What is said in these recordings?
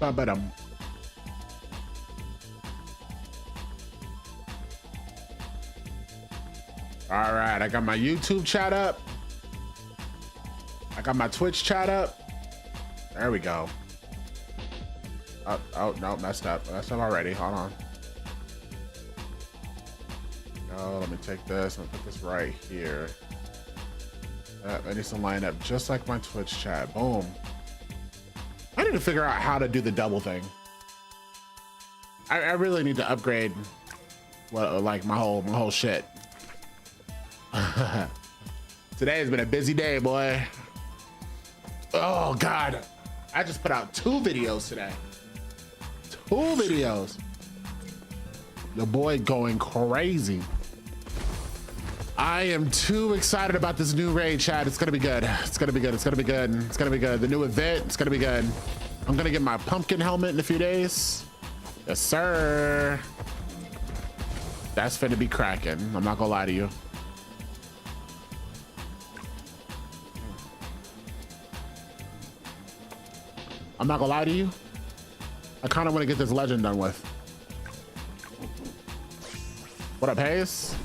Ba-ba-dum. All right, I got my YouTube chat up. I got my Twitch chat up. There we go. Oh no, messed up. Messed up already. Hold on. Oh, let me take this. I'm gonna put this right here. It needs to line up just like my Twitch chat. Boom. I need to figure out how to do the double thing. I really need to upgrade, well, like my whole shit. Today has been a busy day, boy. Oh God, I just put out 2 videos today. 2 videos. Your boy going crazy. I am too excited about this new raid, chat. It's gonna be good. It's gonna be good. It's gonna be good. It's gonna be good. The new event, it's gonna be good. I'm gonna get my pumpkin helmet in a few days. Yes, sir. That's finna be cracking. I'm not gonna lie to you. I'm not gonna lie to you. I kind of want to get this legend done with. What up, Hayes?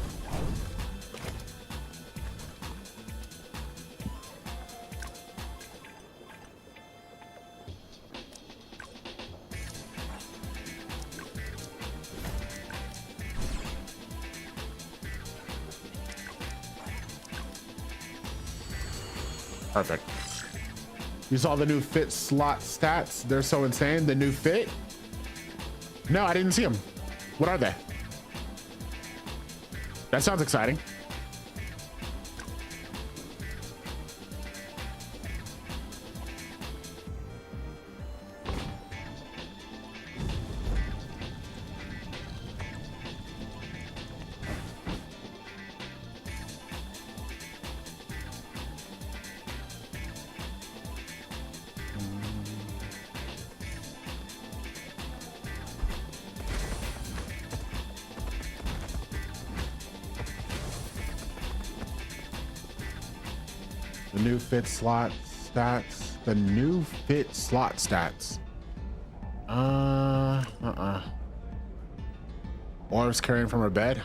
Perfect. You saw the new fit slot stats? They're so insane. The new fit? No, I didn't see them. What are they? That sounds exciting. The new fit slot stats. The new fit slot stats. Orbs carrying from her bed.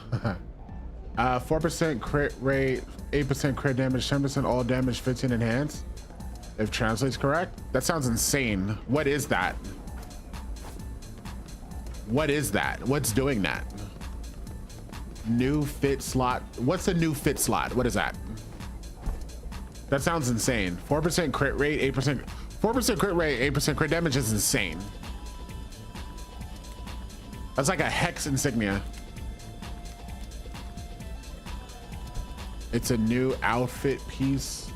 4% crit rate, 8% crit damage, 10% all damage, 15 enhanced. If translates correct. That sounds insane. What is that? What is that? What's doing that? New fit slot. What's a new fit slot? What is that? That sounds insane. 4% crit rate, 8%. 4% crit rate, 8% crit damage is insane. That's like a hex insignia. It's a new outfit piece.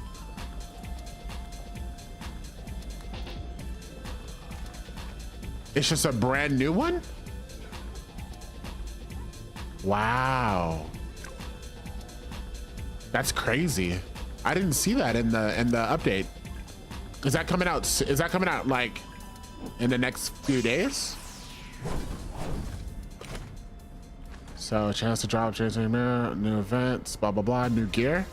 It's just a brand new one? Wow. That's crazy. I didn't see that in the update. Is that coming out? Is that coming out like in the next few days? So chance to drop chasing mirror, new events, blah blah blah, new gear.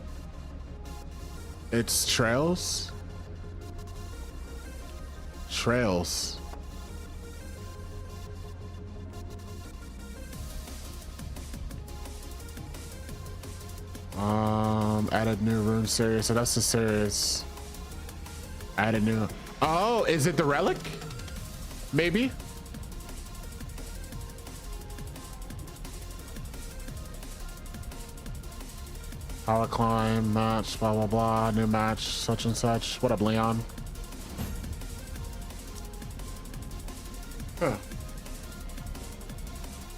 It's trails. Trails. Added new room series. So that's the series. Added new. Oh, is it the relic? Maybe. Power climb match, blah blah blah, new match, such and such. What up, Leon? Huh.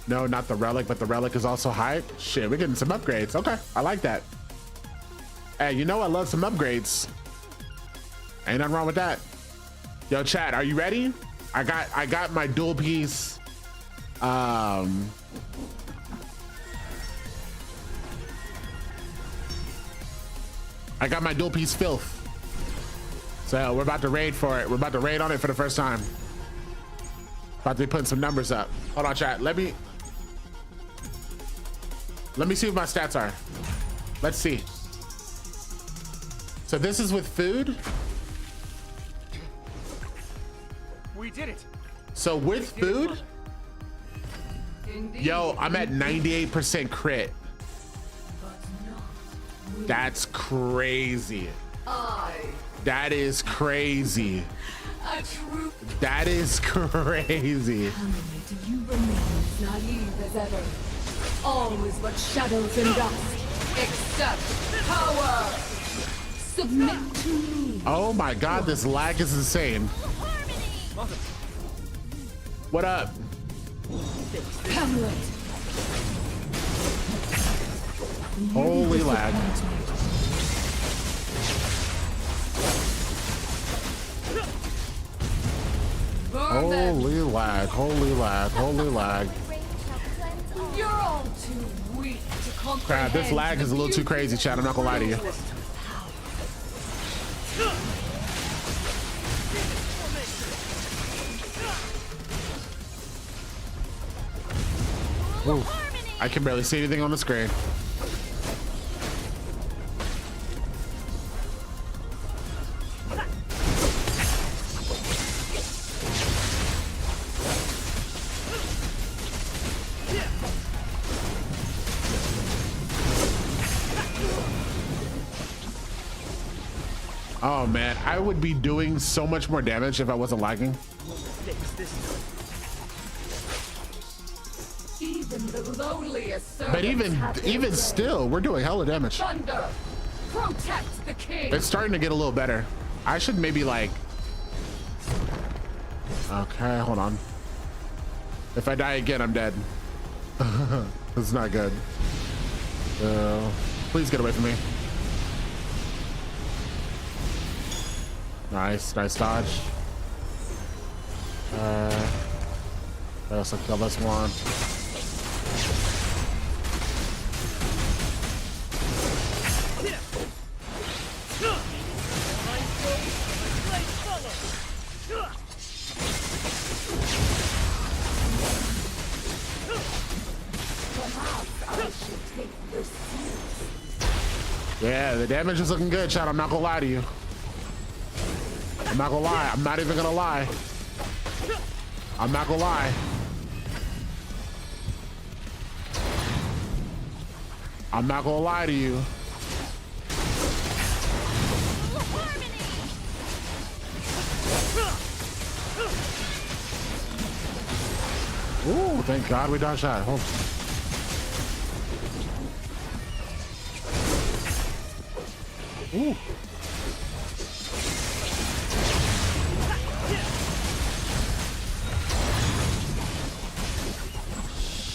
No, not the relic, but the relic is also hype. Shit, we're getting some upgrades. Okay, I like that. Hey, you know I love some upgrades. Ain't nothing wrong with that. Yo, chat, are you ready? I got my dual piece. I got my dual piece filth. So we're about to raid for it. We're about to raid on it for the first time. About to be putting some numbers up. Hold on, chat. Let me. Let me see what my stats are. Let's see. So this is with food. We did it. So with food, yo, I'm at 98% crit. That's crazy. That is crazy. That is crazy. How many do you remain as naive as ever? Always but shadows and dust. Accept power. Submit to me. Oh my God, this lag is insane. What up? Hamlet. Holy lag. Holy lag, holy lag, holy lag. You're all too weak to comprehend. Crap, this lag is a little too crazy, Chad. I'm not gonna lie to you. Ooh, I can barely see anything on the screen. Oh man, I would be doing so much more damage if I wasn't lagging. Even the lowliest But even still, we're doing hella damage. thunder. Protect the king. It's starting to get a little better. I should maybe like. Okay, hold on. If I die again, I'm dead. This is not good. Please get away from me. Nice dodge. Let's kill this one. Yeah, the damage is looking good, Chad. I'm not gonna lie to you. I'm not gonna lie. I'm not even gonna lie. I'm not gonna lie. I'm not gonna lie to you. Ooh, thank God we dodged that. Hold. Ooh.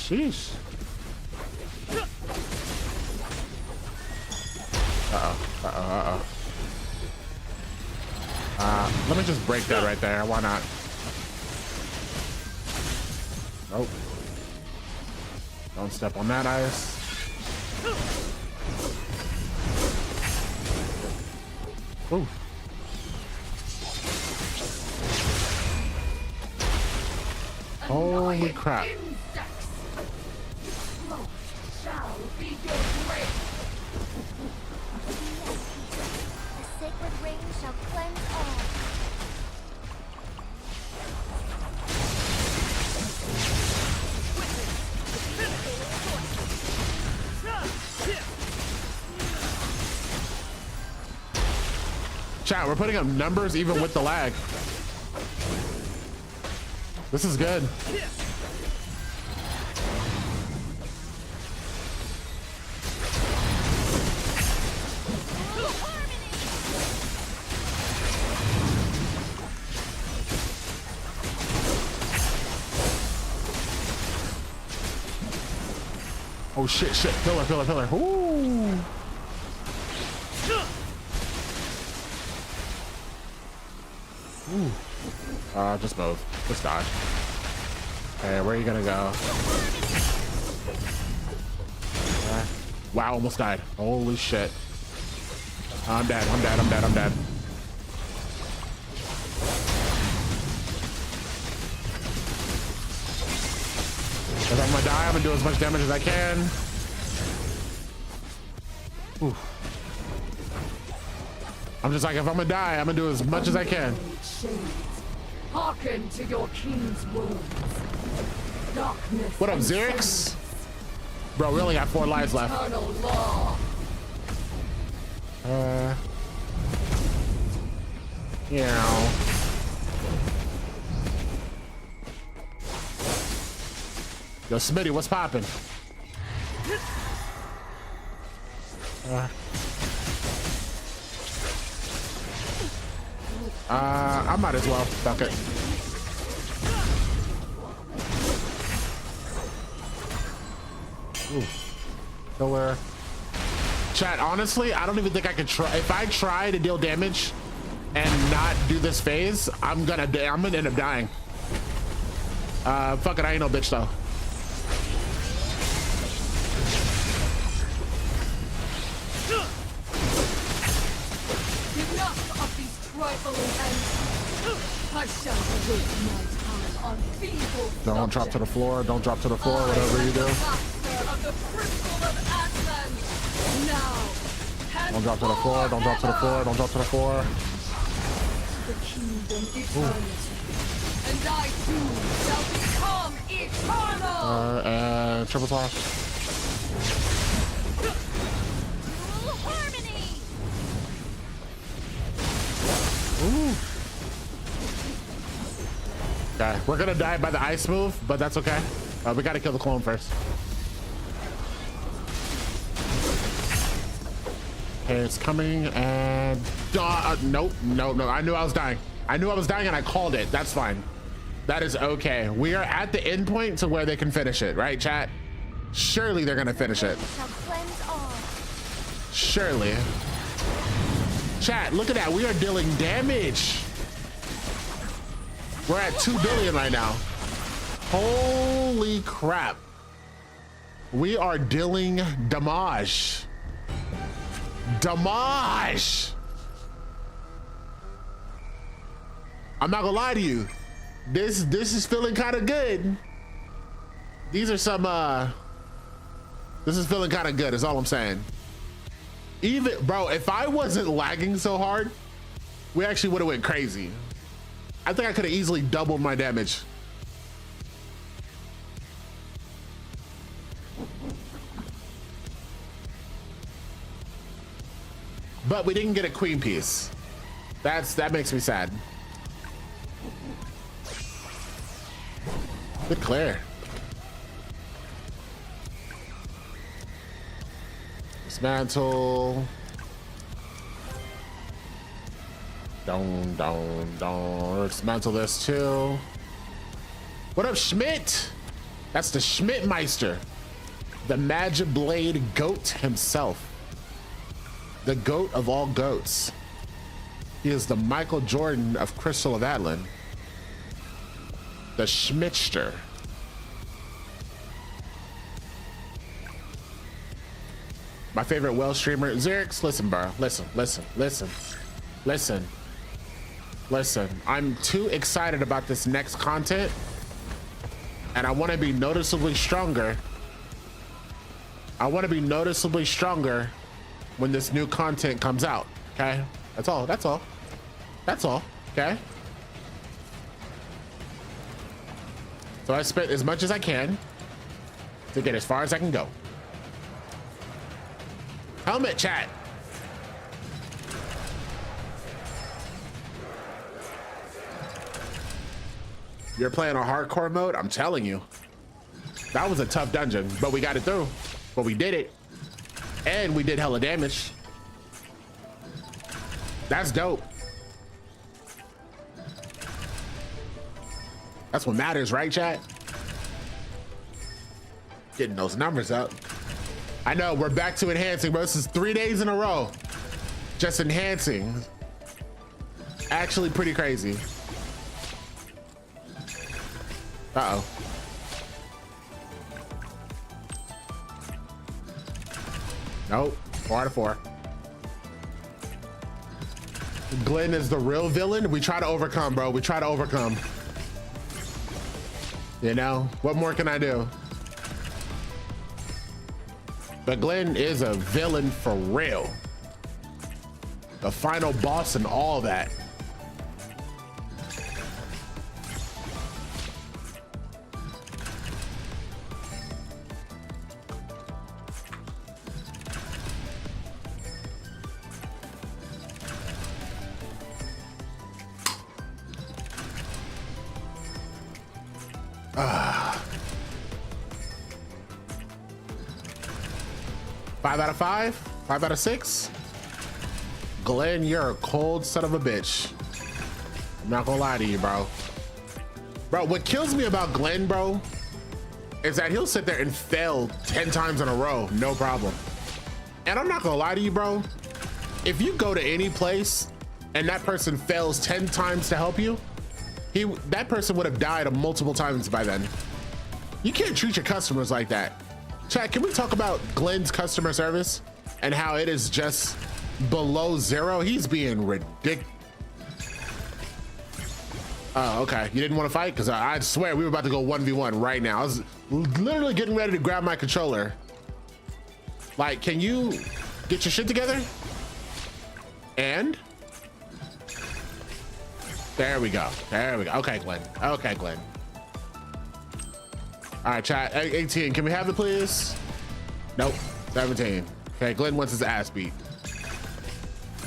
Sheesh. Let me just break that right there. Why not? Nope. Don't step on that ice. Ooh. Holy crap. Sacred ring shall cleanse all. Chat, we're putting up numbers even with the lag. This is good. Oh shit, pillar. Ooh. Ooh. Just move. Just dodge. Okay, where are you gonna go? Wow, almost died. Holy shit. I'm dead. If I'm gonna die, I'm gonna do as much damage as I can. I'm just like, if I'm gonna die, I'm gonna do as much as I can. Hearken to your king's words. Darkness. What up, Xerix? Bro, we only got 4 lives left. Eternal law. Yeah. Yo, Smitty, what's poppin'? I might as well. Fuck it. Ooh. Nowhere. Chat, honestly, I don't even think I could try. If I try to deal damage and not do this phase, I'm gonna end up dying. Fuck it, I ain't no bitch though. Enough of these trifling ends. I shall waste my time on feeble. Don't drop to the floor. Don't drop to the floor. Whatever you do. Of the crystal of Atlan. Now. Don't drop to the floor. Don't drop to the floor. Don't drop to the floor. The kingdom eternity. And I too shall become eternal. And triple slash. Harmony. Ooh. Okay, we're gonna die by the ice move, but that's okay. We gotta kill the clone first. Okay, it's coming and nope, no. I knew I was dying. I knew I was dying and I called it. That's fine. That is okay. We are at the end point to where they can finish it, right, chat? Surely they're gonna finish it. Shall cleanse all. Surely. Chat, look at that. We are dealing damage. We're at 2 billion right now. Holy crap. We are dealing damage. Damage. I'm not gonna lie to you. This is feeling kind of good. These are some this is feeling kind of good is all I'm saying. Even bro, if I wasn't lagging so hard, we actually would have went crazy. I think I could have easily doubled my damage. But we didn't get a queen piece. That makes me sad. Good clear. Dismantle. Don't dismantle this too. What up, Schmidt? That's the Schmidtmeister, the Magic Blade goat himself, the goat of all goats. He is the Michael Jordan of Crystal of Atlan, the Schmidtster. My favorite Welsh streamer, Xerix. Listen, bro. Listen. I'm too excited about this next content, and I want to be noticeably stronger. I want to be noticeably stronger when this new content comes out. Okay, that's all. Okay. So I spent as much as I can to get as far as I can go. Helmet chat. You're playing on hardcore mode? I'm telling you. That was a tough dungeon, but we got it through. But we did it. And we did hella damage. That's dope. That's what matters, right, chat? Getting those numbers up. I know, we're back to enhancing, bro. This is 3 days in a row. Just enhancing. Actually pretty crazy. Uh-oh. Nope, 4 out of 4. Glenn is the real villain. We try to overcome, bro. We try to overcome. You know, what more can I do? But Glenn is a villain for real. The final boss and all that. Five out of five? 5 out of 6? Glenn, you're a cold son of a bitch. I'm not gonna lie to you, bro. Bro, what kills me about Glenn, bro, is that he'll sit there and fail 10 times in a row, no problem. And I'm not gonna lie to you, bro. If you go to any place and that person fails 10 times to help you, that person would have died multiple times by then. You can't treat your customers like that. Chat, can we talk about Glenn's customer service and how it is just below 0? He's being ridiculous. Oh, okay. You didn't want to fight? Because I swear we were about to go 1v1 right now. I was literally getting ready to grab my controller. Like, can you get your shit together? And? There we go. There we go. Okay, Glenn. Okay, Glenn. All right, chat. 18. Can we have it, please? Nope. 17. Okay, Glenn wants his ass beat.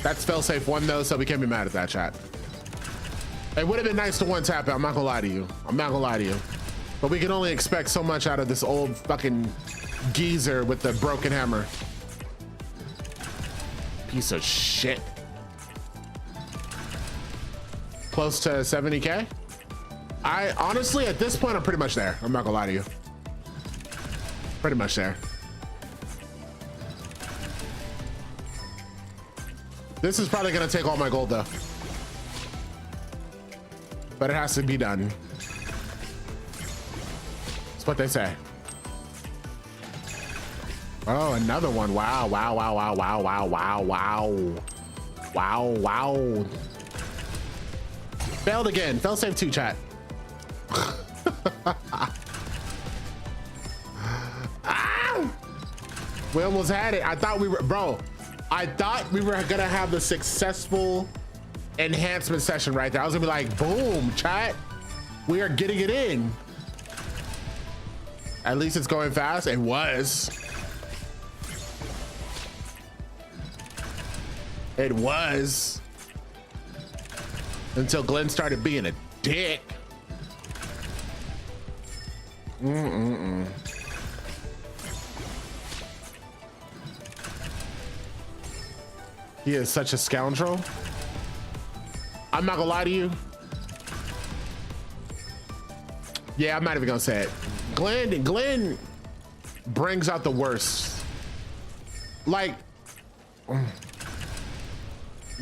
That's fail-safe 1, though, so we can't be mad at that, chat. It would have been nice to one tap it. I'm not gonna lie to you. I'm not gonna lie to you. But we can only expect so much out of this old fucking geezer with the broken hammer. Piece of shit. Close to 70K? I honestly, at this point, I'm pretty much there. I'm not gonna lie to you. Pretty much there. This is probably gonna take all my gold though. But it has to be done. That's what they say. Oh, another one. Wow, wow, wow, wow, wow, wow, wow, wow. Wow, wow. Failed again. Fail safe 2, chat. Ah! We almost had it. I thought we were, bro. I thought we were gonna have the successful enhancement session right there. I was gonna be like, boom, chat. We are getting it in. At least it's going fast. It was. It was. Until Glenn started being a dick. He is such a scoundrel. I'm not gonna lie to you. Yeah, I'm not even gonna say it. Glenn brings out the worst. Like,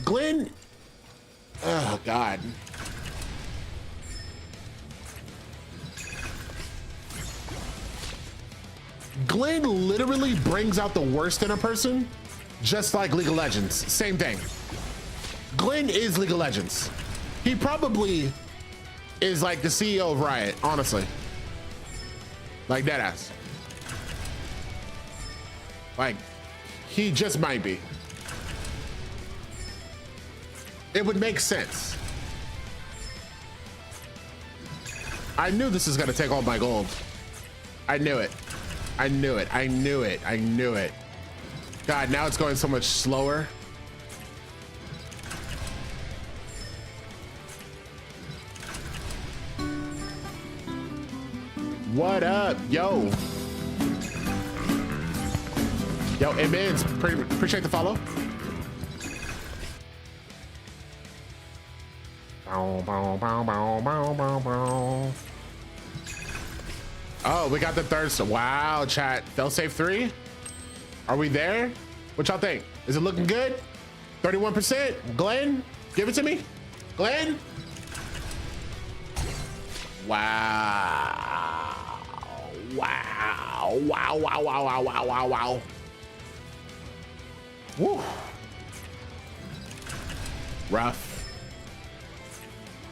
Glenn, oh God. Glenn literally brings out the worst in a person, just like League of Legends. Same thing. Glenn is League of Legends. He probably is like the CEO of Riot, honestly. Like deadass. Like, he just might be. It would make sense. I knew this was gonna take all my gold. I knew it. I knew it. I knew it. I knew it. God, now it's going so much slower. What up, yo? Yo, Imins, appreciate the follow. Oh, we got the third. Wow, chat. Fail safe 3. Are we there? What y'all think? Is it looking good? 31%. Glenn, give it to me. Glenn. Wow. Wow. Wow. Wow. Wow. Wow. Wow. Wow. Wow. Woo. Rough.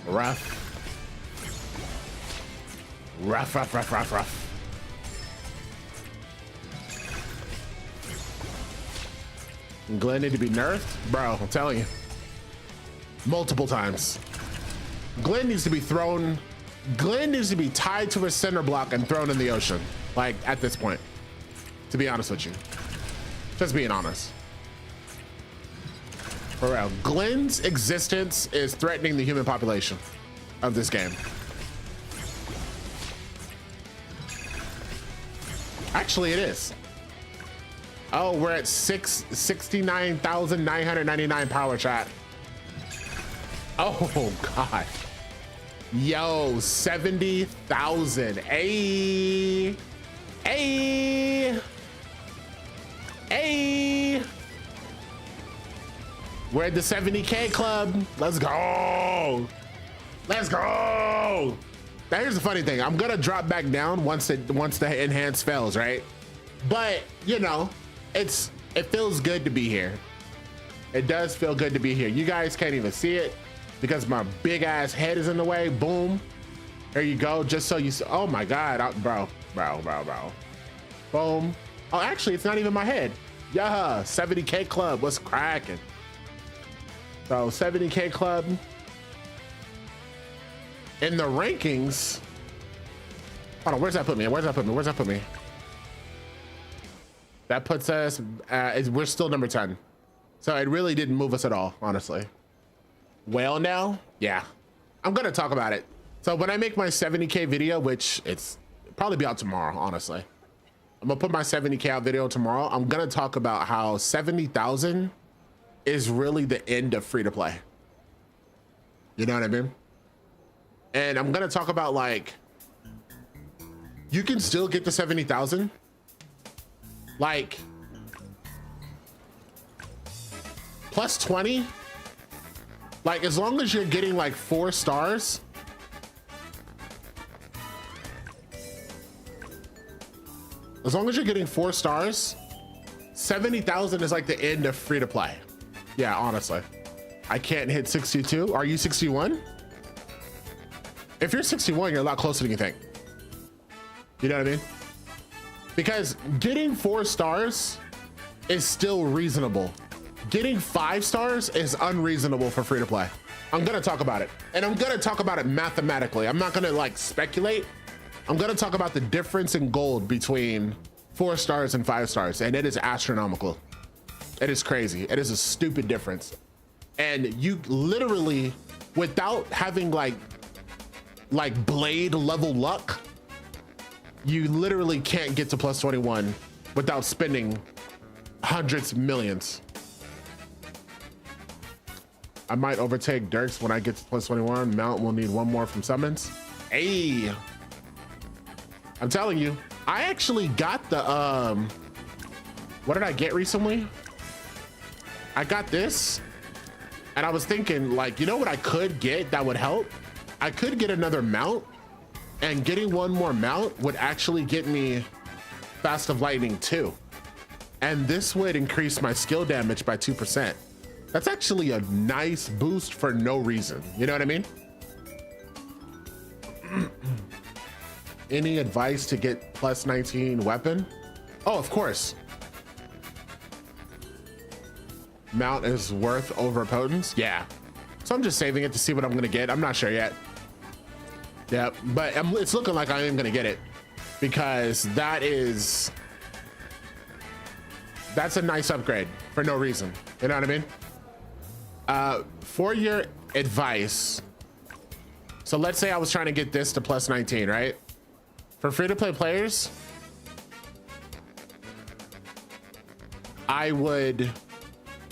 Rough. Rough, rough, rough, rough, rough. Glenn need to be nerfed, bro. I'm telling you, multiple times. Glenn needs to be thrown. Glenn needs to be tied to a center block and thrown in the ocean. Like at this point, to be honest with you, just being honest. For real, Glenn's existence is threatening the human population of this game. Actually, it is. Oh, we're at 69,999 power, chat. Oh God. Yo, 70,000. Hey. Hey. Hey. We're at the 70K club. Let's go. Let's go. Now here's the funny thing. I'm gonna drop back down once the enhance fails, right? But you know, it feels good to be here. It does feel good to be here. You guys can't even see it because my big ass head is in the way. Boom. There you go. Just so you see. Oh my God, bro. Boom. Oh, actually, it's not even my head. Yeah, 70K club. What's cracking? So 70K club. In the rankings. Hold on, where's that put me? Where's that put me? That puts us, we're still number 10. So it really didn't move us at all, honestly. Well now, yeah. I'm gonna talk about it. So when I make my 70K video, which it's probably be out tomorrow, honestly. I'm gonna put my 70K out video tomorrow. I'm gonna talk about how 70,000 is really the end of free to play. You know what I mean? And I'm gonna talk about like, you can still get to 70,000. Like, plus 20. Like, as long as you're getting like 4 stars. As long as you're getting 4 stars, 70,000 is like the end of free to play. Yeah, honestly. I can't hit 62. Are you 61? If you're 61, you're a lot closer than you think. You know what I mean? Because getting 4 stars is still reasonable. Getting 5 stars is unreasonable for free to play. I'm gonna talk about it. And I'm gonna talk about it mathematically. I'm not gonna like speculate. I'm gonna talk about the difference in gold between 4 stars and 5 stars. And it is astronomical. It is crazy. It is a stupid difference. And you literally, without having like blade level luck, you literally can't get to plus 21 without spending hundreds, millions. I might overtake Dirks when I get to plus 21. Mount will need 1 more from summons. Hey, I'm telling you, I actually got the, what did I get recently? I got this and I was thinking like, you know what I could get that would help? I could get another mount, and getting 1 more mount would actually get me Fast of Lightning 2. And this would increase my skill damage by 2%. That's actually a nice boost for no reason. You know what I mean? Any advice to get plus 19 weapon? Oh, of course. Mount is worth over potence? Yeah. So I'm just saving it to see what I'm gonna get. I'm not sure yet. Yeah, but it's looking like I am gonna get it because that's a nice upgrade for no reason. You know what I mean? For your advice, so let's say I was trying to get this to plus 19, right? For free to play players, I would,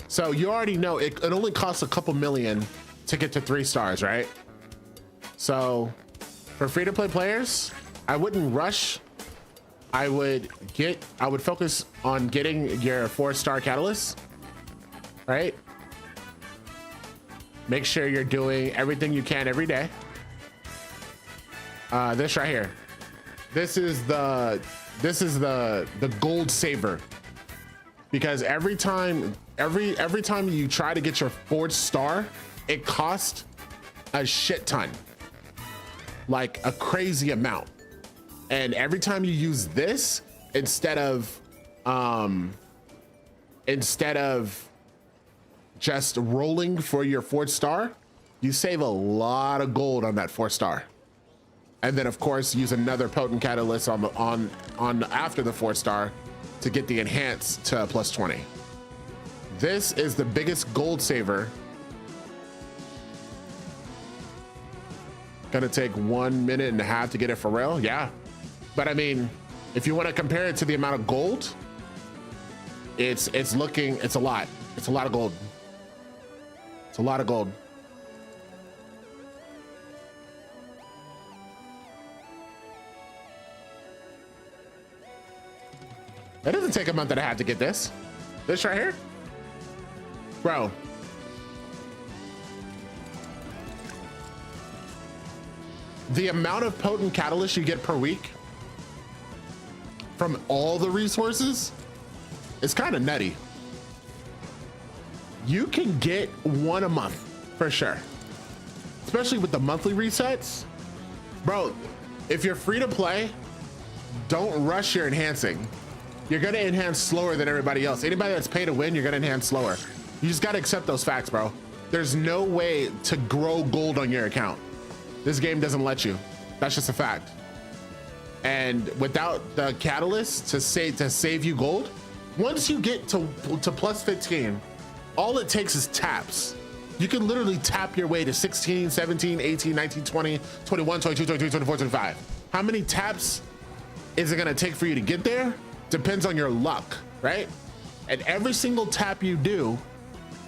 so you already know it only costs a couple million to get to 3 stars, right? So for free to play players, I wouldn't rush. I would focus on getting your 4-star catalyst, right? Make sure you're doing everything you can every day. This right here. This is the gold saver, because every time you try to get your 4th star, it costs a shit ton, like a crazy amount. And every time you use this, instead of just rolling for your 4th star, you save a lot of gold on that 4th star. And then of course use another potent catalyst on after the 4th star to get the enhance to plus 20. This is the biggest gold saver. Gonna take 1.5 minutes to get it for real. Yeah, but I mean, if you want to compare it to the amount of gold, it's a lot. It's a lot of gold. It's a lot of gold. It doesn't take a month and a half to get this. This right here, bro. The amount of potent catalyst you get per week from all the resources is kind of nutty. You can get 1 a month for sure, especially with the monthly resets. Bro, if you're free to play, don't rush your enhancing. You're gonna enhance slower than everybody else. Anybody that's pay to win, you're gonna enhance slower. You just gotta accept those facts, bro. There's no way to grow gold on your account. This game doesn't let you. That's just a fact. And without the catalyst to save you gold, once you get to plus 15, all it takes is taps. You can literally tap your way to 16, 17, 18, 19, 20, 21, 22, 23, 24, 25. How many taps is it gonna take for you to get there? Depends on your luck, right? And every single tap you do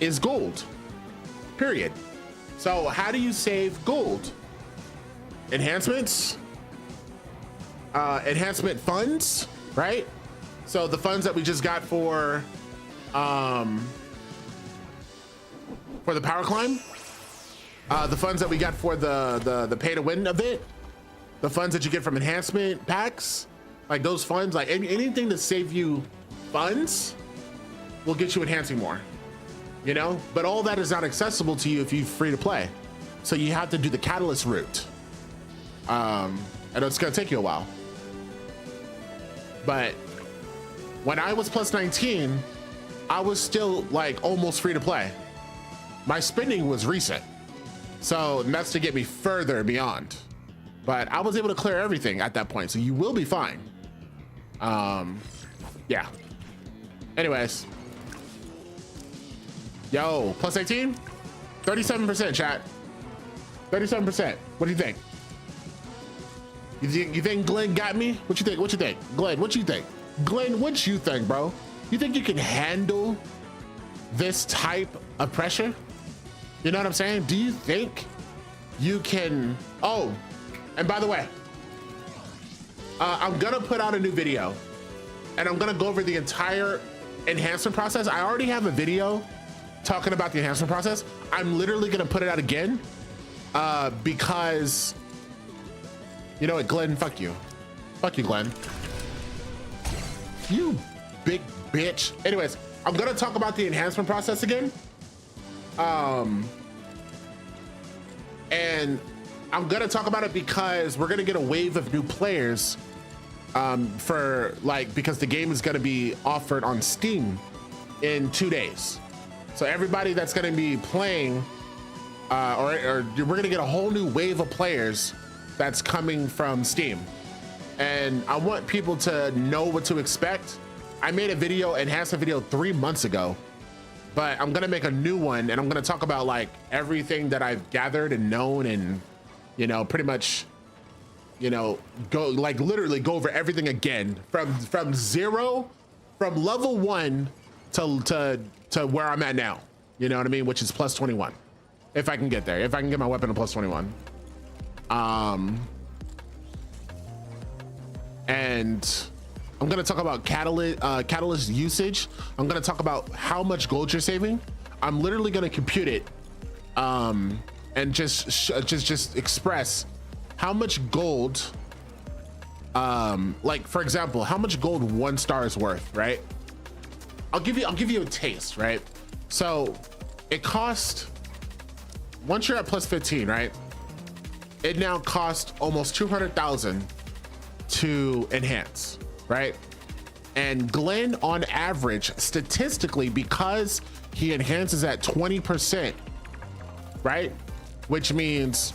is gold, period. So how do you save gold? Enhancements, enhancement funds, right? So the funds that we just got for the power climb, the funds that we got for the pay to win event, the funds that you get from enhancement packs, like those funds, like anything to save you funds will get you enhancing more, you know? But all that is not accessible to you if you're free to play. So you have to do the catalyst route. And it's gonna take you a while. But when I was plus 19, I was still like almost free to play. My spending was recent. So that's to get me further beyond. But I was able to clear everything at that point. So you will be fine. Yeah. Anyways. Yo, plus 18? 37% chat. 37%. What do you think? You think Glenn got me? What you think? What you think? Glenn, what you think? Glenn, what you think, bro? You think you can handle this type of pressure? You know what I'm saying? Do you think you can? Oh, and by the way, I'm gonna put out a new video and I'm gonna go over the entire enhancement process. I already have a video talking about the enhancement process. I'm literally gonna put it out again because you know what, Glenn, fuck you. Fuck you, Glenn. You big bitch. Anyways, I'm gonna talk about the enhancement process again. And I'm gonna talk about it because we're gonna get a wave of new players because the game is gonna be offered on Steam in 2 days. So everybody that's gonna be playing, or we're gonna get a whole new wave of players that's coming from Steam. And I want people to know what to expect. I made a video, enhanced a video 3 months ago, but I'm gonna make a new one and I'm gonna talk about like everything that I've gathered and known and, you know, pretty much, you know, literally go over everything again from zero, from level 1 to where I'm at now. You know what I mean? Which is plus 21. If I can get there, if I can get my weapon to plus 21. And I'm gonna talk about catalyst usage. I'm gonna talk about how much gold you're saving. I'm literally gonna compute it, and just express how much gold. Like for example, how much gold 1 star is worth, right? I'll give you a taste, right? So it costs, once you're at plus 15, right? It now costs almost 200,000 to enhance, right? And Glenn on average, statistically, because he enhances at 20%, right? Which means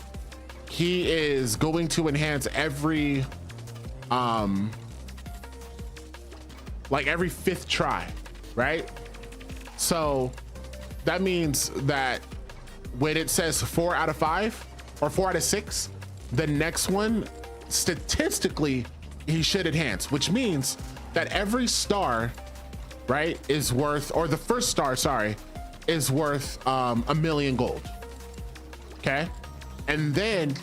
he is going to enhance every, like every 5th try, right? So that means that when it says 4 out of 5 or 4 out of 6, the next one, statistically, he should enhance, which means that every star, right, is worth, or the first star, sorry, is worth 1,000,000 gold. Okay. And then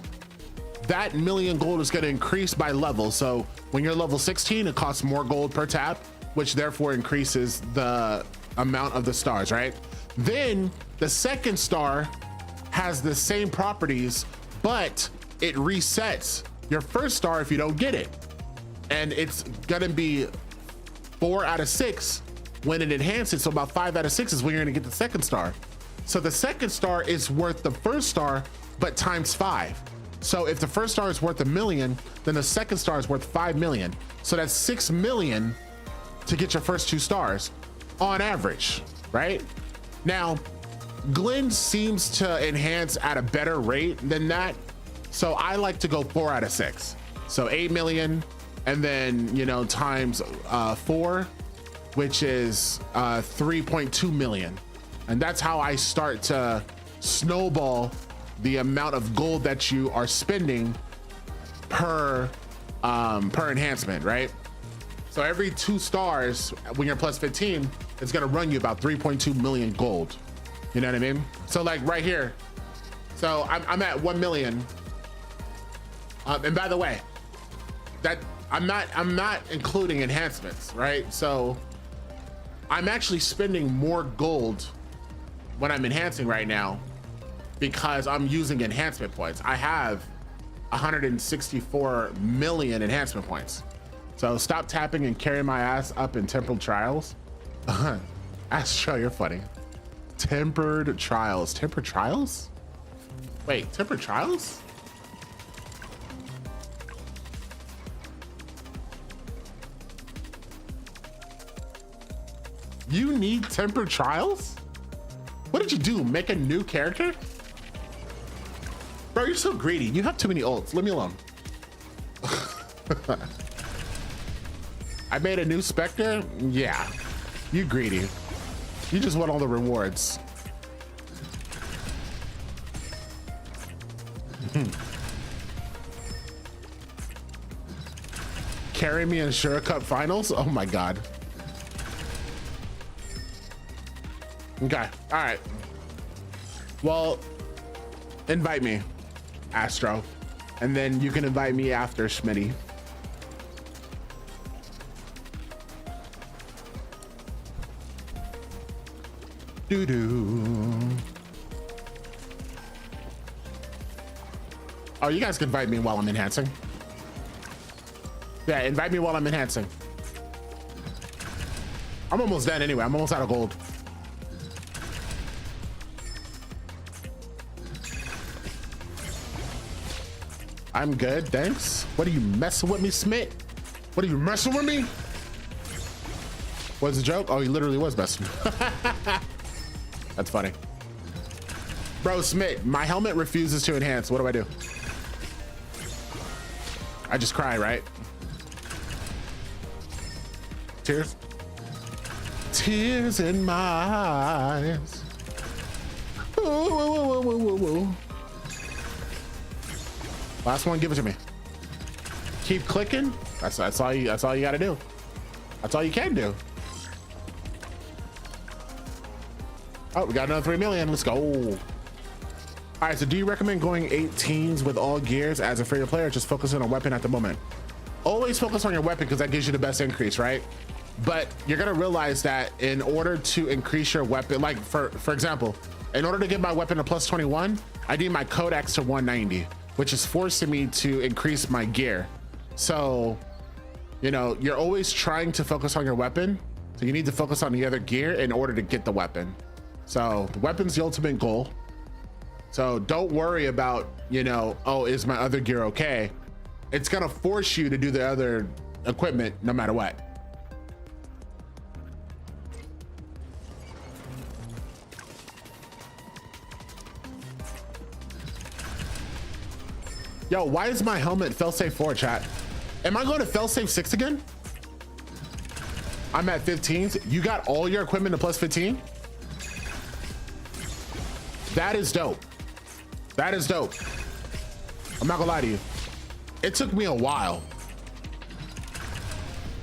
that 1,000,000 gold is going to increase by level. So when you're level 16, it costs more gold per tap, which therefore increases the amount of the stars, right? Then the second star has the same properties, but it resets your first star if you don't get it. And it's gonna be 4 out of 6 when it enhances. So about 5 out of 6 is when you're gonna get the second star. So the second star is worth the first star, but times 5. So if the first star is worth 1,000,000, then the second star is worth 5,000,000. So that's 6,000,000 to get your first 2 stars on average, right? Now, Glenn seems to enhance at a better rate than that. So I like to go 4 out of 6. So 8,000,000, and then, you know, times 4, which is 3.2 million. And that's how I start to snowball the amount of gold that you are spending per enhancement, right? So every 2 stars, when you're plus 15, it's gonna run you about 3.2 million gold. You know what I mean? So like right here, so I'm at 1,000,000. And by the way, that I'm not including enhancements, right? So I'm actually spending more gold when I'm enhancing right now because I'm using enhancement points. I have 164 million enhancement points. So stop tapping and carry my ass up in tempered trials. Astro, you're funny. Tempered trials. Tempered trials? Wait, tempered trials? You need tempered trials? What did you do? Make a new character? Bro, you're so greedy. You have too many ults. Leave me alone. I made a new Spectre? Yeah. You greedy. You just want all the rewards. Carry me in Shura Cup finals? Oh my God. Okay, all right. Well, invite me, Astro, and then you can invite me after, Schmitty. Doo-doo. Oh, you guys can invite me while I'm enhancing. Yeah, invite me while I'm enhancing. I'm almost done anyway. I'm almost out of gold. I'm good, thanks. What are you messing with me, Smith? What are you messing with me? What's the joke? Oh, he literally was messing. That's funny. Bro, Smith, my helmet refuses to enhance. What do I do? I just cry, right? Tears? Tears in my eyes. Ooh, ooh, ooh, ooh, ooh, ooh. Last one, give it to me. Keep clicking. That's all you gotta do. That's all you can do. Oh, we got another 3 million. Let's go. All right, so do you recommend going 18s with all gears as a free player, or just focusing on weapon at the moment? Always focus on your weapon because that gives you the best increase, right? But you're gonna realize that in order to increase your weapon, like for example, in order to get my weapon to plus 21, I need my codex to 190, which is forcing me to increase my gear. So, you know, you're always trying to focus on your weapon. So you need to focus on the other gear in order to get the weapon. So the weapon's the ultimate goal. So don't worry about, you know, oh, is my other gear okay? It's gonna force you to do the other equipment no matter what. Yo, why is my helmet failsafe 4, chat? Am I going to failsafe 6 again? I'm at 15s. You got all your equipment to plus 15? That is dope. That is dope. I'm not gonna lie to you. It took me a while.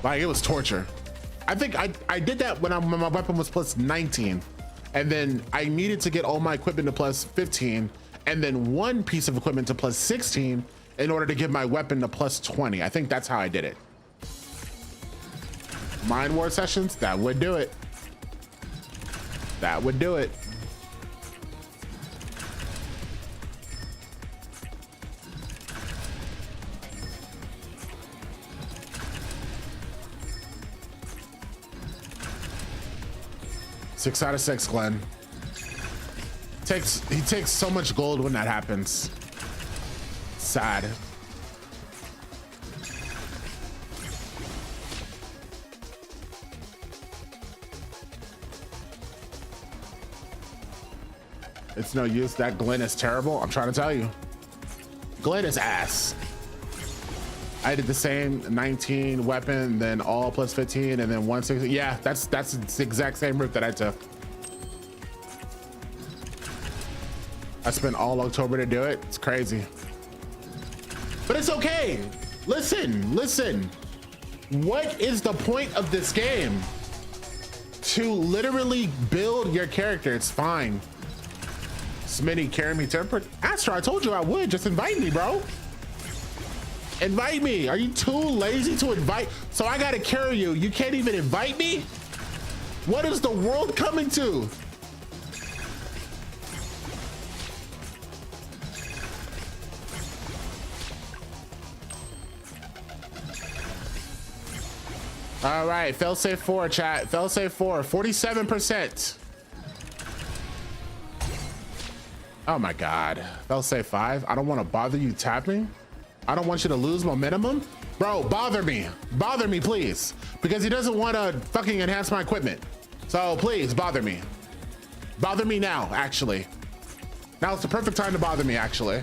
Like, it was torture. I think I did that when my weapon was plus 19. And then I needed to get all my equipment to plus 15. And then one piece of equipment to plus 16 in order to give my weapon to plus 20. I think that's how I did it. Mind War sessions, that would do it. That would do it. Six out of 6, Glenn. He takes so much gold when that happens. Sad. It's no use. That Glenn is terrible. I'm trying to tell you. Glenn is ass. I did the same 19 weapon, then all plus 15, and then 160. Yeah, that's the exact same route that I took. I spent all October to do it. It's crazy. But it's okay. Listen. What is the point of this game? To literally build your character. It's fine. Smitty, carry me tempered. Astro, I told you I would. Just invite me, bro. Invite me. Are you too lazy to invite? So I gotta carry you. You can't even invite me? What is the world coming to? All right, failsafe 4, chat. Failsafe 4, 47%. Oh my God. Failsafe 5. I don't want to bother you tapping. I don't want you to lose momentum. Bro, bother me. Bother me, please. Because he doesn't want to fucking enhance my equipment. So please, bother me. Bother me now, actually. Now it's the perfect time to bother me, actually.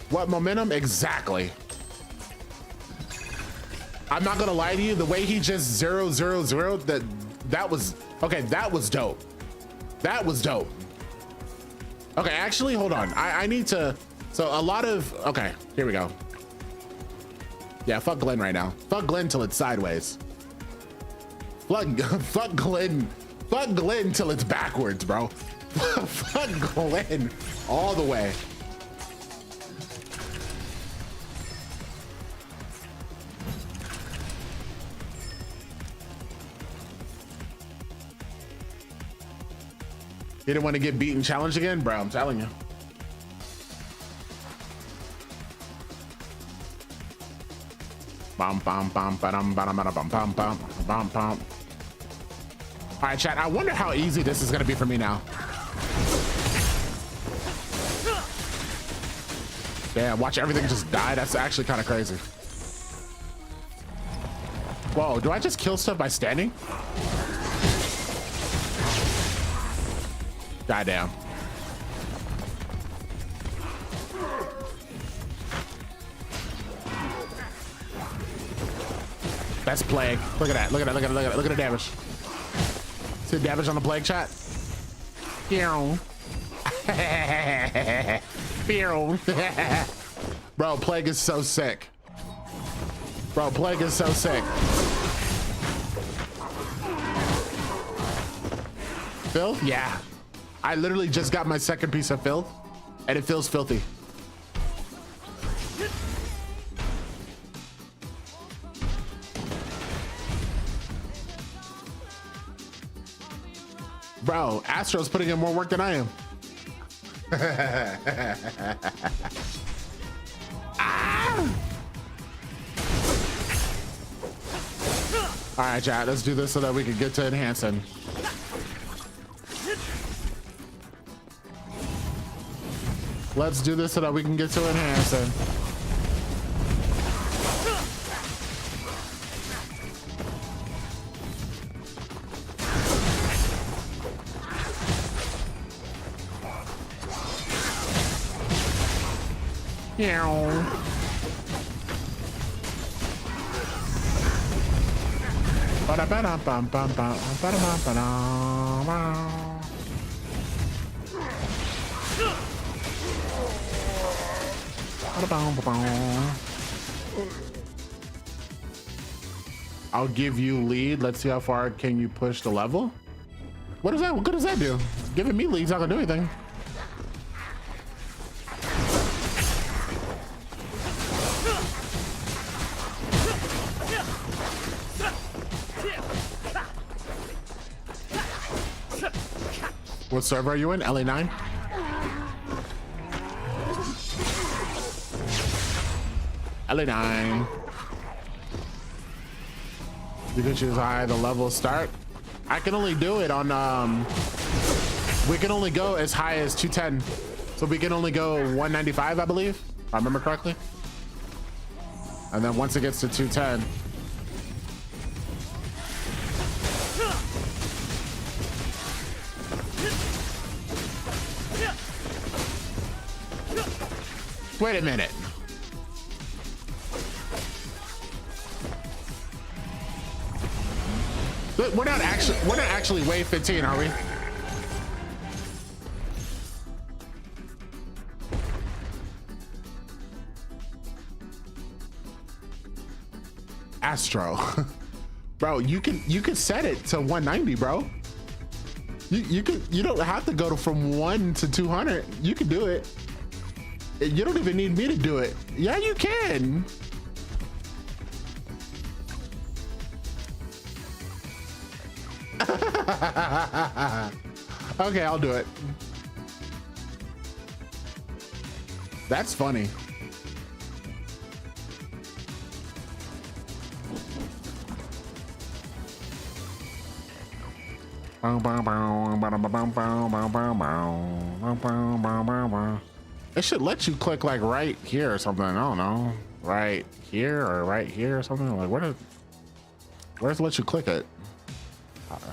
What momentum? Exactly. I'm not gonna lie to you, the way he just 0, 0, 0, that was, okay, that was dope. That was dope. Okay, actually, hold on. I need to, so a lot of, okay, here we go. Yeah, fuck Glenn right now. Fuck Glenn till it's sideways. Fuck Glenn till it's backwards, bro. Fuck Glenn all the way. You didn't want to get beaten challenge again? Bro, I'm telling you. Bum, bum, bum, ba-dum, ba-dum, ba-dum, bum, bum, bum, bum, bum. All right, chat, I wonder how easy this is gonna be for me now. Damn, watch everything just die. That's actually kind of crazy. Whoa, do I just kill stuff by standing? Goddamn. That's plague. Look at that. Look at that. Look at that. Look at that. Look at the damage. See the damage on the plague, chat? Bro, plague is so sick. Bro, plague is so sick. Filth? Yeah. I literally just got my second piece of filth, and it feels filthy. Bro, Astro's putting in more work than I am. Ah! All right, chat, let's do this so that we can get to enhancing. Let's do this so that we can get to enhancing. Meow. I'll give you lead. Let's see how far can you push the level. What is that? What good does that do? Giving me lead's not gonna do anything. What server are you in? LA9? LA9. You can choose high the level start. I can only do it on we can only go as high as 210. So we can only go 195, I believe, if I remember correctly. And then once it gets to 210. Wait a minute. We're not actually wave 15, are we? Astro. Bro, you can set it to 190, bro. You don't have to go from 1 to 200. You can do it. You don't even need me to do it. Yeah, you can. Okay, I'll do it. That's funny. It should let you click like right here or something. I don't know. Right here or right here or something. Like where's it let you click it?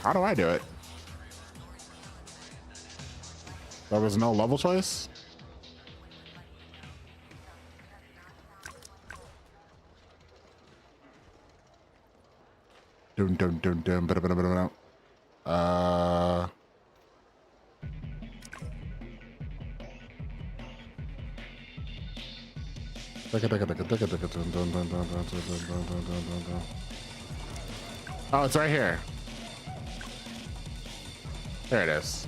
How do I do it? There was no level choice? Dun dun dun dun ba da ba da ba da. Oh, it's right here. There it is.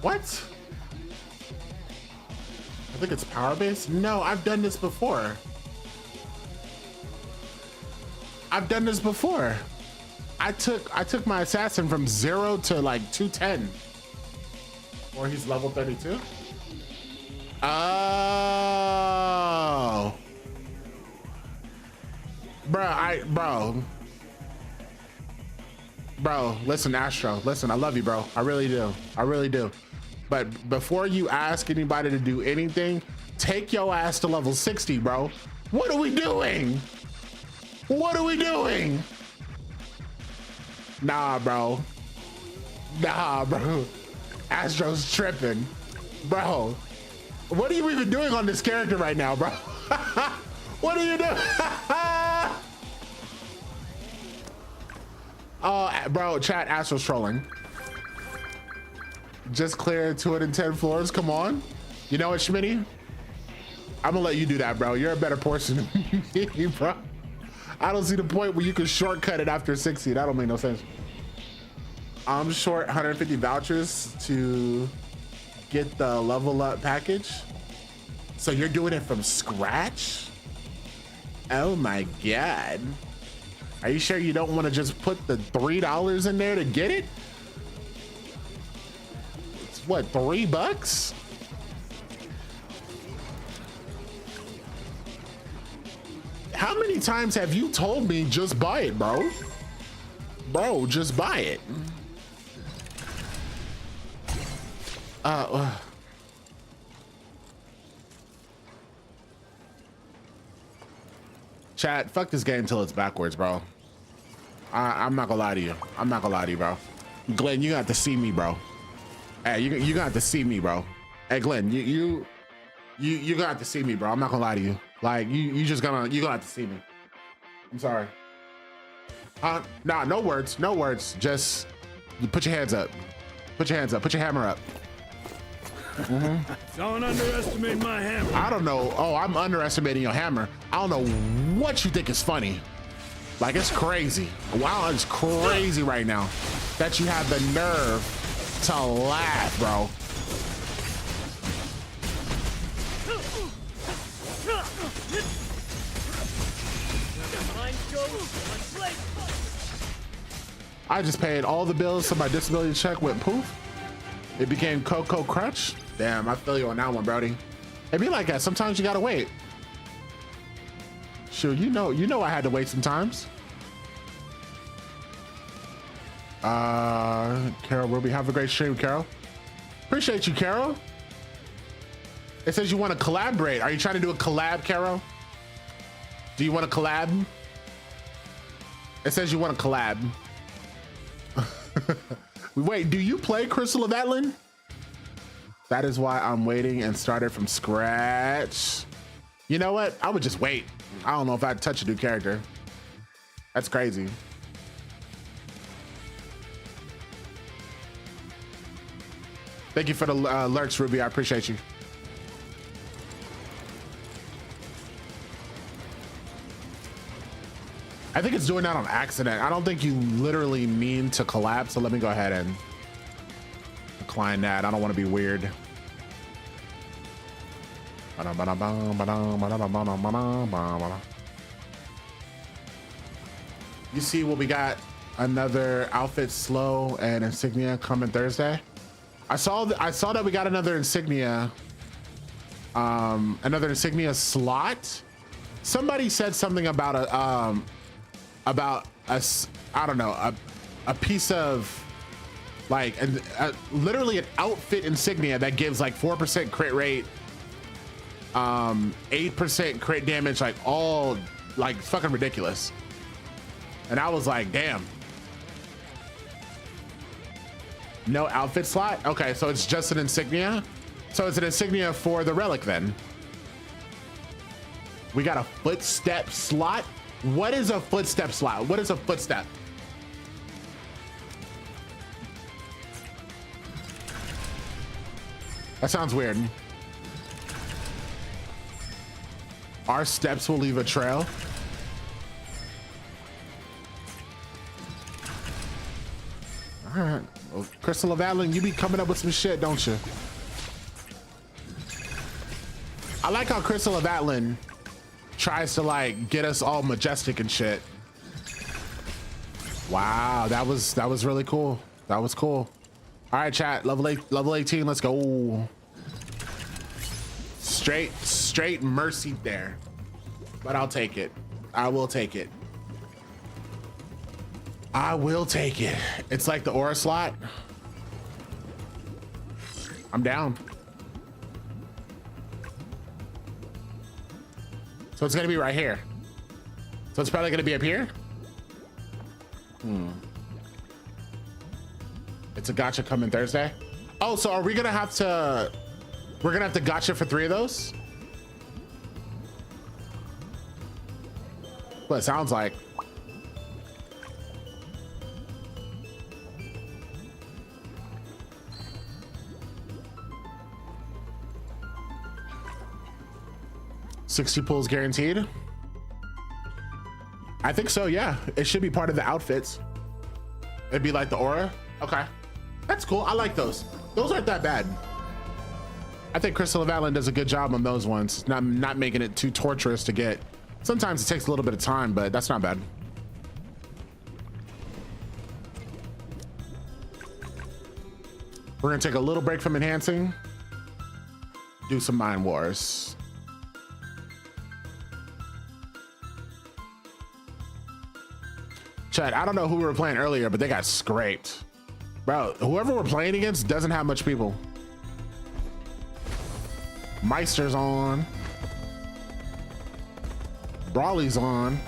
What? I think it's power based. No, I've done this before. I've done this before. I took my assassin from 0 to like 210. Or he's level 32. Oh. Bro, listen, Astro, listen, I love you, bro. I really do. I really do. But before you ask anybody to do anything, take your ass to level 60, bro. What are we doing? What are we doing? Nah, bro. Nah, bro. Astro's tripping. Bro, what are you even doing on this character right now, bro? What are you doing? Oh, bro, chat, Astro's trolling. Just clear 210 floors, come on. You know what, Schmitty? I'm gonna let you do that, bro. You're a better person than me, bro. I don't see the point where you can shortcut it after 60. That don't make no sense. I'm short 150 vouchers to get the level up package. So you're doing it from scratch? Oh my God. Are you sure you don't want to just put the $3 in there to get it? It's what, $3? How many times have you told me just buy it, bro? Bro, just buy it. Chat, fuck this game till it's backwards, bro. I'm not gonna lie to you. I'm not gonna lie to you, bro. Glenn, you got to see me, bro. Hey, you got to see me, bro. Hey, Glenn, you gonna have to see me, bro. I'm not gonna lie to you. Like you gonna have to see me. I'm sorry. Nah, no words, no words. Just you put your hands up. Put your hands up. Put your hammer up. Don't underestimate my hammer. I don't know. Oh, I'm underestimating your hammer. I don't know what you think is funny. Like, it's crazy. Wow, it's crazy right now that you have the nerve to laugh, bro. I just paid all the bills, so my disability check went poof. It became Coco Crutch. Damn, I feel you on that one, Brody. It be like that. Sometimes you gotta wait. Sure, you know I had to wait sometimes. Carol Ruby, have a great stream, Carol. Appreciate you, Carol. It says you want to collaborate. Are you trying to do a collab, Carol? Do you want to collab? It says you want to collab. Wait, do you play Crystal of Atlan? That is why I'm waiting and started from scratch. You know what? I would just wait. I don't know if I'd touch a new character. That's crazy. Thank you for the alerts, Ruby. I appreciate you. I think it's doing that on accident. I don't think you literally mean to collab. So let me go ahead and decline that. I don't want to be weird. You see what we got? Another outfit slow and insignia coming Thursday. I saw that we got another insignia slot. Somebody said something about a I don't know, a piece of like literally an outfit insignia that gives like 4% crit rate, 8% crit damage, like all like fucking ridiculous. And I was like, damn. No outfit slot? Okay, so it's just an insignia. So it's an insignia for the relic then. We got a footstep slot. What is a footstep slot? What is a footstep? That sounds weird. Our steps will leave a trail. All right. Well, Crystal of Atlan, you be coming up with some shit, don't you? I like how Crystal of Atlan tries to like get us all majestic and shit. Wow, that was really cool. That was cool. All right, chat. Level 18. Let's go. Straight mercy there. But I'll take it. I will take it. I will take it. It's like the aura slot. I'm down. So it's gonna be right here. So it's probably gonna be up here. It's a gotcha coming Thursday. Oh, so are we gonna have to? We're gonna have to gotcha for 3 of those. Well, it sounds like. $60 pulls guaranteed. I think so, yeah. It should be part of the outfits. It'd be like the aura. Okay. That's cool. I like those. Those aren't that bad. I think Crystal of Atlan does a good job on those ones. Not making it too torturous to get. Sometimes it takes a little bit of time, but that's not bad. We're gonna take a little break from enhancing. Do some Mind Wars. Chad, I don't know who we were playing earlier, but they got scraped. Bro, whoever we're playing against doesn't have much people. Meister's on. Brawley's on.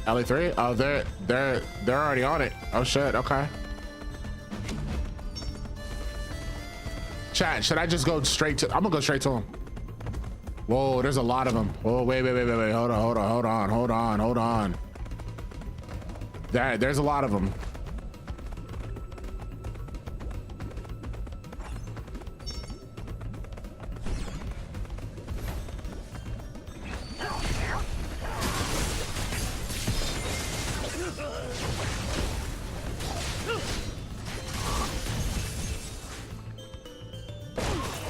LE3? Oh, they're already on it. Oh shit, okay. Chat, should I just go straight to, I'm gonna go straight to him. Whoa, there's a lot of them. Whoa, wait, hold on. There's a lot of them.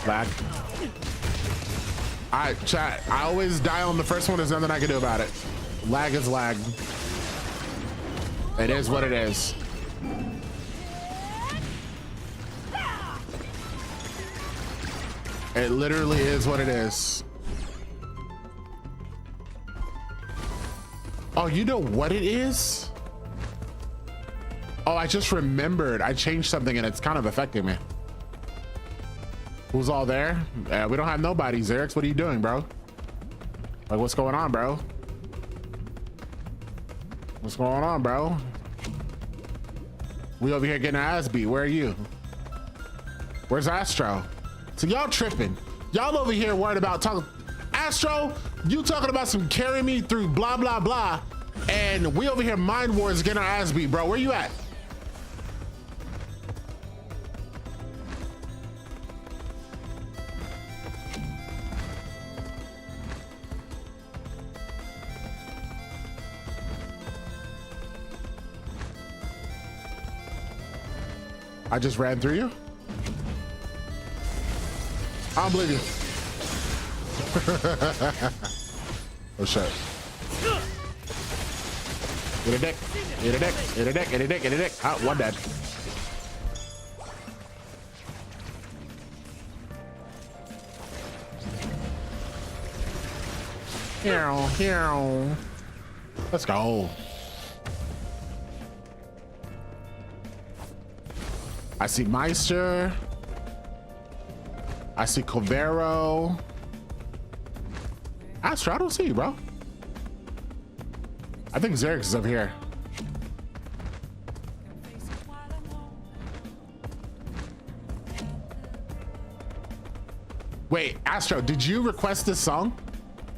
Lag. All right, chat. I always die on the first one. There's nothing I can do about it. Lag is lag. It is what it is. It literally is what it is. Oh, you know what it is? Oh, I just remembered. I changed something and it's kind of affecting me. Who's all there? We don't have nobody, Xerix. What are you doing, bro? Like, what's going on, bro? What's going on, bro? We over here getting our ass beat. Where are you? Where's Astro? So y'all tripping. Y'all over here worried about talking. Astro, you talking about some carry me through blah, blah, blah. And we over here mind wars getting our ass beat, bro. Where you at? I just ran through you. I don't believe you. Oh shit. Get a dick. Get a dick. Get a dick. Get a dick. Get a dick. Ah, one dead. Here. Let's go. I see Meister. I see Covero. Astro, I don't see you, bro. I think Xerix is up here. Wait, Astro, did you request this song?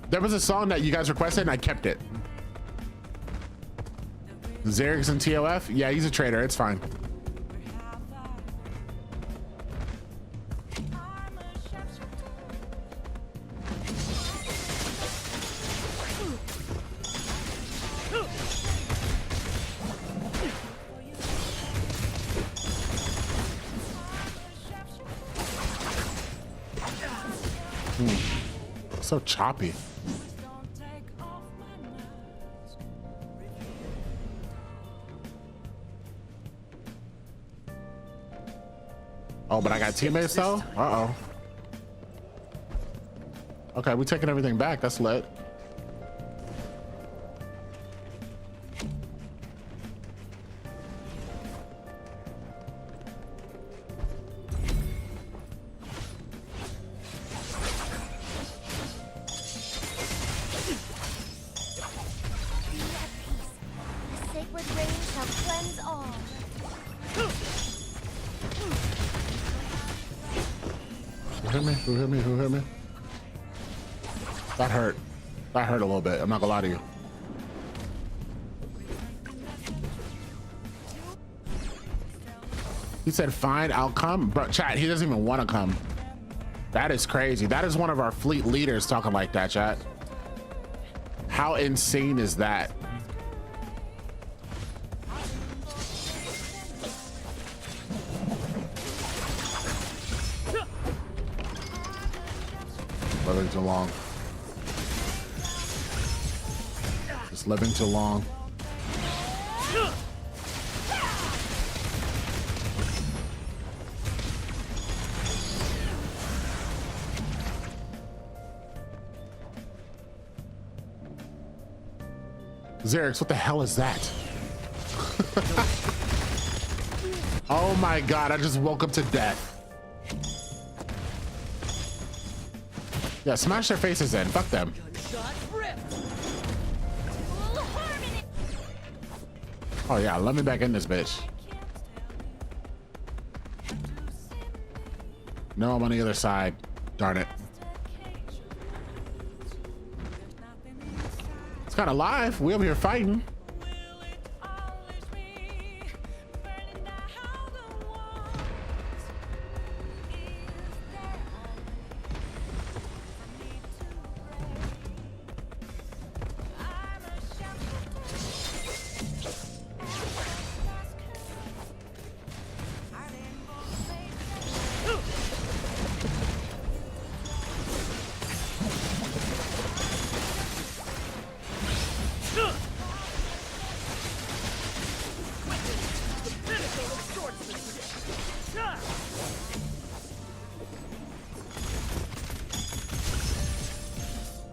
There was a song that you guys requested and I kept it. Xerix and TOF? Yeah, he's a traitor. It's fine. So choppy. Oh, but I got teammates though? Uh-oh. Okay, we taking everything back. That's lit. Who hit me? That hurt. That hurt a little bit. I'm not gonna lie to you. He said, fine, I'll come. Bro, chat, he doesn't even want to come. That is crazy. That is one of our fleet leaders talking like that, chat. How insane is that? Living too long. Just living too long. Xerix, what the hell is that? Oh my God, I just woke up to death. Yeah, smash their faces in. Fuck them. Oh yeah, let me back in this bitch. No, I'm on the other side. Darn it. It's kind of live. We over here fighting.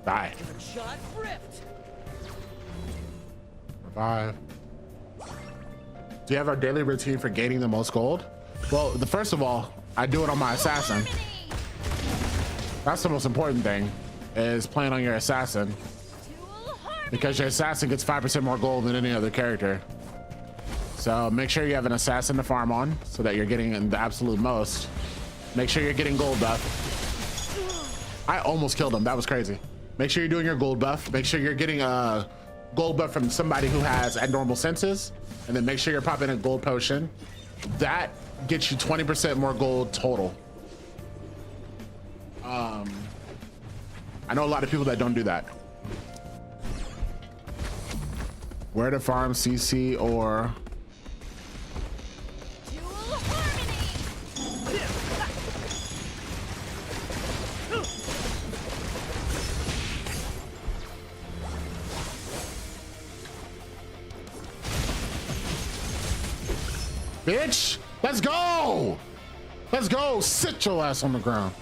Die. Revive. Do you have our daily routine for gaining the most gold? Well, first of all, I do it on my assassin. That's the most important thing, is playing on your assassin. Because your assassin gets 5% more gold than any other character. So make sure you have an assassin to farm on so that you're getting the absolute most. Make sure you're getting gold buff. I almost killed him. That was crazy. Make sure you're doing your gold buff. Make sure you're getting a gold buff from somebody who has abnormal senses. And then make sure you're popping a gold potion. That gets you 20% more gold total. I know a lot of people that don't do that. Where to farm CC or... Bitch, let's go. Let's go. Sit your ass on the ground.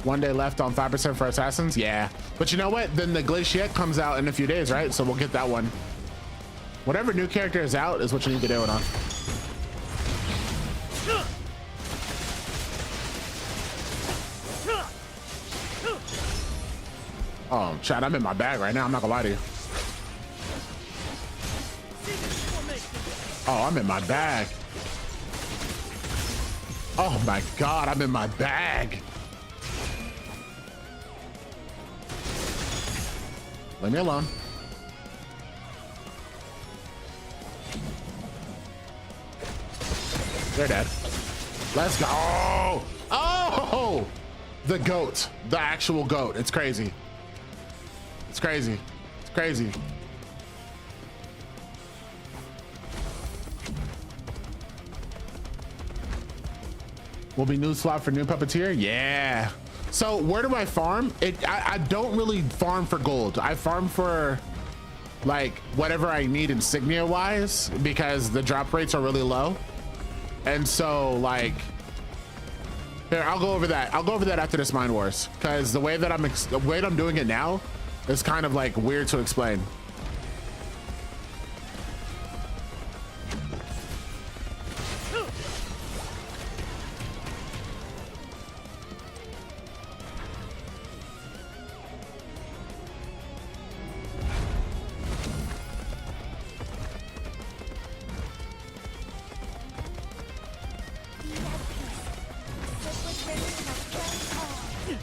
One day left on 5% for assassins. Yeah, but you know what? Then the Glaciette comes out in a few days, right? So we'll get that one. Whatever new character is out is what you need to do it on. Oh, chat, I'm in my bag right now. I'm not gonna lie to you. Oh, I'm in my bag. Oh my God, I'm in my bag. Leave me alone. They're dead. Let's go. Oh, the goat, the actual goat. It's crazy. It's crazy. It's crazy. Will be new slot for new puppeteer. Yeah. So where do I farm? I don't really farm for gold. I farm for like whatever I need insignia wise because the drop rates are really low. And so like, here, I'll go over that. I'll go over that after this Mind Wars because the way that I'm doing it now is kind of like weird to explain.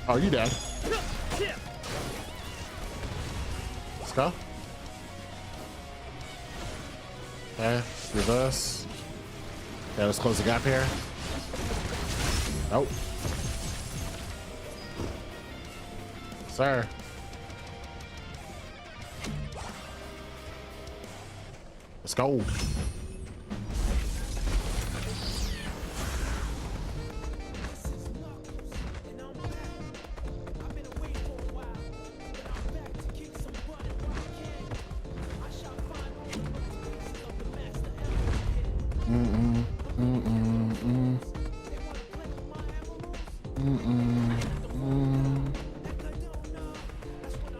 Oh, you dead. Let's go. Okay, reverse. Okay, let's close the gap here. Nope. Sir. Let's go.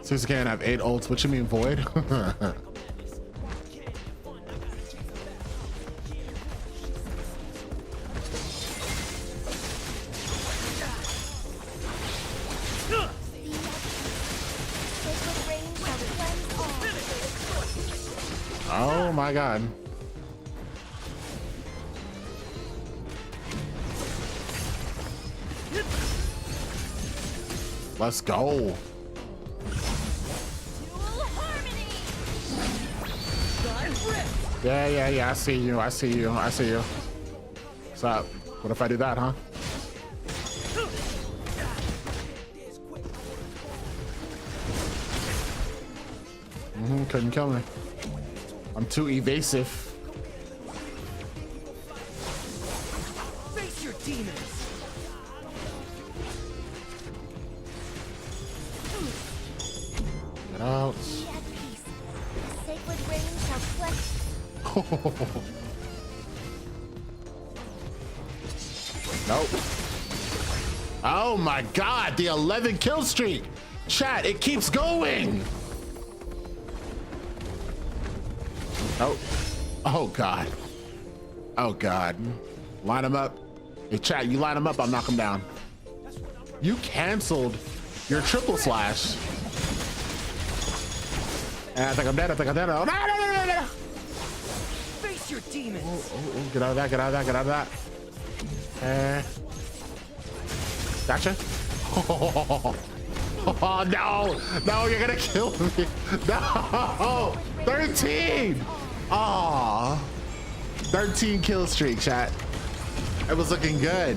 Since can't have 8 ults, what you mean void? Oh my God. Let's go. Yeah. I see you. What's up? What if I do that, huh? Couldn't kill me. I'm too evasive. Face your demons. Get out. Be at peace. Sacred rain shall cleanse. Nope. Oh my God, the 11 kill streak. Chat, it keeps going. Oh, oh God. Oh God. Line them up. Hey chat, you line them up, I'll knock them down. You canceled your triple slash. And I think I'm dead, Oh, no. Face your demons. Oh, get out of that, get out of that. Gotcha. Oh, no, you're gonna kill me. No, 13. Aw, 13 kill streak, chat. It was looking good.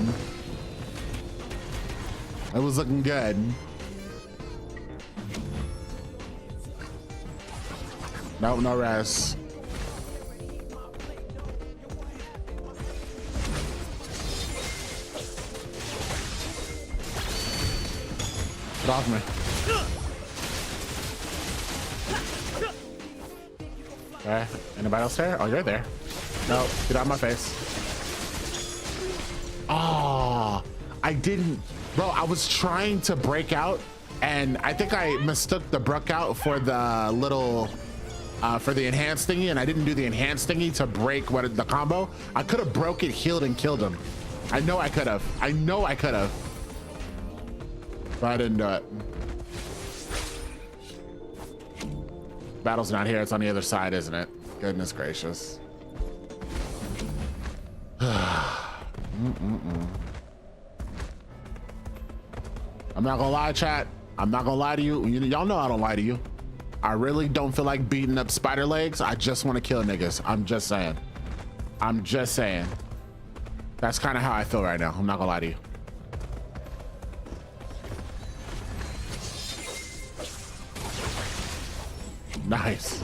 Nope, no rest. Get off me. Okay, anybody else there? Oh, you're there. No, get out of my face. Oh, I didn't. Bro, I was trying to break out and I think I mistook the brook out for the little, for the enhanced thingy, and I didn't do the enhanced thingy to break the combo. I could have broke it, healed, and killed him. I know I could have. But I didn't do it. Battle's not here, it's on the other side, isn't it? Goodness gracious. I'm not gonna lie, chat. I'm not gonna lie to you. Y'all know I don't lie to you. I really don't feel like beating up spider legs. I just want to kill niggas. I'm just saying. That's kind of how I feel right now. I'm not gonna lie to you. Nice.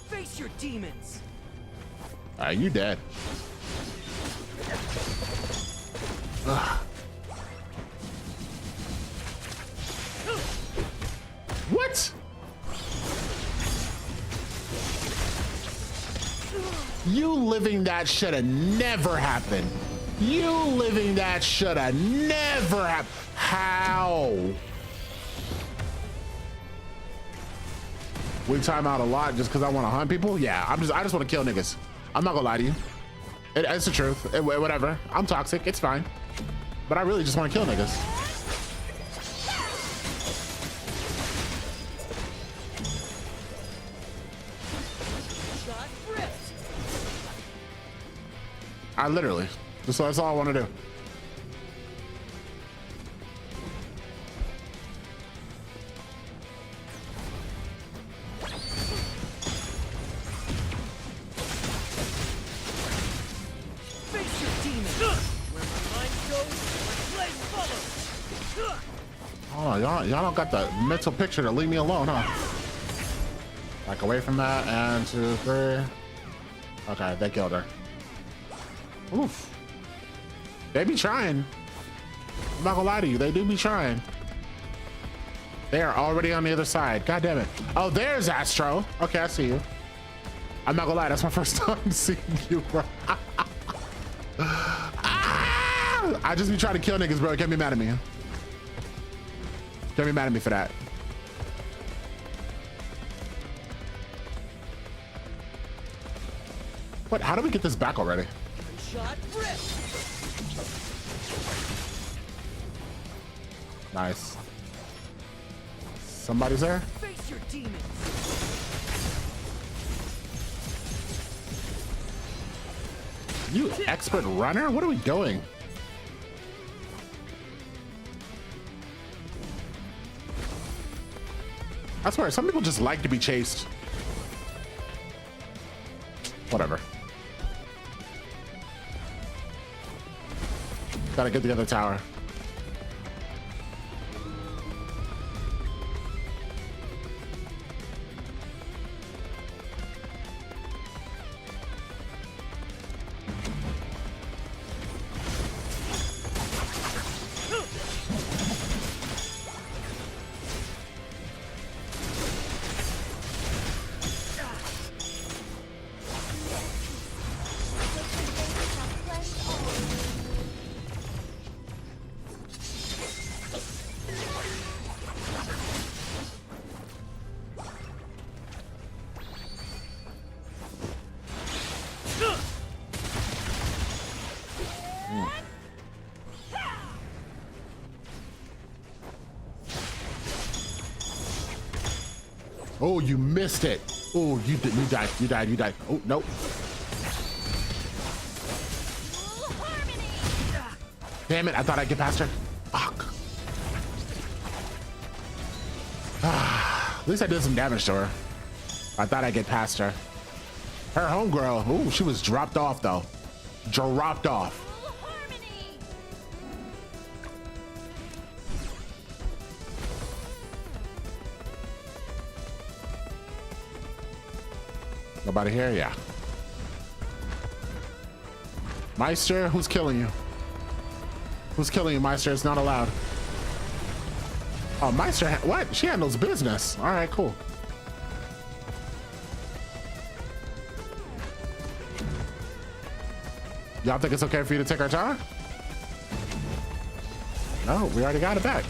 Face your demons. You dead. Ugh. What? You living that should have never happened. How? We time out a lot just because I want to hunt people. Yeah, I just want to kill niggas. I'm not gonna lie to you. It's the truth. Whatever. I'm toxic. It's fine. But I really just want to kill niggas. I literally. That's all I want to do. Oh, y'all don't got the mental picture to leave me alone, huh? Back away from that, and 2, 3. Okay, they killed her. Oof. They be trying. I'm not gonna lie to you, they do be trying. They are already on the other side. God damn it. Oh, there's Astro. Okay, I see you. I'm not gonna lie, that's my first time seeing you, bro. I just be trying to kill niggas, bro. Can't be mad at me. Can't be mad at me for that. What? How do we get this back already? Nice. Somebody's there? Face your demons. You expert runner? What are we doing? I swear, some people just like to be chased. Whatever. Gotta get the other tower. Oh, you missed it. Oh, you died. You died. You died. Oh, nope. Damn it. I thought I'd get past her. Fuck. At least I did some damage to her. I thought I'd get past her. Her homegirl. Oh, she was dropped off, though. Dropped off. Nobody here? Yeah. Meister, who's killing you? Who's killing you, Meister? It's not allowed. Oh, Meister, what? She handles business. All right, cool. Y'all think it's okay for you to take our tower? No, we already got it back.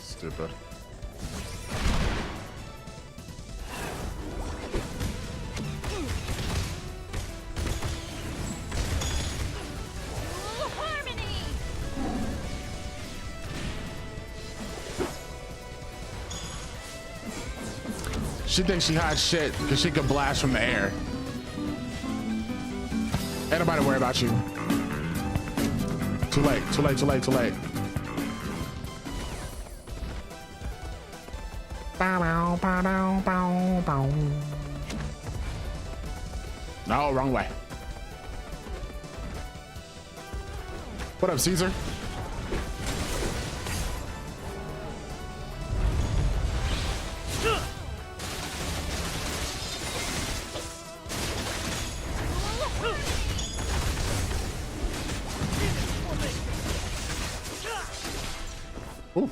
Stupid. She thinks she hot shit because she can blast from the air. Ain't nobody worry about you. Too late, too late, too late, too late. No, wrong way. What up, Caesar? Ooh.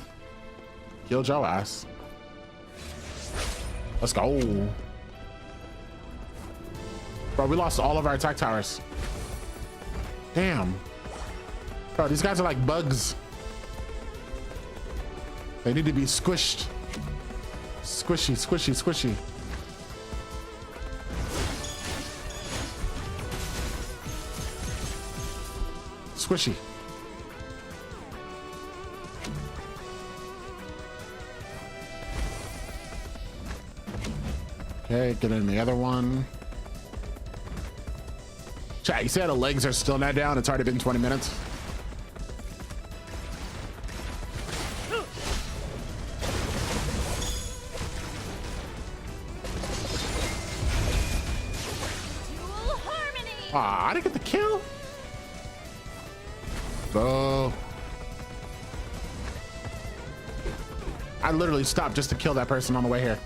Killed your ass. Let's go. Bro, we lost all of our attack towers. Damn. Bro, these guys are like bugs. They need to be squished. Squishy, squishy, squishy. Squishy. Okay, get in the other one. Chat, you see how the legs are still not down? It's already been 20 minutes. Ah, I didn't get the kill. Oh. I literally stopped just to kill that person on the way here.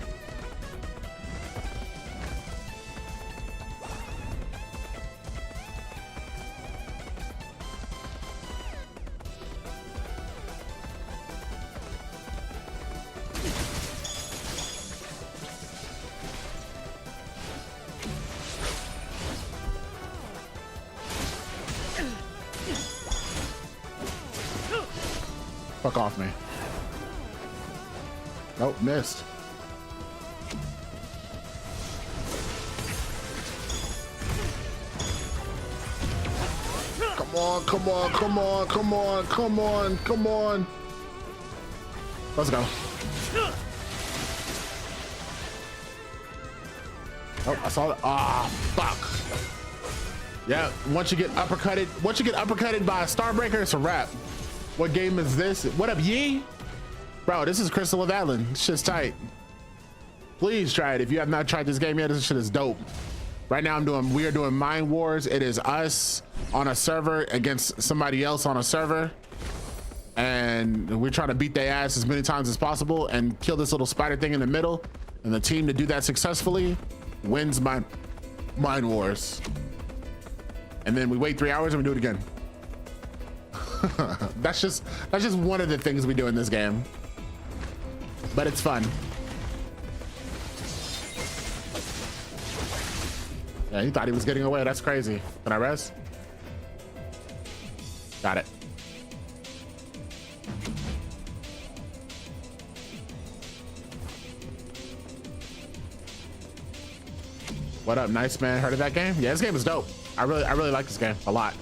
Fuck off me. Nope, missed. Come on, come on, come on, come on, come on, come on. Let's go. Oh, I saw it. Ah, fuck. Yeah, once you get uppercutted by a Starbreaker, it's a wrap. What game is this? What up, Yee? Bro, this is Crystal of Atlan. This shit's tight. Please try it. If you have not tried this game yet, this shit is dope. Right now we are doing Mind Wars. It is us on a server against somebody else on a server. And we're trying to beat their ass as many times as possible and kill this little spider thing in the middle. And the team to do that successfully wins Mind Wars. And then we wait 3 hours and we do it again. That's just one of the things we do in this game. But it's fun. Yeah, he thought he was getting away. That's crazy. Can I res? Got it. What up, nice man? Heard of that game? Yeah, this game is dope. I really like this game a lot.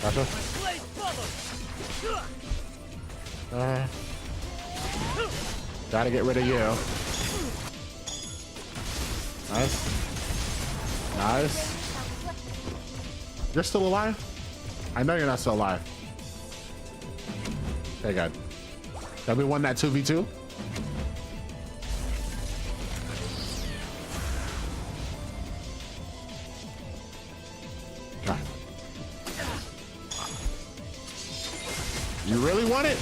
Gotcha. Gotta get rid of you. Nice. Nice. You're still alive? I know you're not still alive. Okay, good. Have we won that 2v2? Right. You really want it?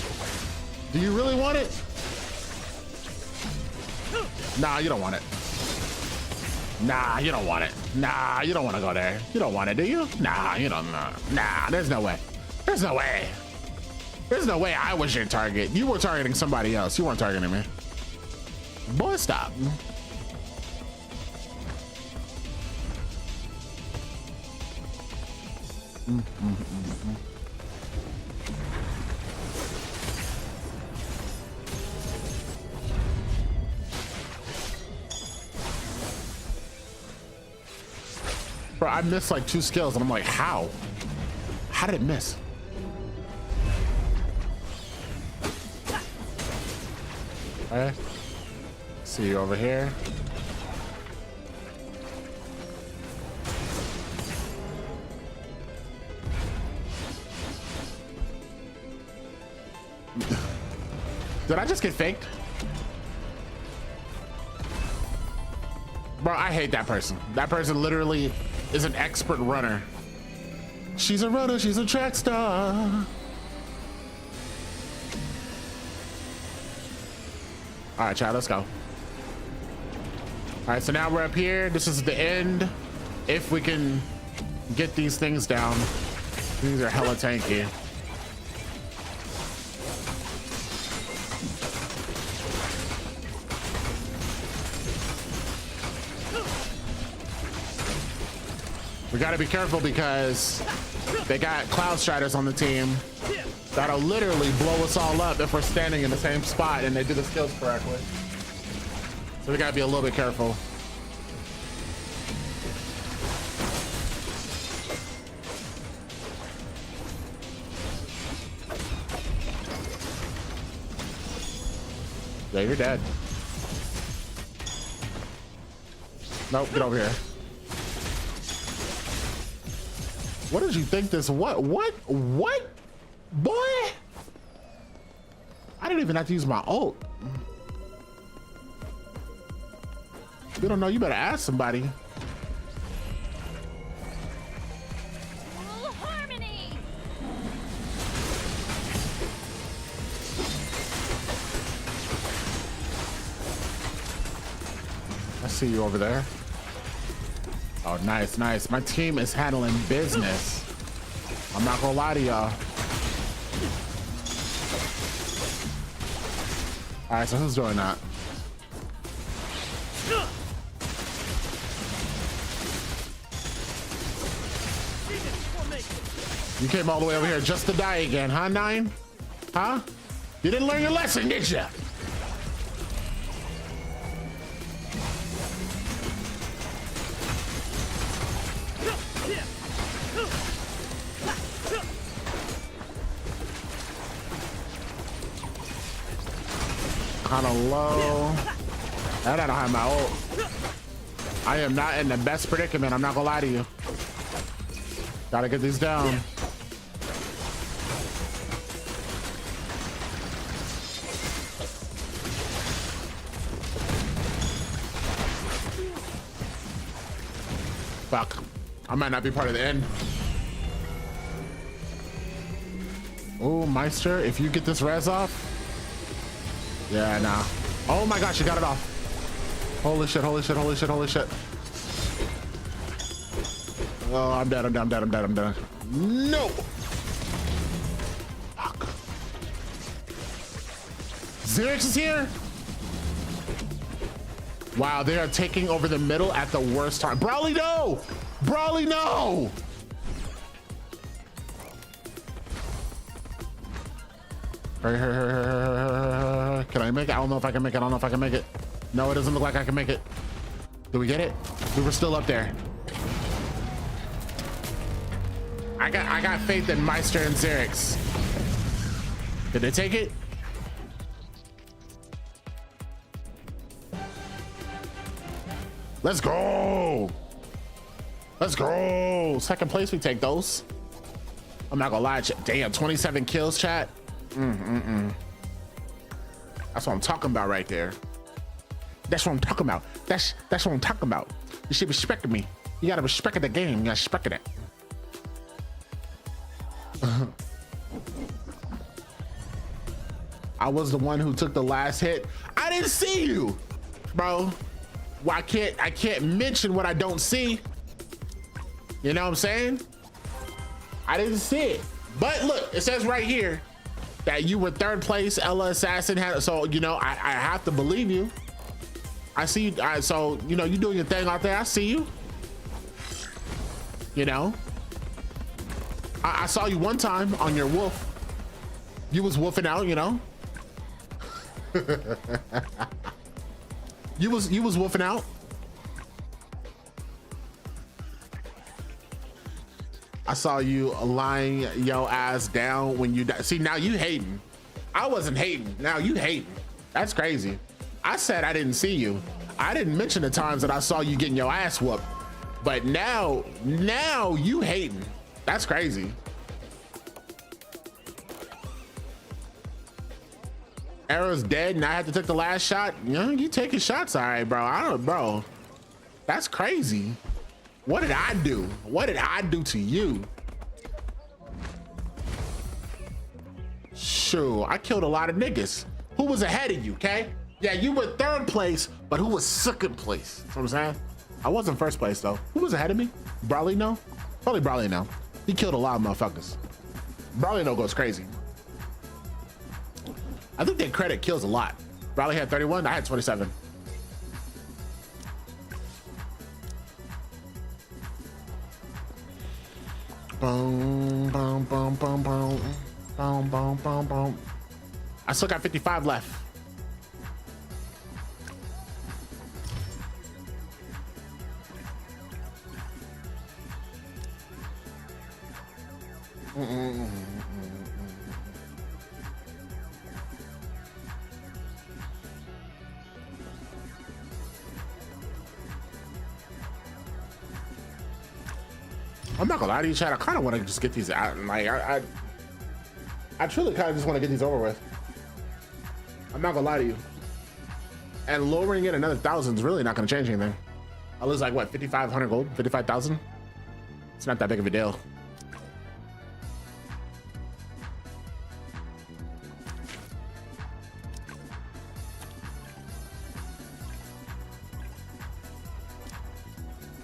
Do you really want it? Nah, you don't want it. Nah, you don't want it. Nah, you don't want to go there. You don't want it, do you? Nah, you don't. Nah, there's no way. There's no way. There's no way I was your target. You were targeting somebody else. You weren't targeting me. Boy, stop. Bro, I missed like 2 skills and I'm like, how? How did it miss? Okay. See you over here. Did I just get faked? Bro, I hate that person. That person literally is an expert runner. She's a runner, she's a track star. All right, child, let's go. All right, so now we're up here. This is the end. If we can get these things down. These are hella tanky. We gotta be careful because they got Cloud Striders on the team that'll literally blow us all up if we're standing in the same spot and they do the skills correctly. So we gotta be a little bit careful. Yeah, you're dead. Nope, get over here. What did you think this? What? Boy? I didn't even have to use my ult. You don't know, you better ask somebody. Harmony. I see you over there. Oh, nice, nice. My team is handling business. I'm not gonna lie to y'all. All right, so who's doing that? You came all the way over here just to die again, huh, Nine? Huh? You didn't learn your lesson, did you? Kind of low. And I don't have my ult. I am not in the best predicament. I'm not gonna lie to you. Gotta get these down. Fuck. I might not be part of the end. Oh, Meister, if you get this res off. Yeah, nah. Oh my gosh, you got it off. Holy shit, holy shit, holy shit, holy shit. Oh, I'm dead, I'm dead, I'm dead, I'm dead, I'm dead. No! Fuck. Xerix is here? Wow, they are taking over the middle at the worst time. Brawly, no! Brawly, no! Hurry, hurry, hurry, hurry, hurry. Can I make it? I don't know if I can make it. I don't know if I can make it. No, it doesn't look like I can make it. Did we get it? We were still up there. I got faith in Meister and Xerix. Did they take it? Let's go. Let's go. Second place, we take those. I'm not gonna lie. Damn, 27 kills, chat. That's what I'm talking about right there. That's what I'm talking about. That's what I'm talking about. You should respect me. You gotta respect the game. You gotta respect it. I was the one who took the last hit. I didn't see you, bro. Well, I can't mention what I don't see. You know what I'm saying? I didn't see it. But look, it says right here that you were third place. Ella Assassin had, so you know I have to believe you. I see you. So you know you doing your thing out there. I see you. You know, I saw you one time on your wolf. You was wolfing out. You know. You was wolfing out. I saw you lying your ass down when you see. Now you hating. I wasn't hating. Now you hating. That's crazy. I said I didn't see you. I didn't mention the times that I saw you getting your ass whooped. But now you hating. That's crazy. Arrow's dead and I had to take the last shot. You know, you taking shots, all right, bro. I don't, bro. That's crazy. What did I do? What did I do to you? Sure, I killed a lot of niggas. Who was ahead of you, okay? Yeah, you were third place, but who was second place? You know what I'm saying? I wasn't first place though. Who was ahead of me? Brawly no? Probably Brawly no. He killed a lot of motherfuckers. Brawly no goes crazy. I think that credit kills a lot. Brawly had 31, I had 27. Boom, boom, boom, boom, boom, boom, boom, boom, boom. I still got 55 left. I'm not gonna lie to you, Chad. I kind of want to just get these out. Like, I truly kind of just want to get these over with. I'm not gonna lie to you. And lowering it another 1,000 is really not gonna change anything. I lose like what, 5,500 gold, 55,000. It's not that big of a deal.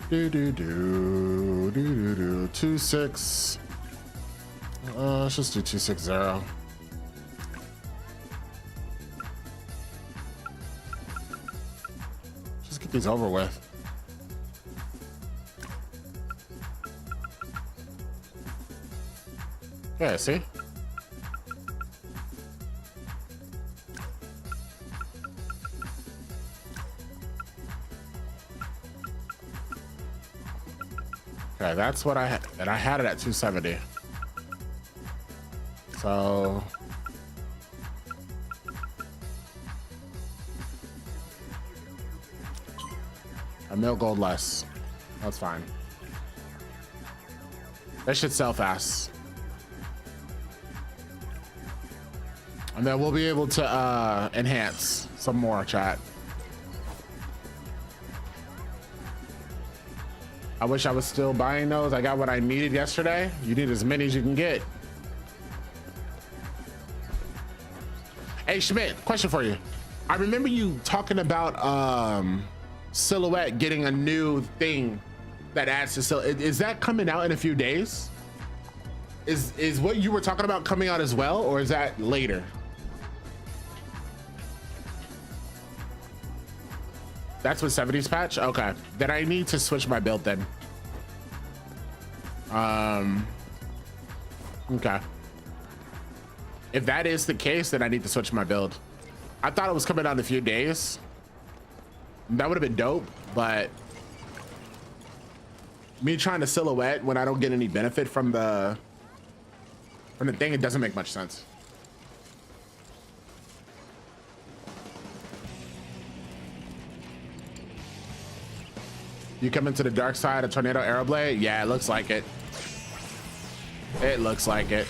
Do do do do do do 2-6. Let's just do 2-6-0. Just get these over with. Yeah, see? Okay, that's what I had, and I had it at 270. So a mil gold less. That's fine. That should sell fast. And then we'll be able to enhance some more, chat. I wish I was still buying those. I got what I needed yesterday. You need as many as you can get. Hey Schmidt, question for you. I remember you talking about Silhouette getting a new thing that adds to Silhouette. Is that coming out in a few days? Is what you were talking about coming out as well, or is that later? That's what 70s patch? Okay. Then I need to switch my build then. Okay. If that is the case, then I need to switch my build. I thought it was coming out in a few days. That would have been dope, but me trying to Silhouette when I don't get any benefit from the thing, it doesn't make much sense. You come into the dark side of Tornado Aeroblade? Yeah, it looks like it. It looks like it.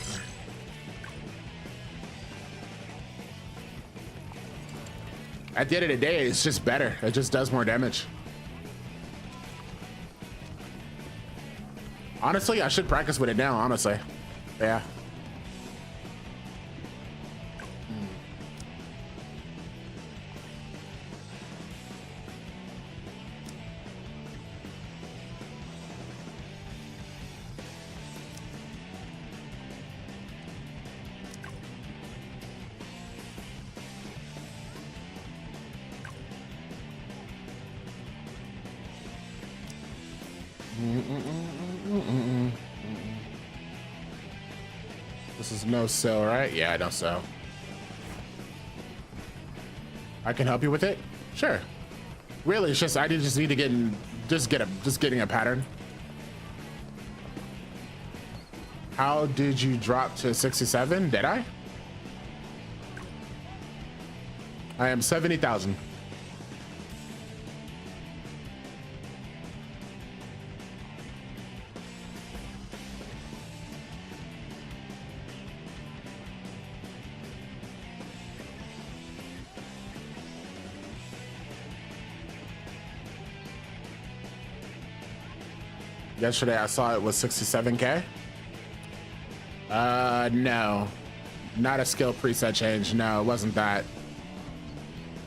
At the end of the day, it's just better. It just does more damage. Honestly, I should practice with it now, honestly. Yeah. This is no sell, right? Yeah, I don't sell. I can help you with it? Sure. Really, it's just I just need to getting a pattern. How did you drop to 67? Did I? I am 70,000. Yesterday I saw it was 67K. No, not a skill preset change. No, it wasn't that.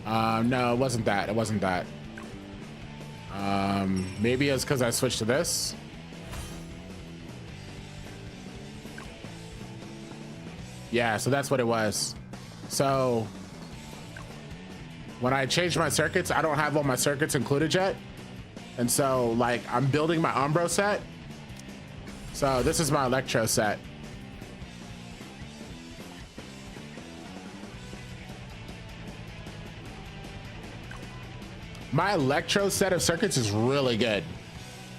No, it wasn't that. It wasn't that. Maybe it's because I switched to this. Yeah, so that's what it was. So when I changed my circuits, I don't have all my circuits included yet. And so, like, I'm building my Umbro set. So this is my Electro set. My Electro set of circuits is really good.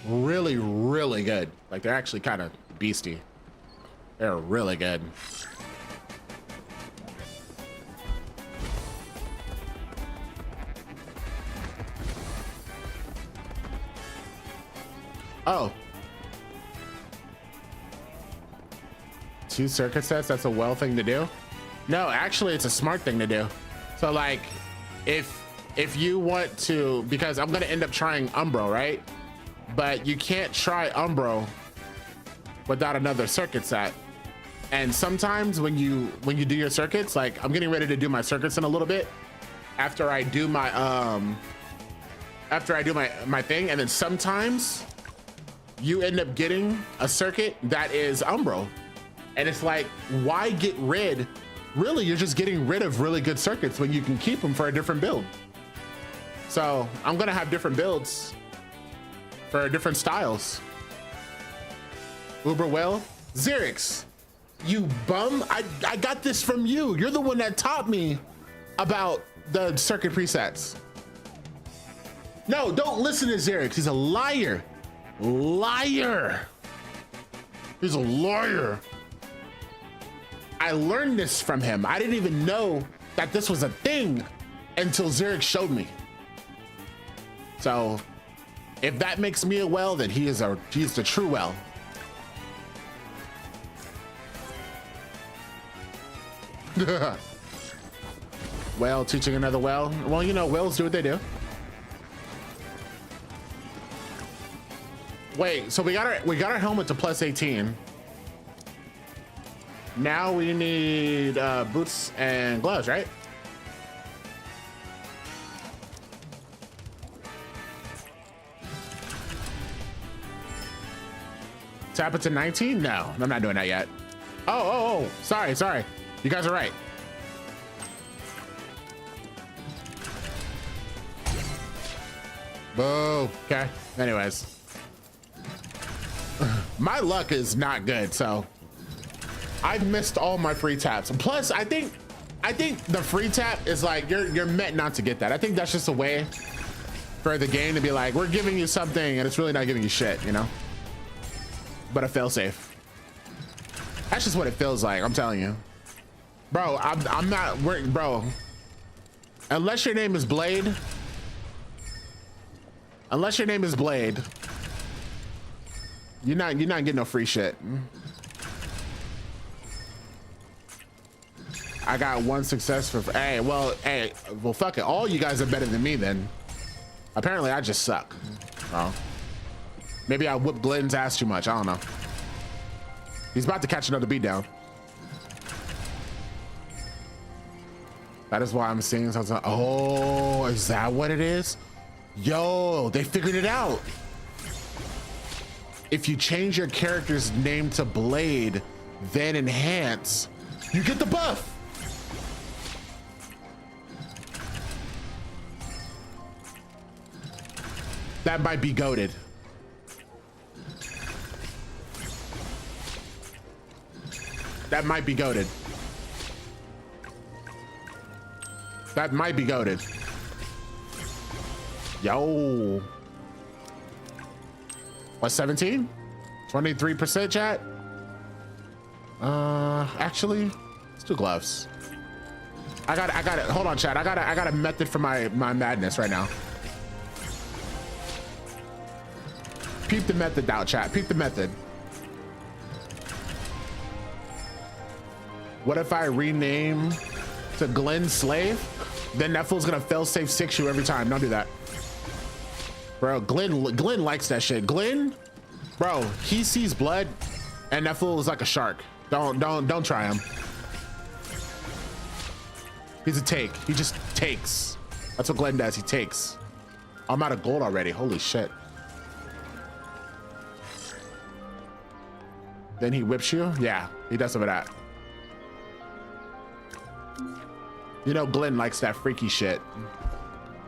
Really, really good. Like, they're actually kind of beastie. They're really good. Oh. 2 circuit sets, that's a well thing to do? No, actually it's a smart thing to do. So like, if you want to, because I'm gonna end up trying Umbro, right? But you can't try Umbro without another circuit set. And sometimes when you do your circuits, like I'm getting ready to do my circuits in a little bit after I do my my thing, and then sometimes you end up getting a circuit that is Umbro. And it's like, why get rid? Really, you're just getting rid of really good circuits when you can keep them for a different build. So I'm gonna have different builds for different styles. Uber well, Xerix, you bum. I got this from you. You're the one that taught me about the circuit presets. No, don't listen to Xerix. He's a liar. Liar. He's a liar. I learned this from him. I didn't even know that this was a thing until Xeric showed me. So if that makes me a well, then he's the true well. Well, teaching another well. Well, you know, wells do what they do. Wait, so we got our helmet to plus 18. Now we need boots and gloves, right? Tap it to 19? No, I'm not doing that yet. Oh, sorry. You guys are right. Boo. Okay. Anyways. My luck is not good, so I've missed all my free taps. Plus, I think the free tap is like you're meant not to get that. I think that's just a way for the game to be like, we're giving you something and it's really not giving you shit, you know? But a failsafe. That's just what it feels like, I'm telling you. Bro, I'm not working, bro. Unless your name is Blade. Unless your name is Blade. You're not getting no free shit. I got one success for, hey, well, fuck it. All you guys are better than me then. Apparently I just suck. Oh. Maybe I whipped Glenn's ass too much. I don't know. He's about to catch another beat down. That is why I'm seeing something. Oh, is that what it is? Yo, they figured it out. If you change your character's name to Blade, then enhance, you get the buff. That might be goated. That might be goated. That might be goated. Yo. What, 17? 23% chat? Actually, let's do gloves. I got it. Hold on, chat. I got a method for my madness right now. Peep the method out, chat. Peep the method. What if I rename to Glenn Slave? Then that fool's gonna fail safe 6 you every time. Don't do that. Bro, Glenn likes that shit. Glenn, bro, he sees blood and that fool is like a shark. Don't try him. He's a take. He just takes. That's what Glenn does. He takes. I'm out of gold already. Holy shit. Then he whips you? Yeah, he does some of that. You know Glenn likes that freaky shit.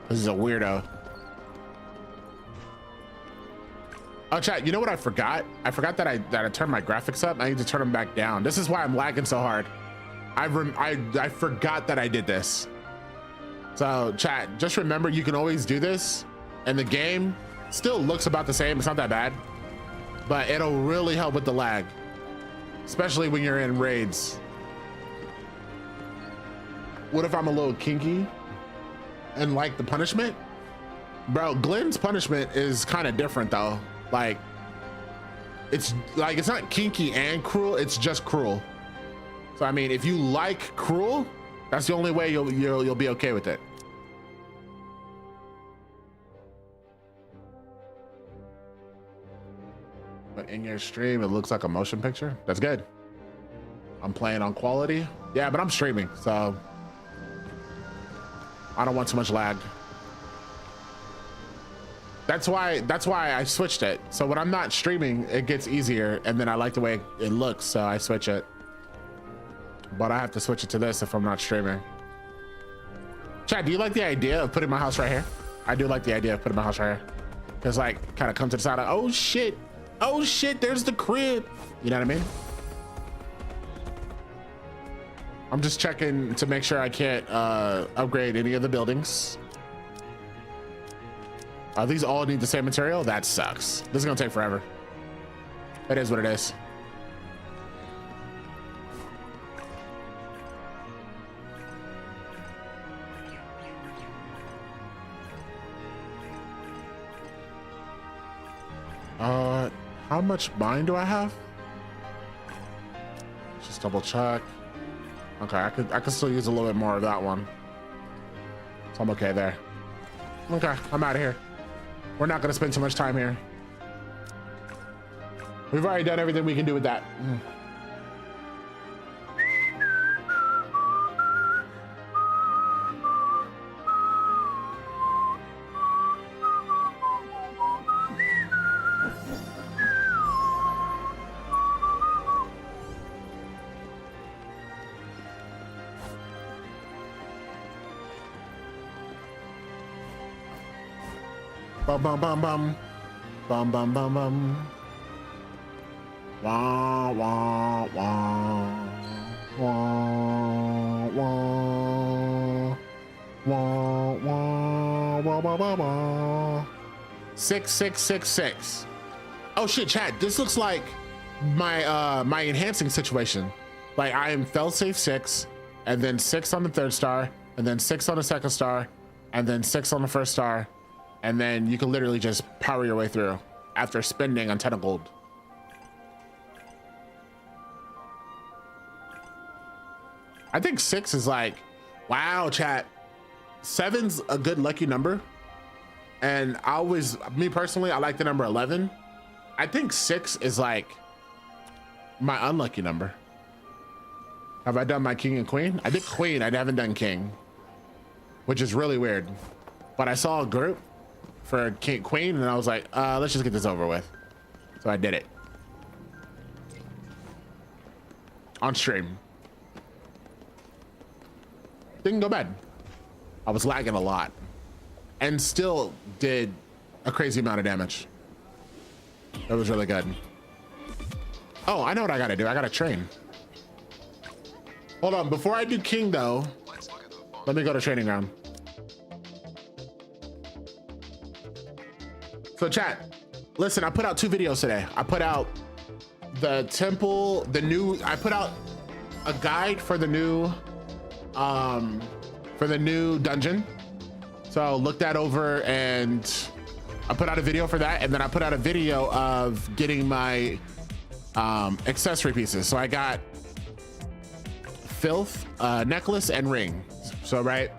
This is a weirdo. Oh, chat, you know what I forgot? I forgot that I turned my graphics up. I need to turn them back down. This is why I'm lagging so hard. I forgot that I did this. So chat, just remember you can always do this and the game still looks about the same. It's not that bad, but it'll really help with the lag, especially when you're in raids. What if I'm a little kinky and like the punishment? Bro, Glenn's punishment is kind of different though. Like, it's not kinky and cruel, it's just cruel. So I mean, if you like cruel, that's the only way you'll be okay with it. But in your stream, it looks like a motion picture. That's good. I'm playing on quality. Yeah, but I'm streaming, so I don't want too much lag. That's why I switched it. So when I'm not streaming, it gets easier, and then I like the way it looks, so I switch it. But I have to switch it to this if I'm not streaming. Chad, do you like the idea of putting my house right here? I do like the idea of putting my house right here. Cause like, kind of come to the side of, oh shit, there's the crib. You know what I mean? I'm just checking to make sure I can't upgrade any of the buildings. These all need the same material? That sucks. This is gonna take forever. It is what it is. How much mine do I have? Just double check. Okay, I could still use a little bit more of that one. So I'm okay there. Okay, I'm out of here. We're not gonna spend too much time here. We've already done everything we can do with that. Bum bum bum bum bum bum bum bum. Wah wah wah wah wah wah wah wah wah wah. 6666. Oh shit, chat. This looks like my my enhancing situation. Like I am failsafe 6, and then 6 on the 3rd star, and then 6 on the 2nd star, and then 6 on the 1st star. And then you can literally just power your way through after spending a ton of gold. I think 6 is like, wow, chat. 7's a good lucky number. And I always, me personally, I like the number 11. I think 6 is like my unlucky number. Have I done my king and queen? I did queen, I haven't done king, which is really weird. But I saw a group for king, queen, and I was like, let's just get this over with. So I did it. On stream. Didn't go bad. I was lagging a lot. And still did a crazy amount of damage. That was really good. Oh, I know what I gotta do. I gotta train. Hold on, before I do king though, let me go to training ground. So chat, listen, I put out 2 videos today. I put out the temple, I put out a guide for the new dungeon. So look that over, and I put out a video for that. And then I put out a video of getting my accessory pieces. So I got filth, necklace, and ring. So right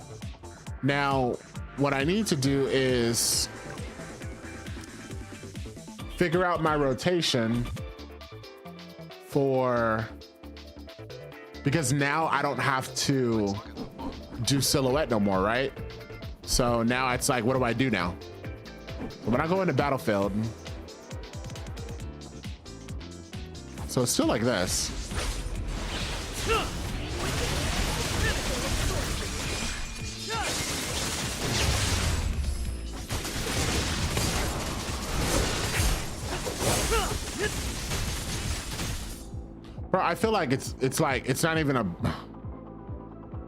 now, what I need to do is figure out my rotation because now I don't have to do silhouette no more, right? So now it's like, what do I do now? So when I go into battlefield, so it's still like this. Bro, I feel like it's like, it's not even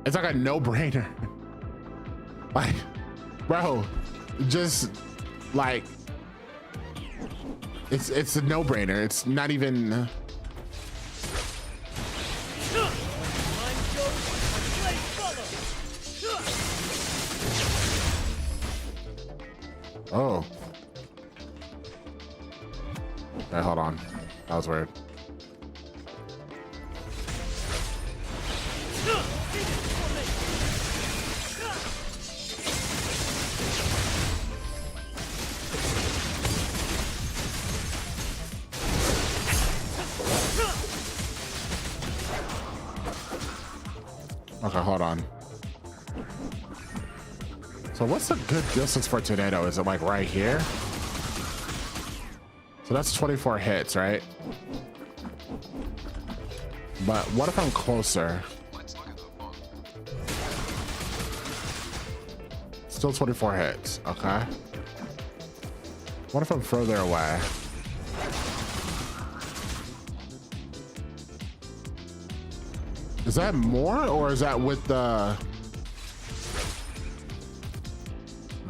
it's like a no-brainer. Like, bro, just like, it's a no-brainer. It's not even. Oh. Okay, hold on. That was weird. Okay, hold on. So what's a good distance for a tornado? Is it like right here? So that's 24 hits, right? But what if I'm closer? Still 24 hits, okay. What if I'm further away? Is that more, or is that with the...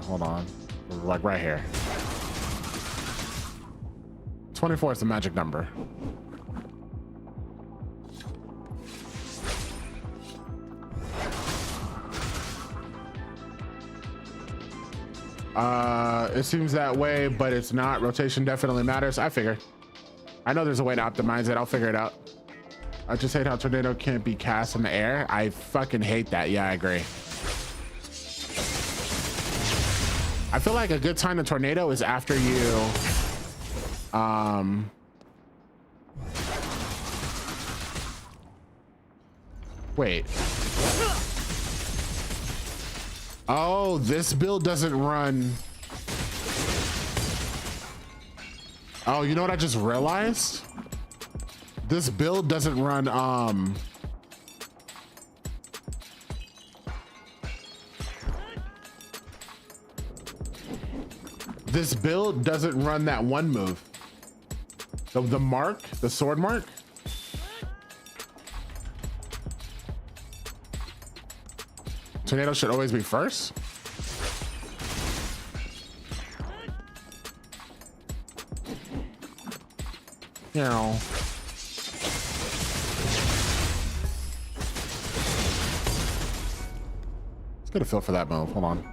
Hold on. Like right here. 24 is the magic number. It seems that way, but it's not. Rotation definitely matters. I figured. I know there's a way to optimize it. I'll figure it out. I just hate how tornado can't be cast in the air. I fucking hate that. Yeah, I agree. I feel like a good time to tornado is after you wait. Oh, this build doesn't run. Oh, you know what I just realized? This build doesn't run this build doesn't run that one move. The mark, the sword mark. Tornado should always be first. You know. Let's get a feel for that move. Hold on.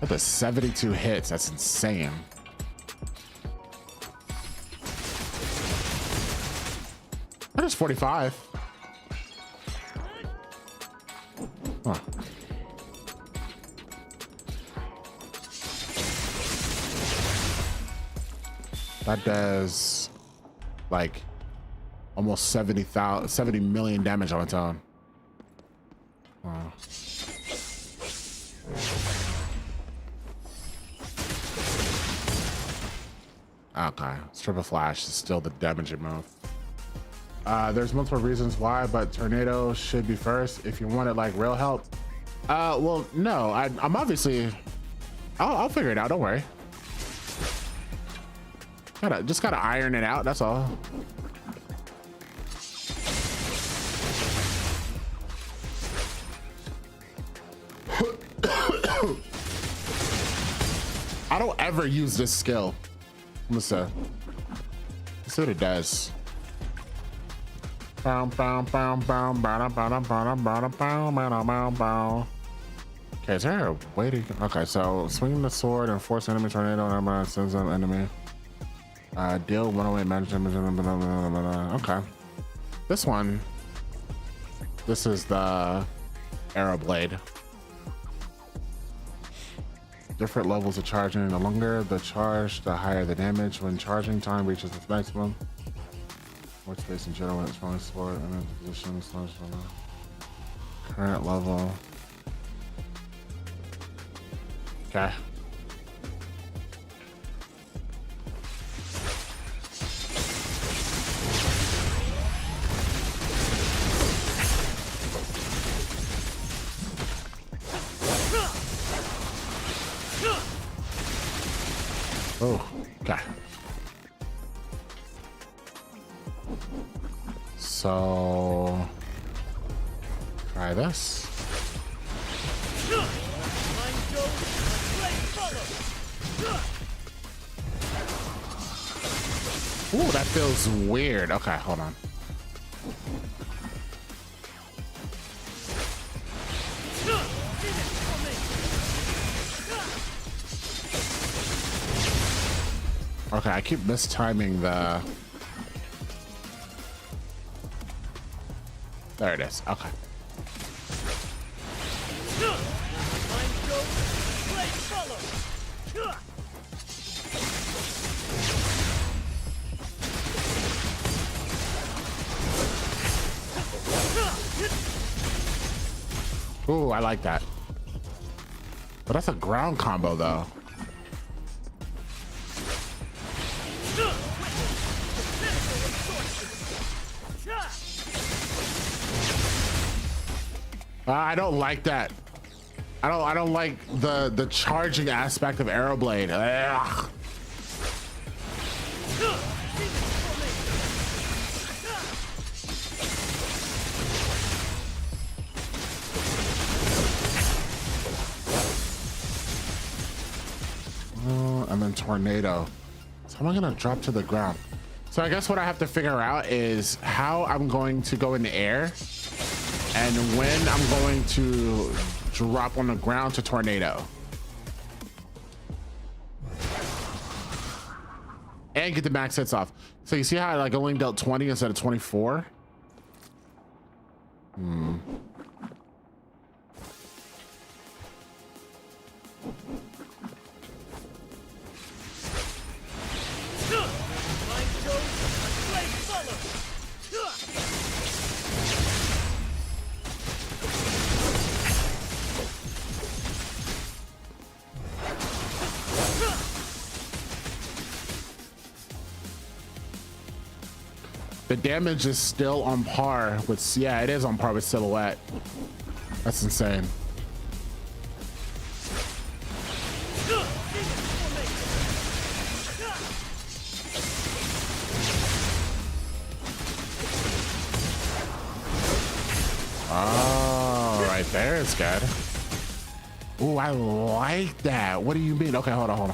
That is 72 hits. That's insane. That is 45. Huh. That does like almost 70 million damage on its own. Wow. Okay, Strip Flash is still the damaging move. There's multiple reasons why, but tornado should be first if you wanted like real help. Well, no, I'm obviously, I'll figure it out. Don't worry. Just gotta iron it out. That's all. I don't ever use this skill. Let's see what it does. Okay, is there a way to? Okay, so swing the sword and force enemy tornado and sends an enemy. Deal 108 management. Okay, this one. This is the arrow blade. Different levels of charging. The longer the charge, the higher the damage. When charging time reaches its maximum, more space in general, it's from sword and then position / current level. Okay. Oh, okay. So try this. Ooh, that feels weird. Okay, hold on. Okay, I keep mistiming the... There it is. Okay. Ooh, I like that. But that's a ground combo, though. I don't like that. I don't like the charging aspect of Arrowblade. Ugh. and then tornado. So how am I gonna drop to the ground? So I guess what I have to figure out is how I'm going to go in the air and when I'm going to drop on the ground to tornado. And get the max hits off. So you see how I like only dealt 20 instead of 24? The damage is still on par with, yeah, it is on par with Silhouette. That's insane. Oh, right there it's good. Oh, I like that. What do you mean? Okay, hold on.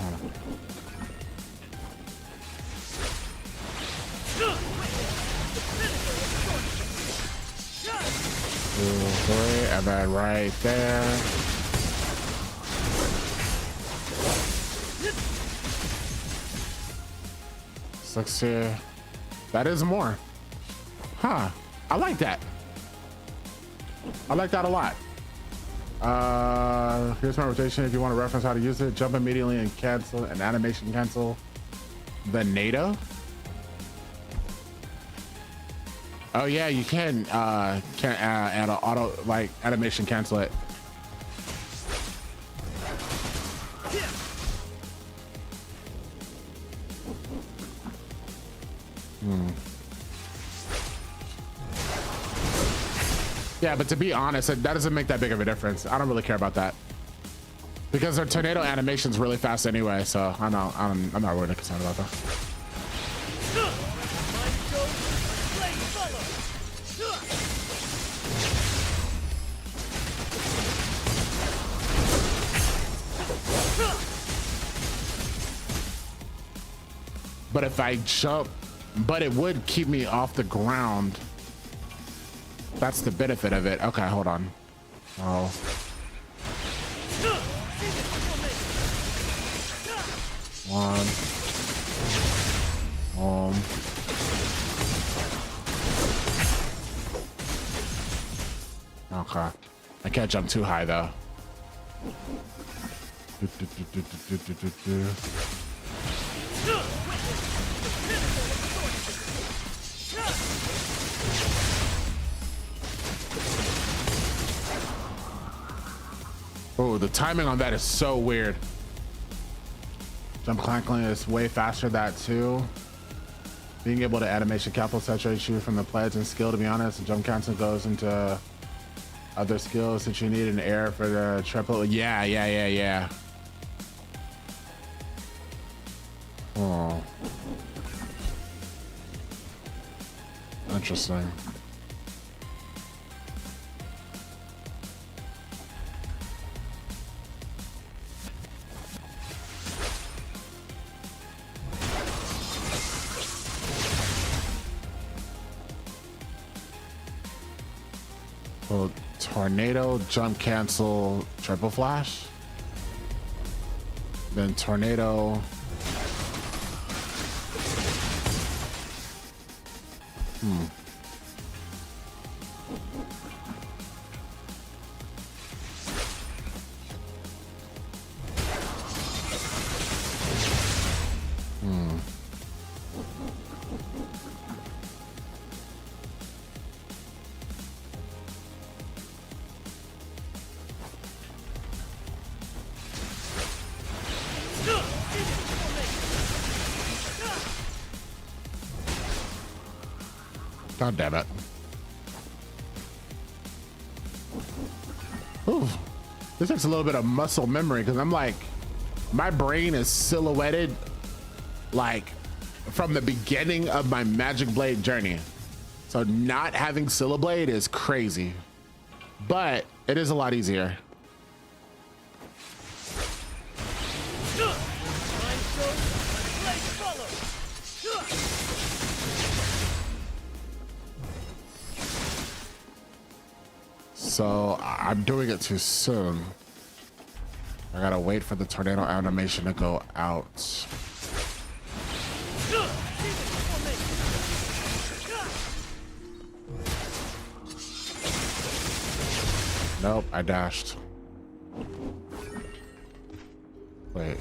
And then right there. Looks here. That is more. Huh. I like that. I like that a lot. Here's my rotation. If you want to reference how to use it, jump immediately and cancel an animation cancel the NATO. Oh yeah, you can add an auto like animation cancel it. Yeah, but to be honest, that doesn't make that big of a difference. I don't really care about that because their tornado animation's really fast anyway. So I'm not really concerned about that. But if I jump, but it would keep me off the ground. That's the benefit of it. Okay, hold on. Oh. One. Okay. I can't jump too high though. Oh, the timing on that is so weird. Jump clankling is way faster that too. Being able to animation capital saturates you from the pledge and skill, to be honest. Jump cancel goes into other skills that you need in the air for the triple. Yeah. Oh. Interesting. Well, tornado, jump cancel, triple flash. Then tornado. God damn it. Ooh, this takes a little bit of muscle memory because I'm like, my brain is silhouetted like from the beginning of my Magic Blade journey. So not having Silhoublade is crazy, but it is a lot easier. So I'm doing it too soon. I gotta wait for the tornado animation to go out. Nope, I dashed. Wait.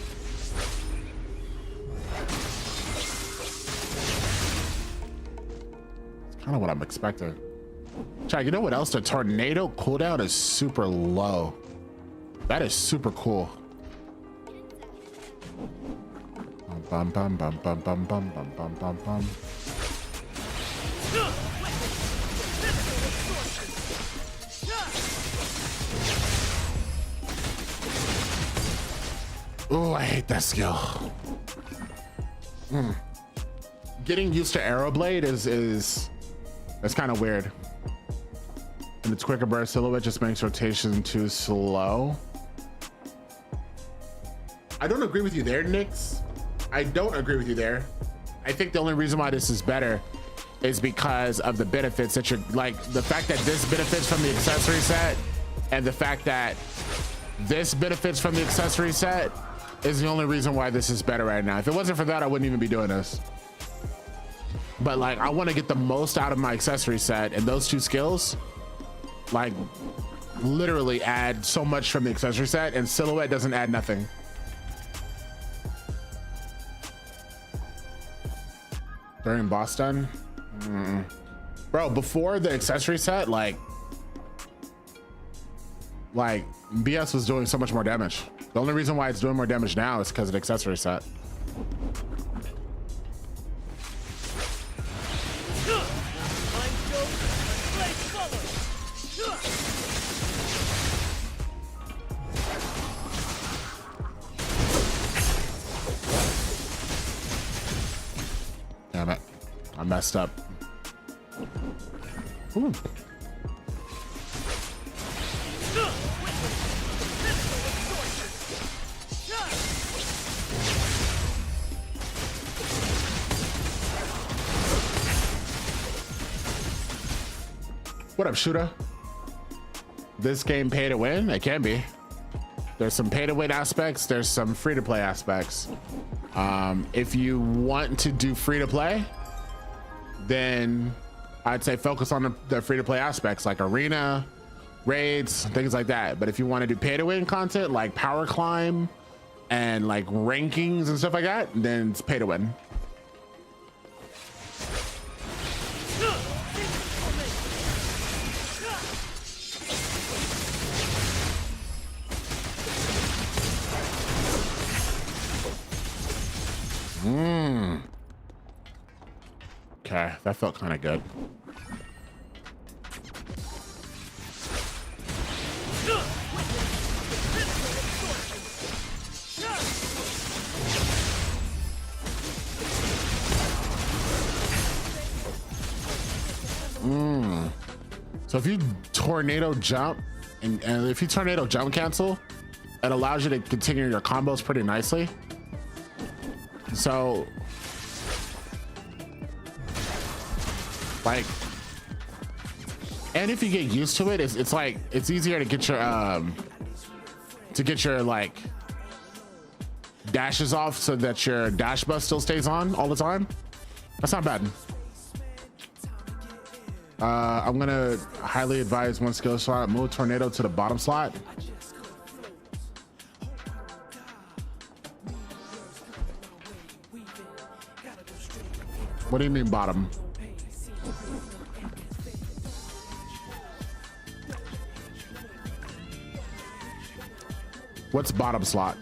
It's kind of what I'm expecting. Chat, you know what else? The tornado cooldown is super low. That is super cool. Bum bum bum bum bum bum bum bum bum bum. Oh, I hate that skill. Getting used to Arrowblade is kind of weird. And its quicker burst silhouette just makes rotation too slow. I don't agree with you there, Nyx. I don't agree with you there. I think the only reason why this is better is because of the benefits that you're like, the fact that this benefits from the accessory set and the fact that this benefits from the accessory set is the only reason why this is better right now. If it wasn't for that, I wouldn't even be doing this. But like, I want to get the most out of my accessory set, and those two skills like literally add so much from the accessory set, and silhouette doesn't add nothing. During boss stun? Bro, before the accessory set, like BS was doing so much more damage. The only reason why it's doing more damage now is because of the accessory set. Damn it. I messed up. Ooh. What up, shooter? This game pay to win? It can be. There's some pay to win aspects. There's some free to play aspects. If you want to do free to play, then I'd say focus on the free to play aspects like arena, raids, things like that. But if you want to do pay to win content like power climb and like rankings and stuff like that, then it's pay to win. Okay, that felt kind of good. So if you tornado jump and if you tornado jump cancel, it allows you to continue your combos pretty nicely. So like, and if you get used to it, it's like it's easier to get your like dashes off so that your dash buff still stays on all the time. That's not bad. I'm gonna highly advise one skill slot, move tornado to the bottom slot. What do you mean bottom? What's bottom slot?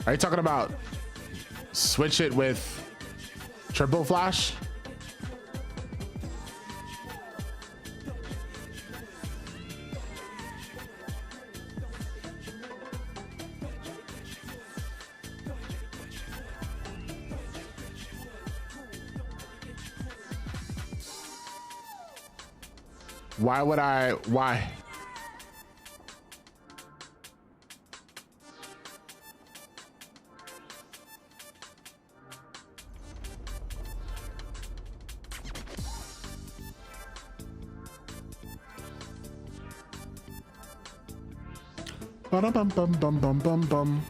Are you talking about switch it with triple flash? Why would I? Why? Ba-da-bum, bum, bum, bum, bum, bum.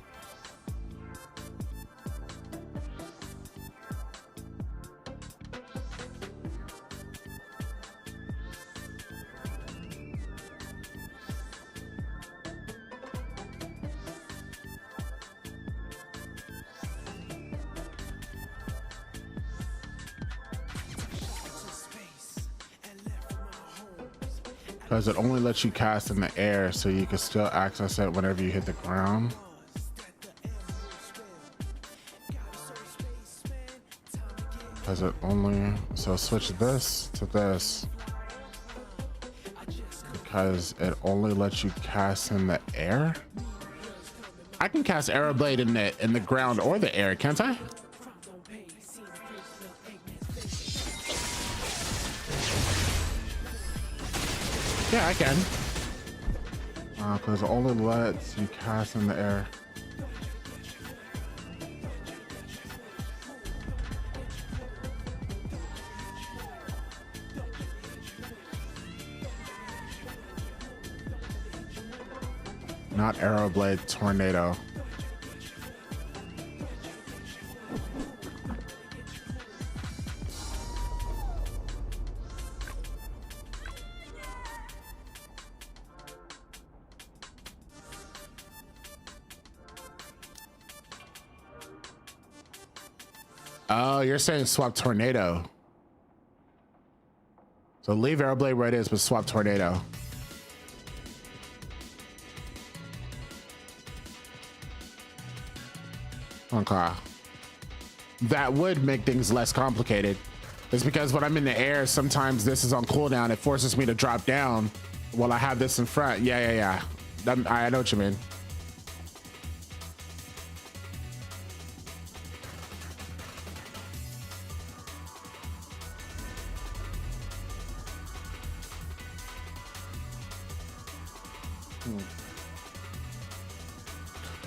Because it only lets you cast in the air, so you can still access it whenever you hit the ground. Because it only, so switch this to this. Because it only lets you cast in the air. I can cast Arrow Blade in the ground or the air, can't I? Yeah, I can. Because it only lets you cast in the air. Not Arrow Blade, Tornado. Oh, you're saying swap Tornado. So leave Arrow Blade where it is, but swap Tornado. Okay. That would make things less complicated. It's because when I'm in the air, sometimes this is on cooldown. It forces me to drop down while I have this in front. Yeah. I know what you mean.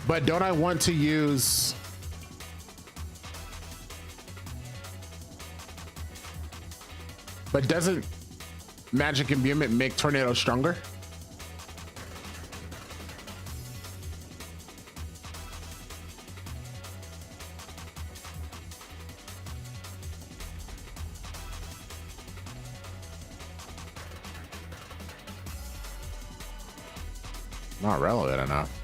But don't I want to use... But doesn't Magic Imbuement make Tornado stronger? Not relevant enough.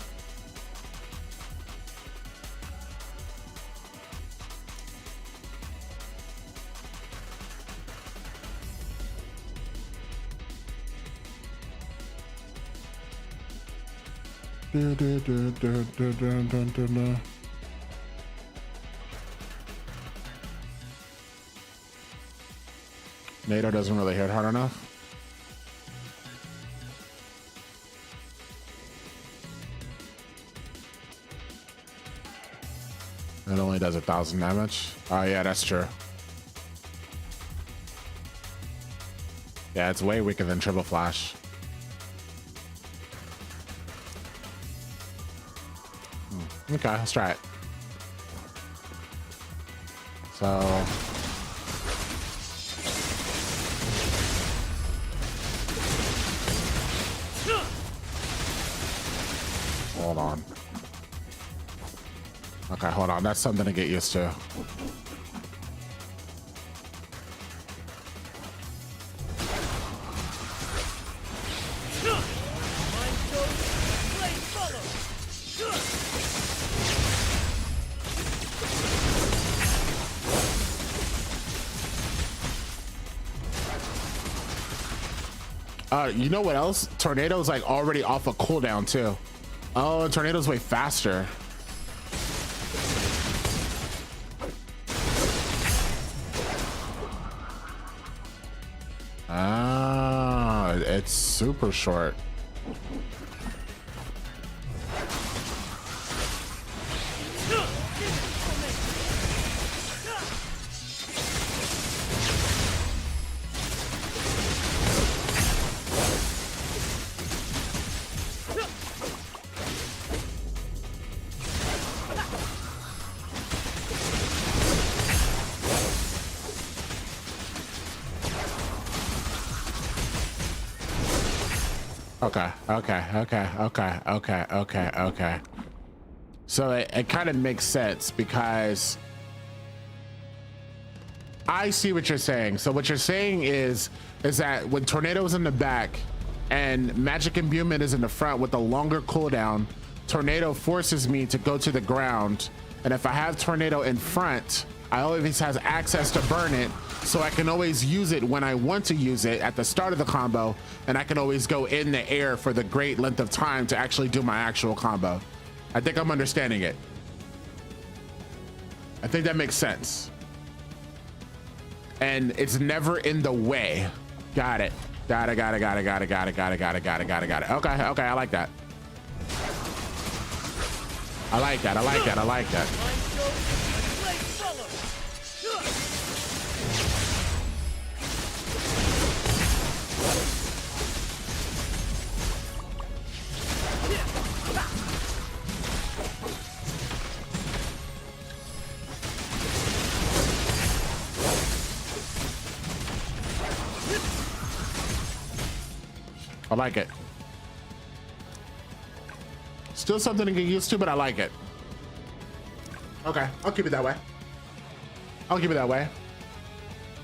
NATO doesn't really hit hard enough. It only does 1,000 damage. Oh yeah, that's true. Yeah, it's way weaker than Triple Flash. Okay, let's try it. So hold on. Okay, hold on. That's something to get used to. You know what else? Tornado's like already off a cooldown too. Oh, and Tornado's way faster. Ah, it's super short. Okay, okay, okay, okay, okay, okay, okay. So it kind of makes sense because I see what you're saying. So what you're saying is that when Tornado's in the back and Magic Imbuement is in the front with a longer cooldown, Tornado forces me to go to the ground. And if I have Tornado in front, I always have access to burn it, so I can always use it when I want to use it at the start of the combo, and I can always go in the air for the great length of time to actually do my actual combo. I think I'm understanding it. I think that makes sense. And it's never in the way. Got it. Got it, got it, got it, got it, got it, got it, got it, got it, got it, got it. Okay, okay, I like that. I like that, I like that, I like that. I like it. Still something to get used to, but I like it. Okay, I'll keep it that way. I'll keep it that way.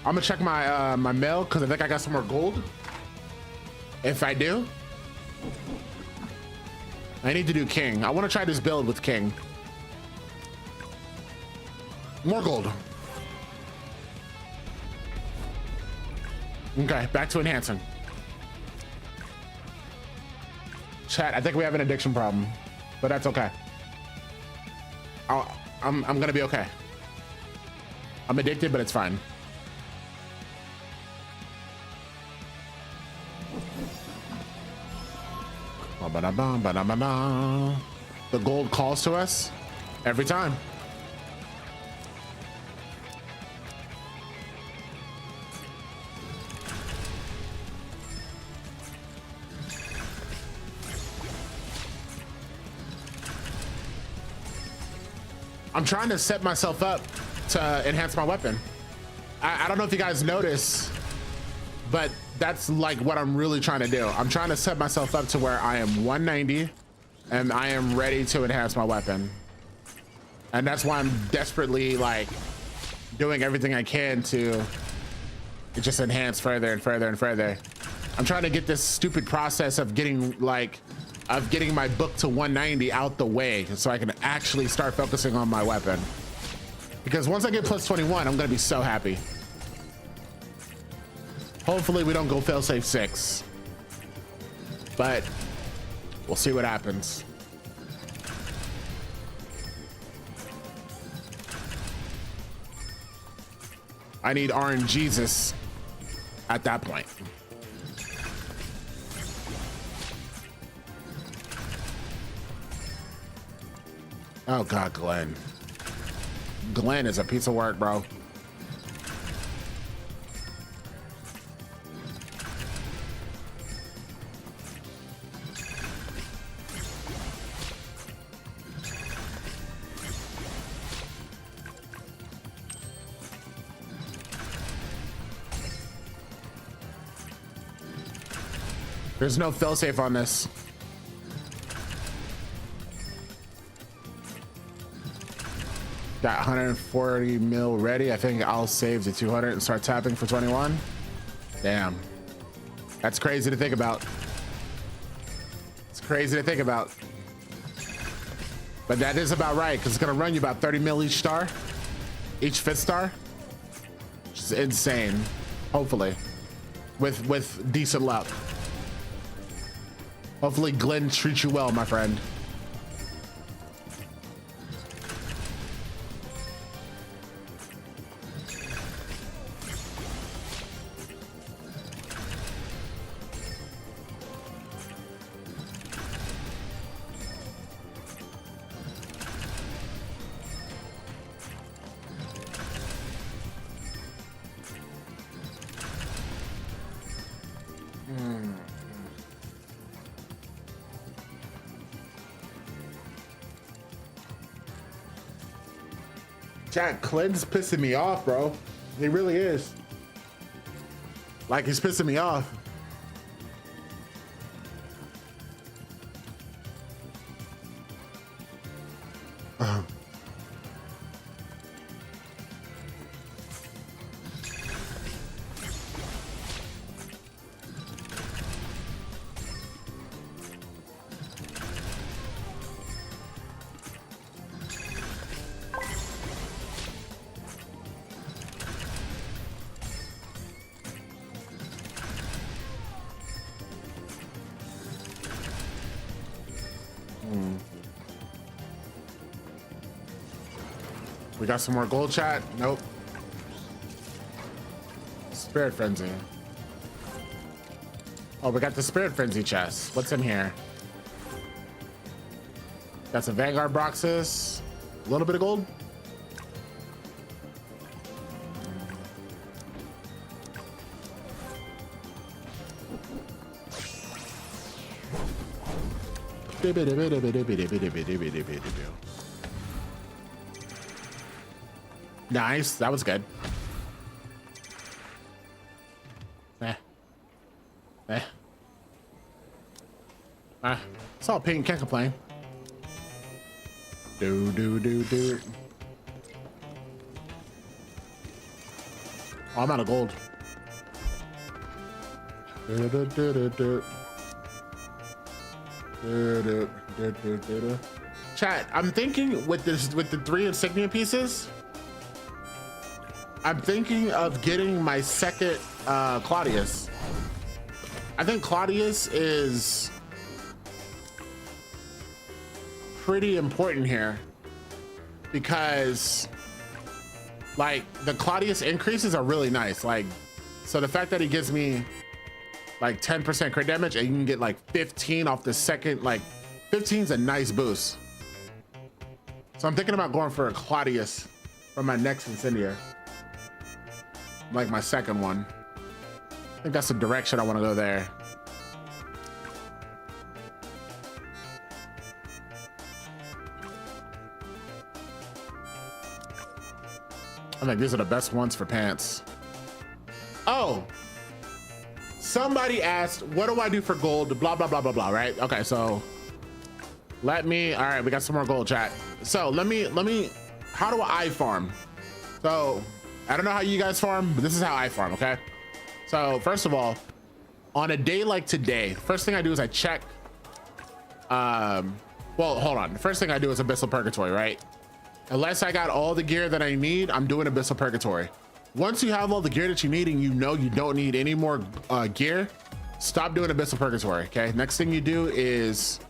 I'm gonna check my my mail because I think I got some more gold. If I do, I need to do King. I want to try this build with King. More gold. Okay, back to enhancing. Chat, I think we have an addiction problem, but that's okay. I'm gonna be okay. I'm addicted, but it's fine. The gold calls to us every time. I'm trying to set myself up to enhance my weapon. I don't know if you guys notice, but that's like what I'm really trying to do. I'm trying to set myself up to where I am 190 and I am ready to enhance my weapon. And that's why I'm desperately like doing everything I can to just enhance further and further and further. I'm trying to get this stupid process of getting my book to 190 out the way so I can actually start focusing on my weapon. Because once I get plus 21, I'm gonna be so happy. Hopefully we don't go failsafe 6, but we'll see what happens. I need RNGesus at that point. Oh God, Glenn. Glenn is a piece of work, bro. There's no failsafe on this. Got 140 mil ready. I think I'll save the 200 and start tapping for 21. Damn. That's crazy to think about. It's crazy to think about. But that is about right, because it's gonna run you about 30 mil each star. Each 5th star. Which is insane. Hopefully. With decent luck. Hopefully Glenn treats you well, my friend. Jack, Glenn's pissing me off, bro. He really is. Like, he's pissing me off. We got some more gold, chat. Nope. Spirit Frenzy. Oh, we got the Spirit Frenzy chest. What's in here? Got some Vanguard boxes. A little bit of gold. Nice, that was good. It's all pink, can't complain. Do. Oh, I'm out of gold. Chat, I'm thinking with the 3 insignia pieces, I'm thinking of getting my second Claudius. I think Claudius is pretty important here because like the Claudius increases are really nice. Like, so the fact that he gives me like 10% crit damage and you can get like 15 off the second, like 15 is a nice boost. So I'm thinking about going for a Claudius for my next insignia. Like my second one. I think that's the direction I want to go there. I think these are the best ones for pants. Oh, somebody asked, what do I do for gold? Blah, blah, blah, blah, blah, right? Okay, so let me, all right, we got some more gold, chat. So let me, how do I farm? So I don't know how you guys farm, but this is how I farm, okay? So first of all, on a day like today, first thing I do is I check, well, hold on. The first thing I do is Abyssal Purgatory, right? Unless I got all the gear that I need, I'm doing Abyssal Purgatory. Once you have all the gear that you need and you know you don't need any more gear, stop doing Abyssal Purgatory, okay? Next thing you do is,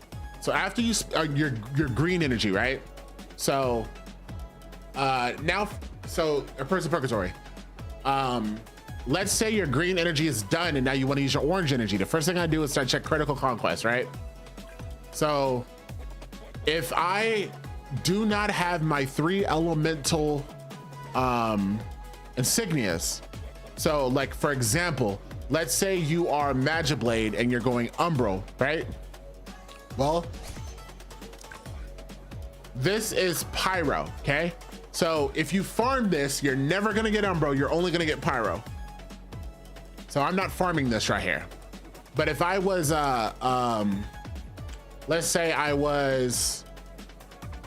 so after you, your green energy, right? So now, so Abyssal Purgatory. Let's say your green energy is done and now you want to use your orange energy. The first thing I do is I check Critical Conquest, right? So if I do not have my 3 elemental insignias, so like for example, let's say you are Magiblade and you're going Umbro, right? Well, this is Pyro, okay? So if you farm this, you're never gonna get Umbro, you're only gonna get Pyro. So I'm not farming this right here. But if I was let's say I was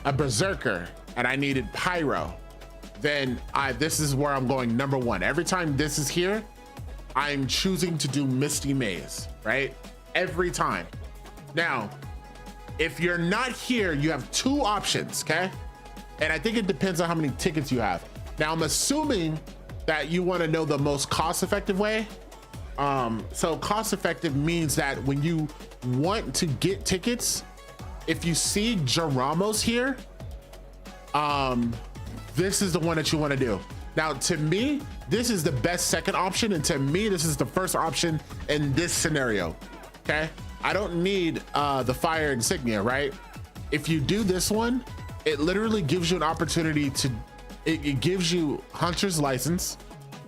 a Berserker and I needed Pyro, then this is where I'm going number 1. Every time this is here, I'm choosing to do Misty Maze, right? Every time. Now, if you're not here, you have 2 options, okay? And I think it depends on how many tickets you have. Now, I'm assuming that you want to know the most cost-effective way. So cost-effective means that when you want to get tickets, if you see Geramos here, this is the one that you want to do. Now, to me, this is the best second option, and to me, this is the first option in this scenario. Okay, I don't need the fire insignia, right? If you do this one, it literally gives you an opportunity to, it gives you Hunter's License,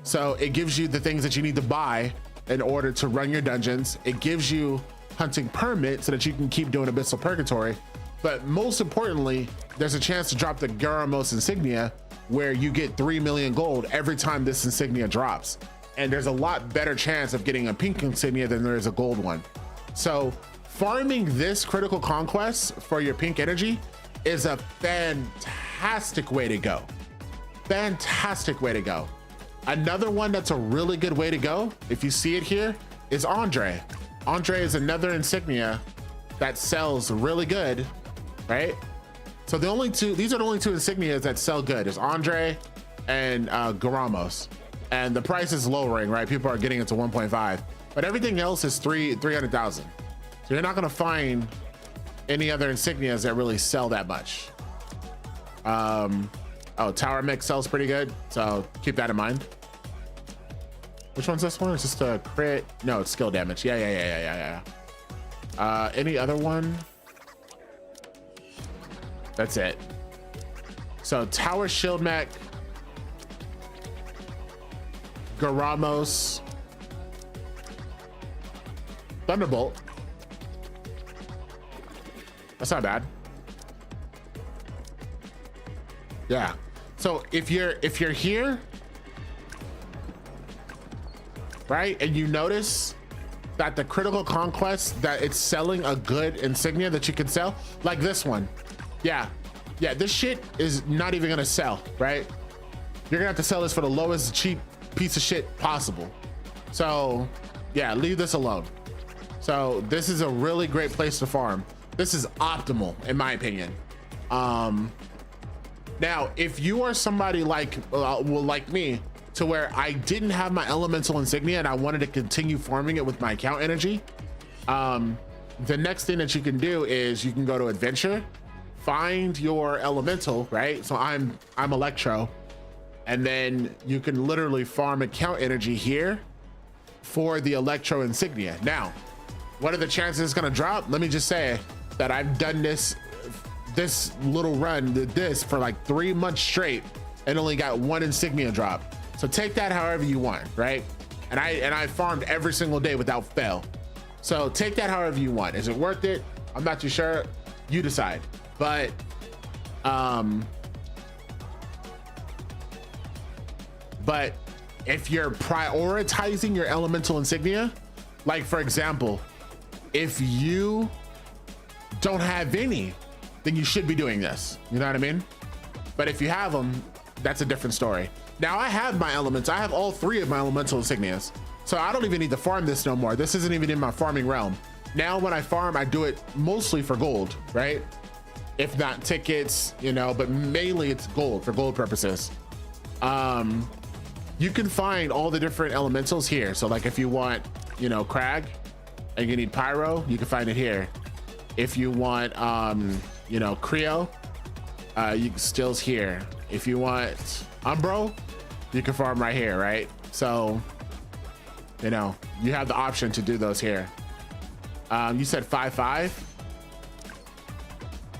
so it gives you the things that you need to buy in order to run your dungeons. It gives you hunting permit so that you can keep doing Abyssal Purgatory. But most importantly, there's a chance to drop the Garamos insignia where you get 3 million gold every time this insignia drops. And there's a lot better chance of getting a pink insignia than there is a gold one. So farming this Critical Conquest for your pink energy is a fantastic way to go. Fantastic way to go. Another one that's a really good way to go, if you see it here, is Andre. Andre is another insignia that sells really good, right? So these are the only two insignias that sell good, is Andre and Garamos. And the price is lowering, right? People are getting it to 1.5, but everything else is 300,000. So you're not gonna find any other insignias that really sell that much. Oh, Tower Mix sells pretty good, so keep that in mind. Which one's this one? It's just a crit. No, it's skill damage. Yeah. Any other one? That's it. So Tower Shield Mech, Garamos, Thunderbolt. That's not bad. Yeah. So if you're here, right, and you notice that the critical conquest, that it's selling a good insignia that you can sell, like this one. Yeah, this shit is not even gonna sell, right? You're gonna have to sell this for the lowest cheap piece of shit possible. So yeah, leave this alone. So this is a really great place to farm. This is optimal in my opinion. Now, if you are somebody like me, to where I didn't have my elemental insignia and I wanted to continue farming it with my account energy, the next thing that you can do is you can go to adventure, find your elemental, right? So I'm Electro, and then you can literally farm account energy here for the Electro insignia. Now, what are the chances it's gonna drop? Let me just say that I've done this little run, this for like 3 months straight, and only got 1 insignia drop. So take that however you want, right? And I farmed every single day without fail. So take that however you want. Is it worth it? I'm not too sure. You decide. But if you're prioritizing your elemental insignia, like for example, if you don't have any, then you should be doing this. You know what I mean? But if you have them, that's a different story. Now I have my elements. I have all 3 of my elemental insignias. So I don't even need to farm this no more. This isn't even in my farming realm. Now when I farm, I do it mostly for gold, right? If not tickets, you know, but mainly it's gold for gold purposes. You can find all the different elementals here. So like if you want, you know, Crag and you need Pyro, you can find it here. If you want, you know, Creo, you can stills here. If you want Umbro, you can farm right here, right? So, you know, you have the option to do those here. You said 5/5.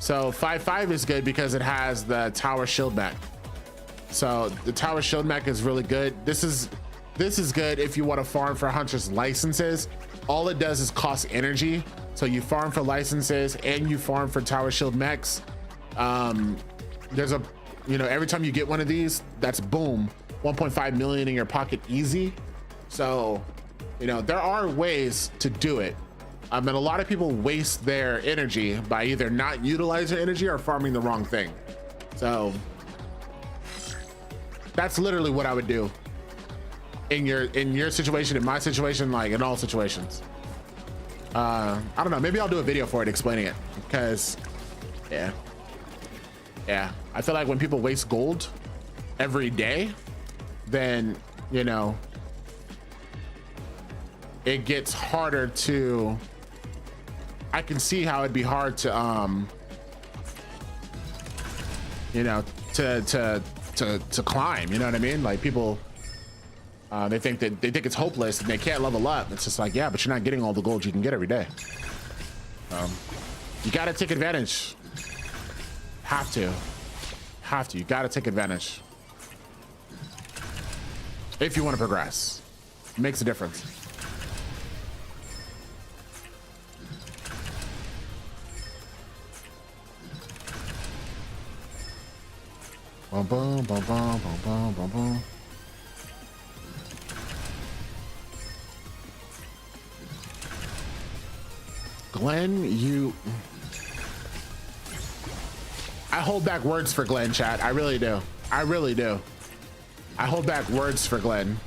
So 5/5 is good because it has the Tower Shield Mech. So the Tower Shield Mech is really good. This is good if you want to farm for Hunter's licenses. All it does is cost energy. So you farm for licenses and you farm for Tower Shield Mechs. There's a, you know, every time you get one of these, that's boom, 1.5 million in your pocket easy. So, you know, there are ways to do it. And a lot of people waste their energy by either not utilizing energy or farming the wrong thing. So that's literally what I would do in your situation, in my situation, like in all situations. I don't know, maybe I'll do a video for it explaining it, because yeah, I feel like when people waste gold every day, then, you know, it gets harder to, I can see how it'd be hard to you know, to climb, you know what I mean? Like people, they think it's hopeless and they can't level up. It's just like, yeah, but you're not getting all the gold you can get every day. You gotta take advantage. Have to, you gotta take advantage if you want to progress. It makes a difference. Boom, boom, boom, boom, boom, boom, boom, boom. Glenn, I hold back words for Glenn, chat. I really do. I really do. I hold back words for Glenn.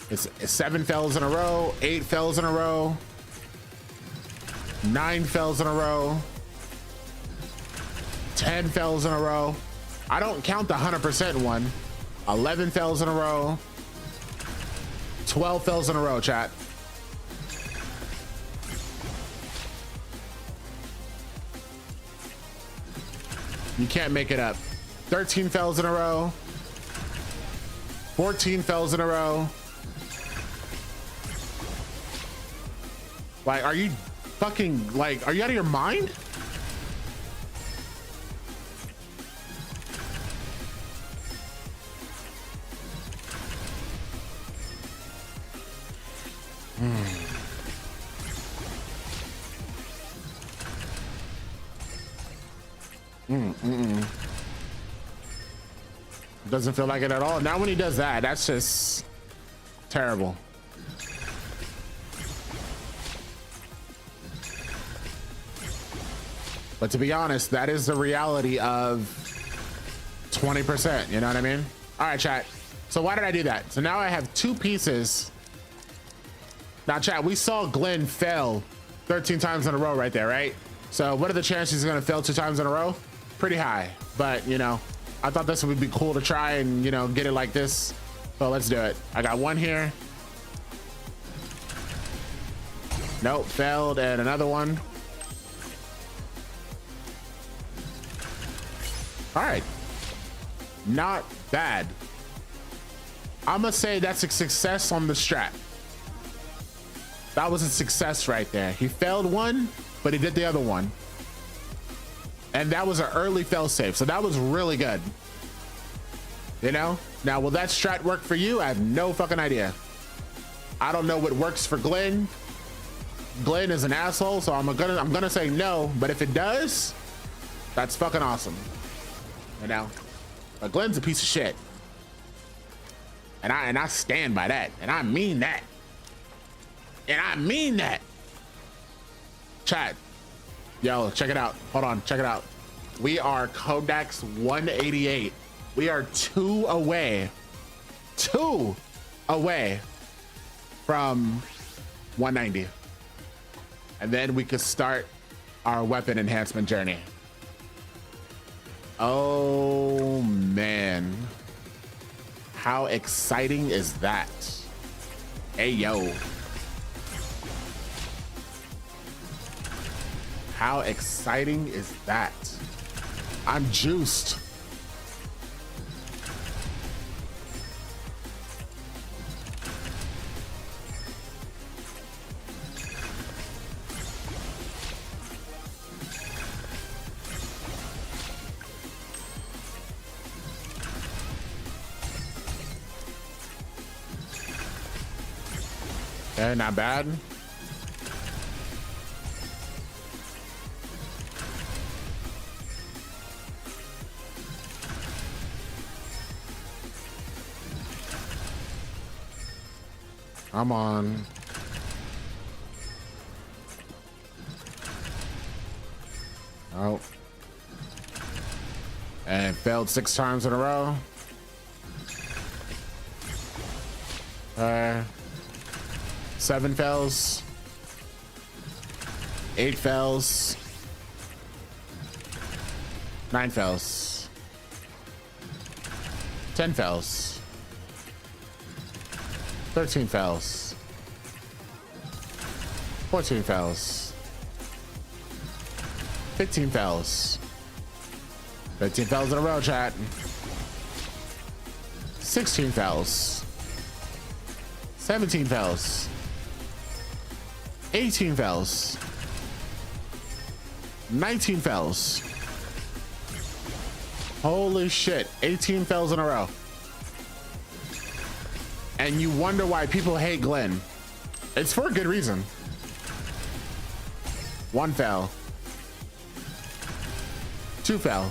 It's 7 fails in a row, 8 fails in a row, 9 fails in a row, 10 fails in a row. I don't count the 100% one. 11 fails in a row, 12 fails in a row, chat. You can't make it up. 13 fails in a row, 14 fails in a row. Like, are you fucking, like, are you out of your mind? Doesn't feel like it at all. Now when he does that, that's just terrible. But to be honest, that is the reality of 20%. You know what I mean? All right, chat. So why did I do that? So now I have 2 pieces. Now, chat, we saw Glenn fail 13 times in a row right there, right? So what are the chances he's gonna fail 2 times in a row? Pretty high. But, you know, I thought this would be cool to try and, you know, get it like this. So let's do it. I got 1 here. Nope, failed, and another one. All right, not bad. I'm gonna say that's a success on the strat. That was a success right there. He failed 1, but he did the other one. And that was an early fail safe. So that was really good. You know, now, will that strat work for you? I have no fucking idea. I don't know what works for Glenn. Glenn is an asshole. So I'm gonna say no, but if it does, that's fucking awesome. You know, but Glenn's a piece of shit. And I stand by that. And I mean that. And I mean that. Chat. Yo, check it out. Hold on, check it out. We are Codex 188. We are 2 away. 2 away from 190. And then we could start our weapon enhancement journey. Oh man. How exciting is that? Hey yo. How exciting is that? I'm juiced. Okay, not bad. I'm on. Oh. And failed 6 times in a row. 7 fails. 8 fails. 9 fails. 10 fails. 13 fails. 14 fails. 15 fails. 15 fails in a row, chat. 16 fails. 17 fails. 18 fails. 19 fails. Holy shit, 18 fails in a row. And you wonder why people hate Glenn. It's for a good reason. 1 fail. 2 fail.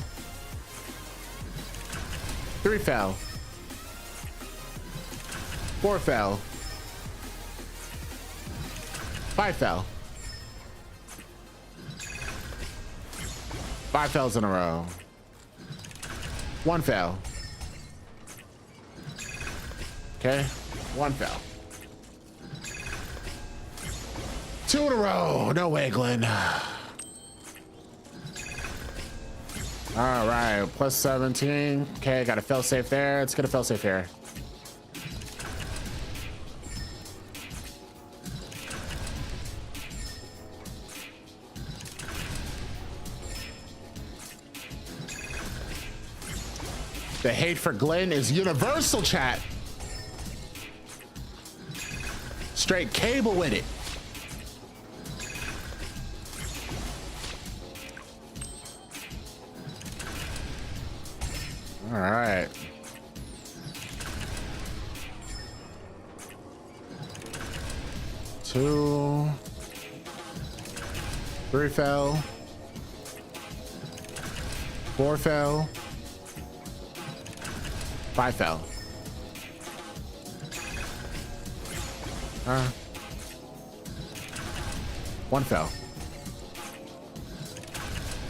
3 fail. 4 fail. 5 fail. 5 fails in a row. 1 fail. Okay, 1 fail. 2 in a row. No way, Glenn. All right, plus 17. Okay, got a fail safe there. Let's get a fail safe here. The hate for Glenn is universal, chat. Straight cable with it. All right. Two. 3 fell. 4 fell. 5 fell. 1 fell.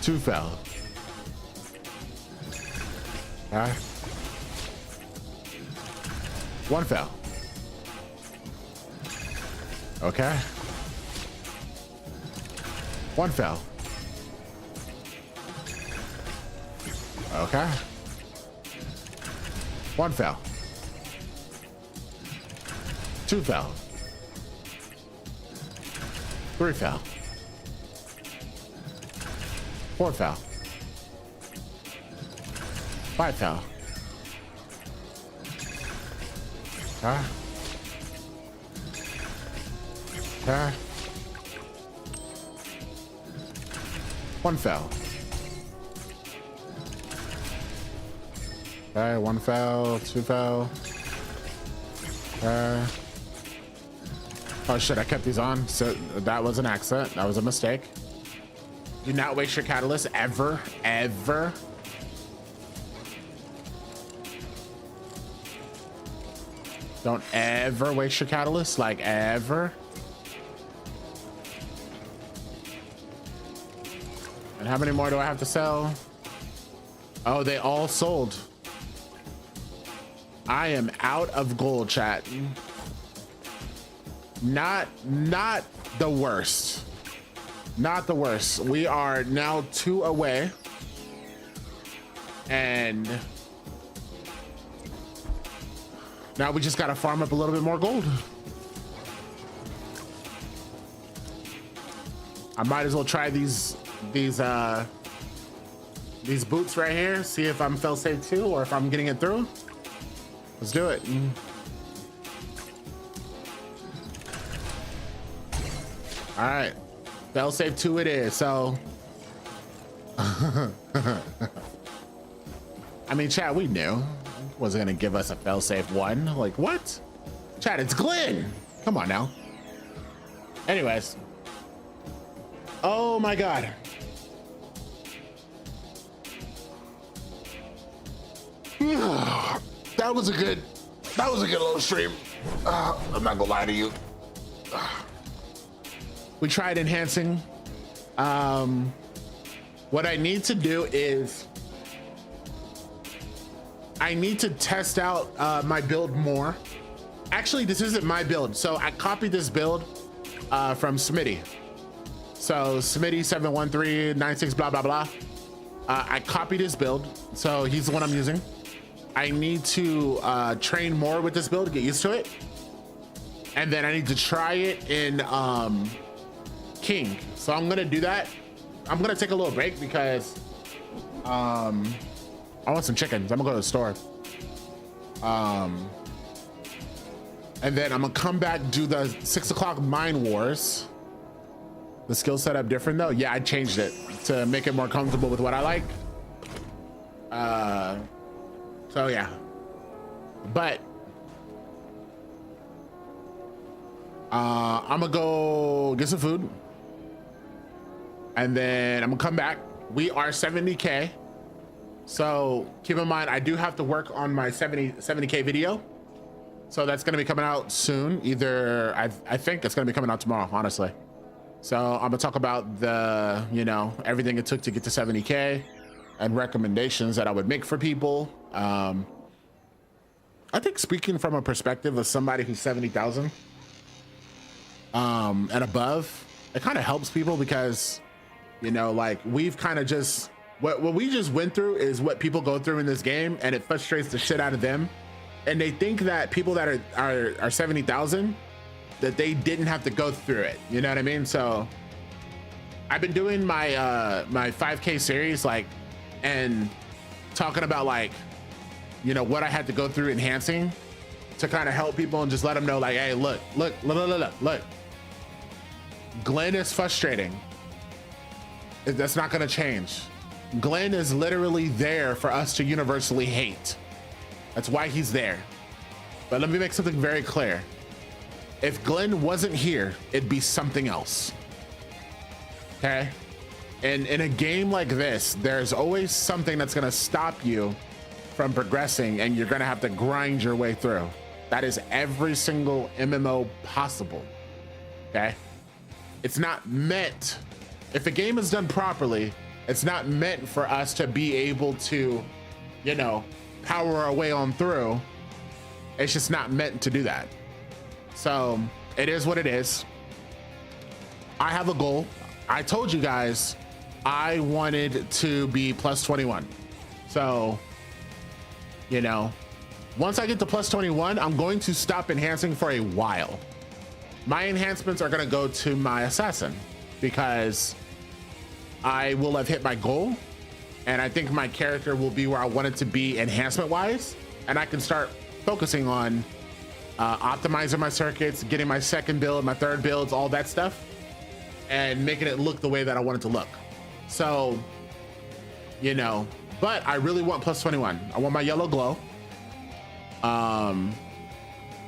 2 fell. 1 fell. Okay. 1 fell. Okay. 1 fell. 2 fell. 3 fell. 4 fell. 5 fell. Okay. 1 fell. Okay, 1 fell, 2 fell. Oh shit, I kept these on. So that was an accident. That was a mistake. Do not waste your catalyst ever, ever. Don't ever waste your catalyst, like ever. And how many more do I have to sell? Oh, they all sold. I am out of gold, chat. Not the worst. Not the worst. We are now 2 away. And now we just gotta farm up a little bit more gold. I might as well try these boots right here. See if I'm fail safe too, or if I'm getting it through. Let's do it. All right, fail safe 2 it is. So, I mean, chat, we knew wasn't gonna give us a fail safe 1. Like what? Chat, it's Glenn. Come on now. Anyways, oh my God. That was a good little stream. I'm not gonna lie to you. We tried enhancing. What I need to do is I need to test out my build more. Actually, this isn't my build. So I copied this build from Smitty. So Smitty 71396 blah blah blah. I copied his build, so he's the one I'm using. I need to train more with this build to get used to it, and then I need to try it in King. So I'm gonna do that. I'm gonna take a little break because I want some chickens. I'm gonna go to the store. And then I'm gonna come back, do the 6 o'clock Mine Wars. The skill setup different though? Yeah, I changed it to make it more comfortable with what I like. So yeah. But I'm gonna go get some food. And then I'm gonna come back. We are 70K. So keep in mind, I do have to work on my 70K video. So that's gonna be coming out soon. Either, I think it's gonna be coming out tomorrow, honestly. So I'm gonna talk about the, you know, everything it took to get to 70K and recommendations that I would make for people. I think speaking from a perspective of somebody who's 70,000 and above, it kind of helps people because, you know, like we've kind of just, what we just went through is what people go through in this game, and it frustrates the shit out of them. And they think that people that are 70,000, that they didn't have to go through it. You know what I mean? So I've been doing my my 5K series, like, and talking about like, you know, what I had to go through enhancing to kind of help people and just let them know like, hey, look. Glenn is frustrating. That's not gonna change. Glenn is literally there for us to universally hate. That's why he's there. But let me make something very clear. If Glenn wasn't here, it'd be something else. Okay? And in a game like this, there's always something that's gonna stop you from progressing, and you're gonna have to grind your way through. That is every single MMO possible. Okay? It's not meant, if a game is done properly, it's not meant for us to be able to, you know, power our way on through. It's just not meant to do that. So it is what it is. I have a goal. I told you guys I wanted to be plus 21. So, you know, once I get to plus 21, I'm going to stop enhancing for a while. My enhancements are going to go to my assassin because I will have hit my goal, and I think my character will be where I want it to be enhancement wise, and I can start focusing on optimizing my circuits, getting my second build, my third builds, all that stuff, and making it look the way that I want it to look. So, you know, but I really want plus 21. I want my yellow glow.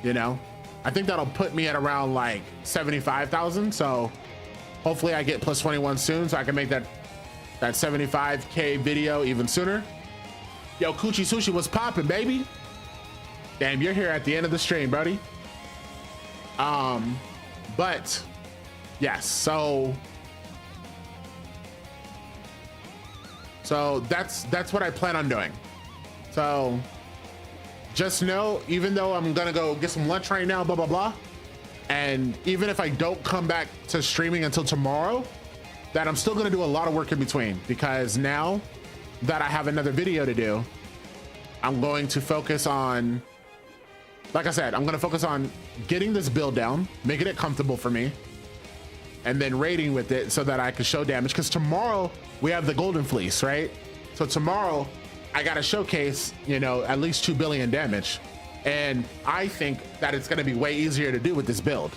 You know, I think that'll put me at around like 75,000. So hopefully I get plus 21 soon so I can make that 75K video even sooner. Yo, Coochie Sushi, what's poppin', baby? Damn, you're here at the end of the stream, buddy. But yes, so that's what I plan on doing. So just know, even though I'm gonna go get some lunch right now, blah blah blah, and even if I don't come back to streaming until tomorrow, that I'm still gonna do a lot of work in between, because now that I have another video to do, I'm going to focus on, like I said, I'm gonna focus on getting this build down, making it comfortable for me, and then raiding with it so that I can show damage, because tomorrow we have the golden fleece, right? So tomorrow I gotta showcase, you know, at least 2 billion damage, and I think that it's gonna be way easier to do with this build.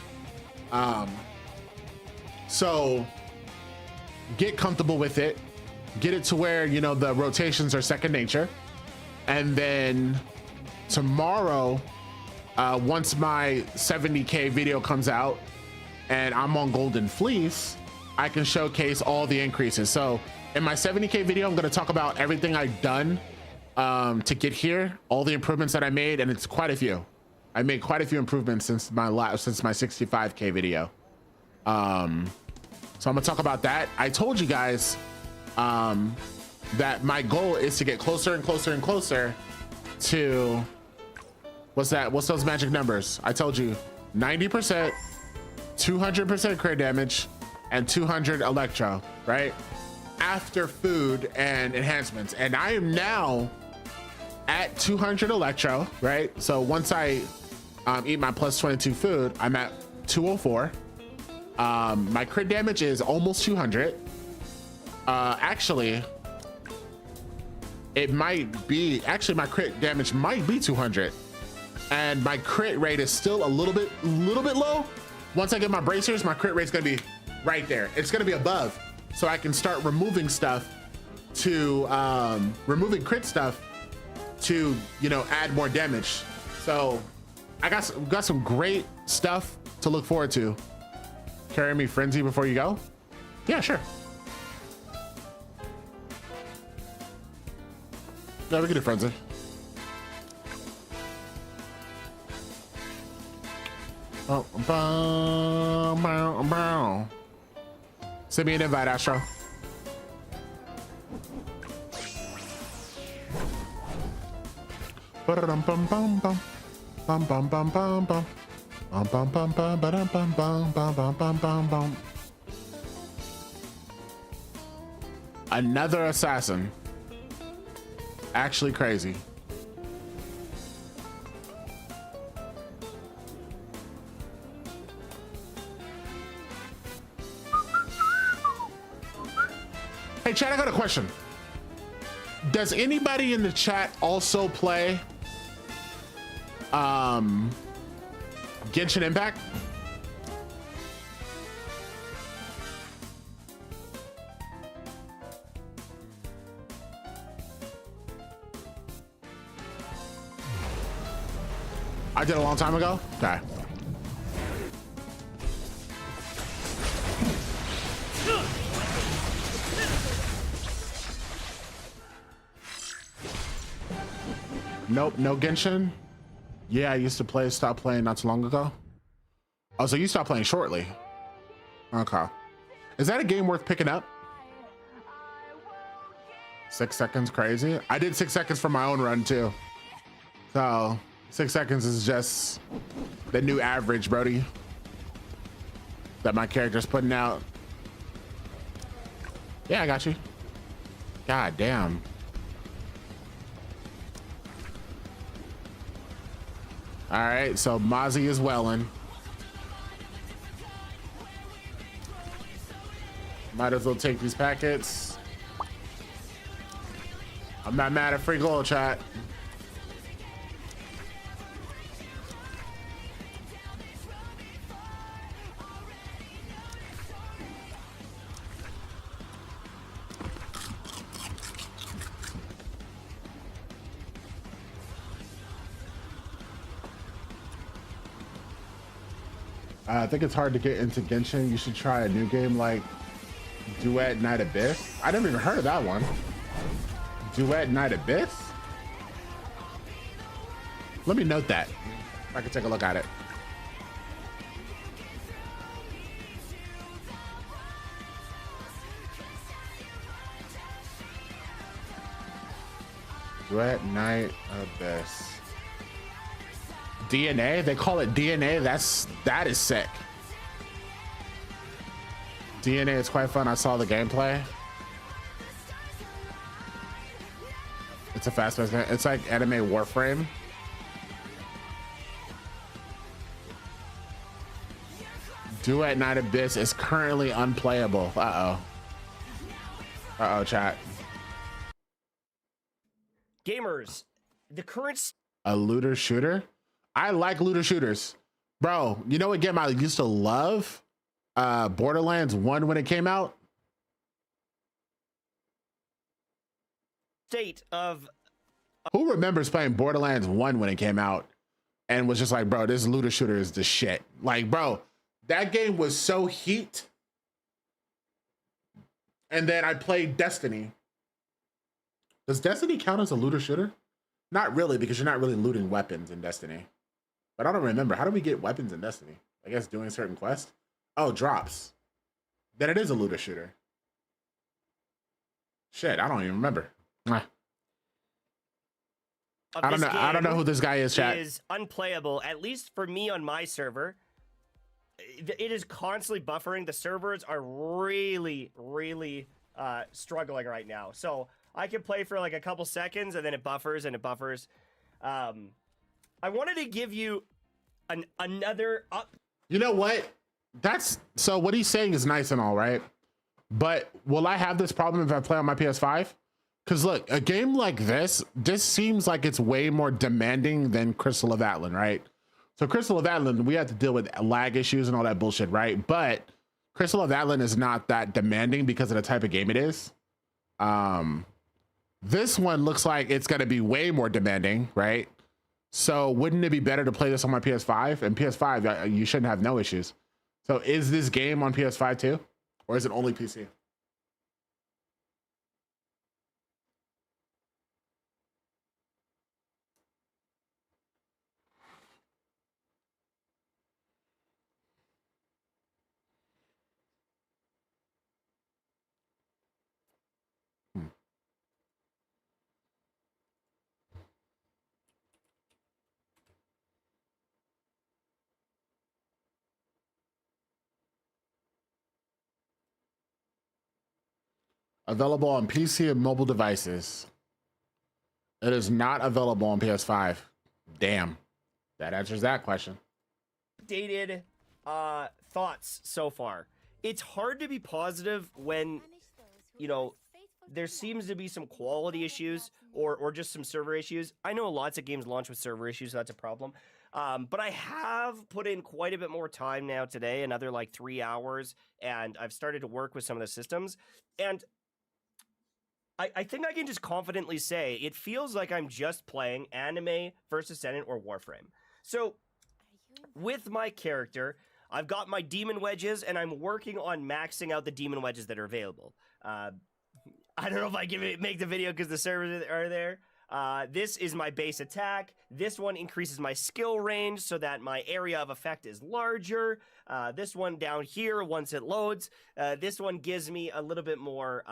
So get comfortable with it, get it to where, you know, the rotations are second nature, and then tomorrow, once my 70K video comes out and I'm on golden fleece, I can showcase all the increases. So in my 70K video, I'm going to talk about everything I've done to get here, all the improvements that I made, and it's quite a few. I made quite a few improvements since my 65K video. So I'm gonna talk about that. I told you guys that my goal is to get closer and closer and closer to, what's those magic numbers? I told you 90%, 200% crit damage, and 200 electro, right? After food and enhancements. And I am now at 200 electro, right? So once I eat my plus 22 food, I'm at 204. My crit damage is almost 200. Actually, it might be, actually my crit damage might be 200. And my crit rate is still a little bit low. Once I get my bracers, my crit rate's gonna be right there. It's gonna be above. So I can start removing stuff to, removing crit stuff to, you know, add more damage. So I got some great stuff to look forward to. Carry me frenzy before you go? Yeah, sure. Yeah, we can do frenzy. Oh, bow, bow, bow. Send me an invite, Astro. Another assassin. Actually crazy. Hey, chat, I got a question. Does anybody in the chat also play Genshin Impact? I did a long time ago? Okay. Nope, no Genshin. Yeah, I used to play, stopped playing not too long ago. Oh, so you stopped playing shortly. Okay. Is that a game worth picking up? 6 seconds, crazy. I did 6 seconds for my own run too. So 6 seconds is just the new average, Brody, that my character's putting out. Yeah, I got you. God damn. All right, so Mozzie is welling. Might as well take these packets. I'm not mad at free gold, chat. I think it's hard to get into Genshin. You should try a new game like Duet Night Abyss. I never even heard of that one. Duet Night Abyss? Let me note that. I can take a look at it. Duet Night Abyss. DNA? They call it DNA? That is sick. DNA is quite fun. I saw the gameplay. It's a fast-paced game. It's like anime Warframe. Duet Night Abyss is currently unplayable. Uh-oh. Uh-oh, chat. Gamers, the current... A looter shooter? I like looter shooters. Bro, you know what game I used to love? Borderlands 1 when it came out. State of... Who remembers playing Borderlands 1 when it came out and was just like, bro, this looter shooter is the shit. Like, bro, that game was so heat. And then I played Destiny. Does Destiny count as a looter shooter? Not really, because you're not really looting weapons in Destiny. But I don't remember. How do we get weapons in Destiny? I guess doing certain quests. Oh, drops. Then it is a looter shooter. Shit, I don't even remember. I don't know. I don't know who this guy is, chat. It is unplayable, at least for me on my server. It is constantly buffering. The servers are really, really struggling right now. So I can play for like a couple seconds and then it buffers and it buffers. I wanted to give you another up. You know what? That's so what he's saying is nice and all, right? But will I have this problem if I play on my PS5? Because look, a game like this seems like it's way more demanding than Crystal of Atlan, right? So Crystal of Atlan, we have to deal with lag issues and all that bullshit, right? But Crystal of Atlan is not that demanding because of the type of game it is. This one looks like it's going to be way more demanding, right? So wouldn't it be better to play this on my PS5? And PS5, you shouldn't have no issues. So is this game on PS5 too? Or is it only PC? Available on PC and mobile devices. It is not available on PS5. Damn. That answers that question. Updated thoughts so far. It's hard to be positive when, you know, there seems to be some quality issues or just some server issues. I know lots of games launch with server issues, so that's a problem. But I have put in quite a bit more time now today, another like 3 hours, and I've started to work with some of the systems. And I think I can just confidently say it feels like I'm just playing Anime versus Ascendant or Warframe. So with my character, I've got my demon wedges, and I'm working on maxing out the demon wedges that are available. I don't know if I make the video because the servers are there. This is my base attack. This one increases my skill range so that my area of effect is larger. This one down here, once it loads, this one gives me a little bit more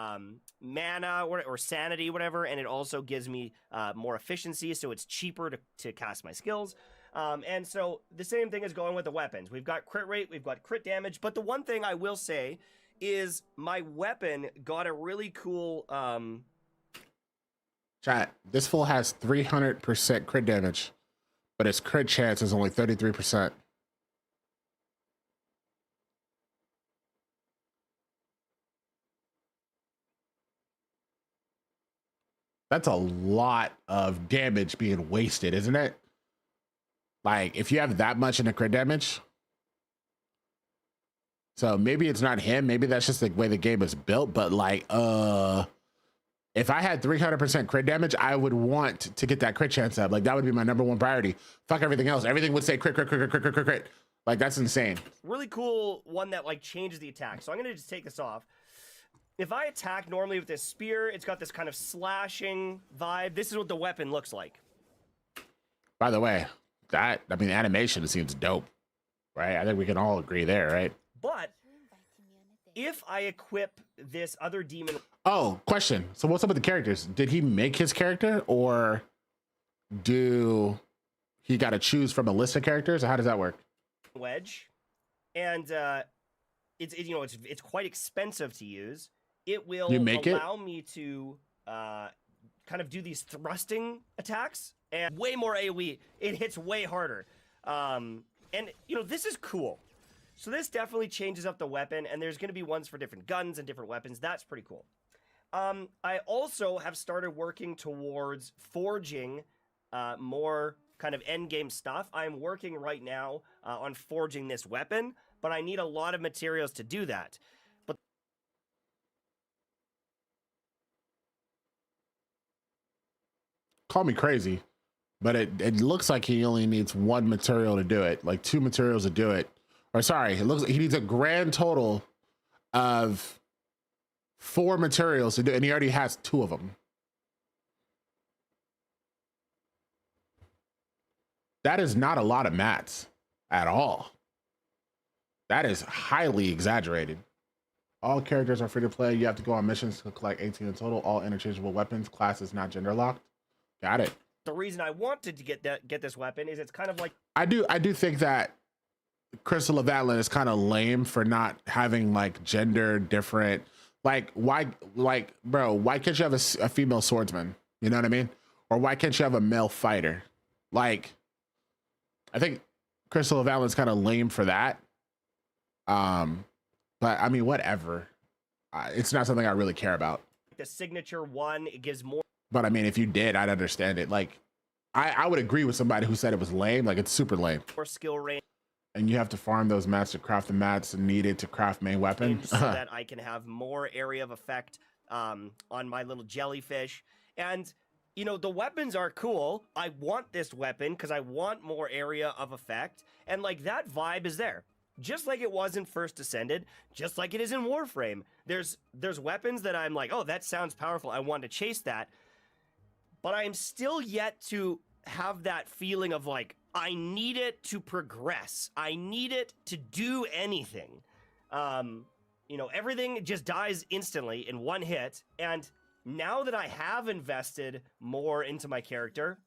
mana or sanity, whatever, and it also gives me more efficiency, so it's cheaper to cast my skills. And so the same thing is going with the weapons. We've got crit rate, we've got crit damage, but the one thing I will say is my weapon got a really cool... Chat, this fool has 300% crit damage, but his crit chance is only 33%. That's a lot of damage being wasted, isn't it? Like, if you have that much in the crit damage. So maybe it's not him. Maybe that's just the way the game is built. But like, if I had 300% crit damage, I would want to get that crit chance up. Like, that would be my #1 priority. Fuck everything else. Everything would say crit, crit, crit, crit, crit, crit, crit. Like, that's insane. Really cool one that like changes the attack. So I'm gonna just take this off. If I attack normally with this spear, it's got this kind of slashing vibe. This is what the weapon looks like. By the way, animation seems dope, right? I think we can all agree there, right? But if I equip this other demon... Oh, question. So what's up with the characters? Did he make his character, or do he got to choose from a list of characters? Or how does that work? Wedge, and it's quite expensive to use. It will allow me to kind of do these thrusting attacks and way more AoE. It hits way harder, and this is cool. So this definitely changes up the weapon, and there's going to be ones for different guns and different weapons. That's pretty cool. I also have started working towards forging more kind of end game stuff. I'm working right now on forging this weapon, but I need a lot of materials to do that. But call me crazy, but it looks like he only needs 1 material to do it, like 2 materials to do it. Or sorry, it looks like he needs a grand total of 4 materials to do, and he already has 2 of them. That is not a lot of mats at all. That is highly exaggerated. All characters are free to play. You have to go on missions to collect 18 in total. All interchangeable weapons. Class is not gender locked. Got it. The reason I wanted to get this weapon is it's kind of like... I do think that Crystal of Atlan is kind of lame for not having like gender different. Like, why, like, bro, why can't you have a female swordsman? You know what I mean? Or why can't you have a male fighter? Like, I think Crystal of Atlan's kind of lame for that. But I mean, whatever. It's not something I really care about. The signature one, it gives more. But I mean, if you did, I'd understand it. Like, I would agree with somebody who said it was lame. Like, it's super lame. More skill range. And you have to farm those mats to craft the mats needed to craft main weapon. So that I can have more area of effect on my little jellyfish. And, the weapons are cool. I want this weapon because I want more area of effect. And, like, that vibe is there. Just like it was in First Ascended, just like it is in Warframe. There's weapons that I'm like, oh, that sounds powerful. I want to chase that. But I am still yet to have that feeling of, like, I need it to progress. I need it to do anything. Everything just dies instantly in one hit. And now that I have invested more into my character,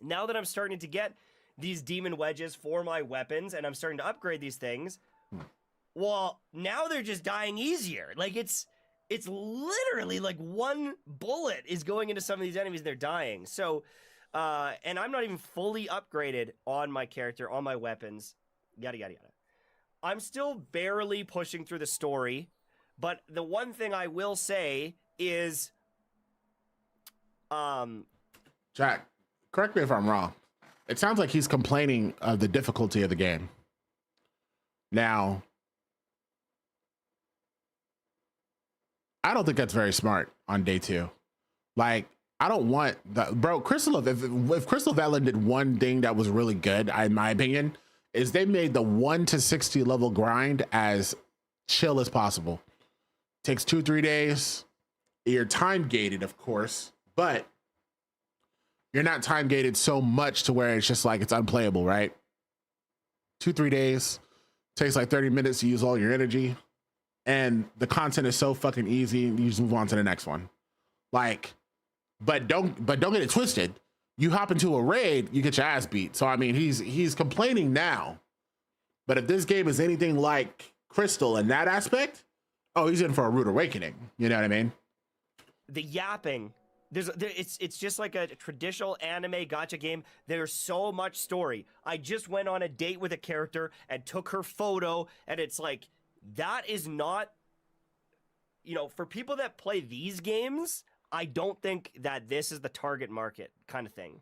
now that I'm starting to get these demon wedges for my weapons and I'm starting to upgrade these things, well, now they're just dying easier. Like, it's it's literally like one bullet is going into some of these enemies and they're dying. So, and I'm not even fully upgraded on my character, on my weapons, yada, yada, yada. I'm still barely pushing through the story, but the one thing I will say is, Jack, correct me if I'm wrong. It sounds like he's complaining of the difficulty of the game. Now, I don't think that's very smart on day 2. Like, I don't want the bro. If Crystal Valen did one thing that was really good, in my opinion, is they made the 1 to 60 level grind as chill as possible. Takes 2-3 days. You're time gated, of course, but you're not time gated so much to where it's just like it's unplayable, right? 2-3 days. Takes like 30 minutes to use all your energy. And the content is so fucking easy, you just move on to the next one. Like, but don't get it twisted. You hop into a raid, you get your ass beat. So I mean, he's complaining now. But if this game is anything like Crystal in that aspect, oh, he's in for a rude awakening. You know what I mean? the yapping. It's just like a traditional anime gacha game. There's so much story. I just went on a date with a character and took her photo, and it's like, that is not, you know, for people that play these games, I don't think that this is the target market kind of thing.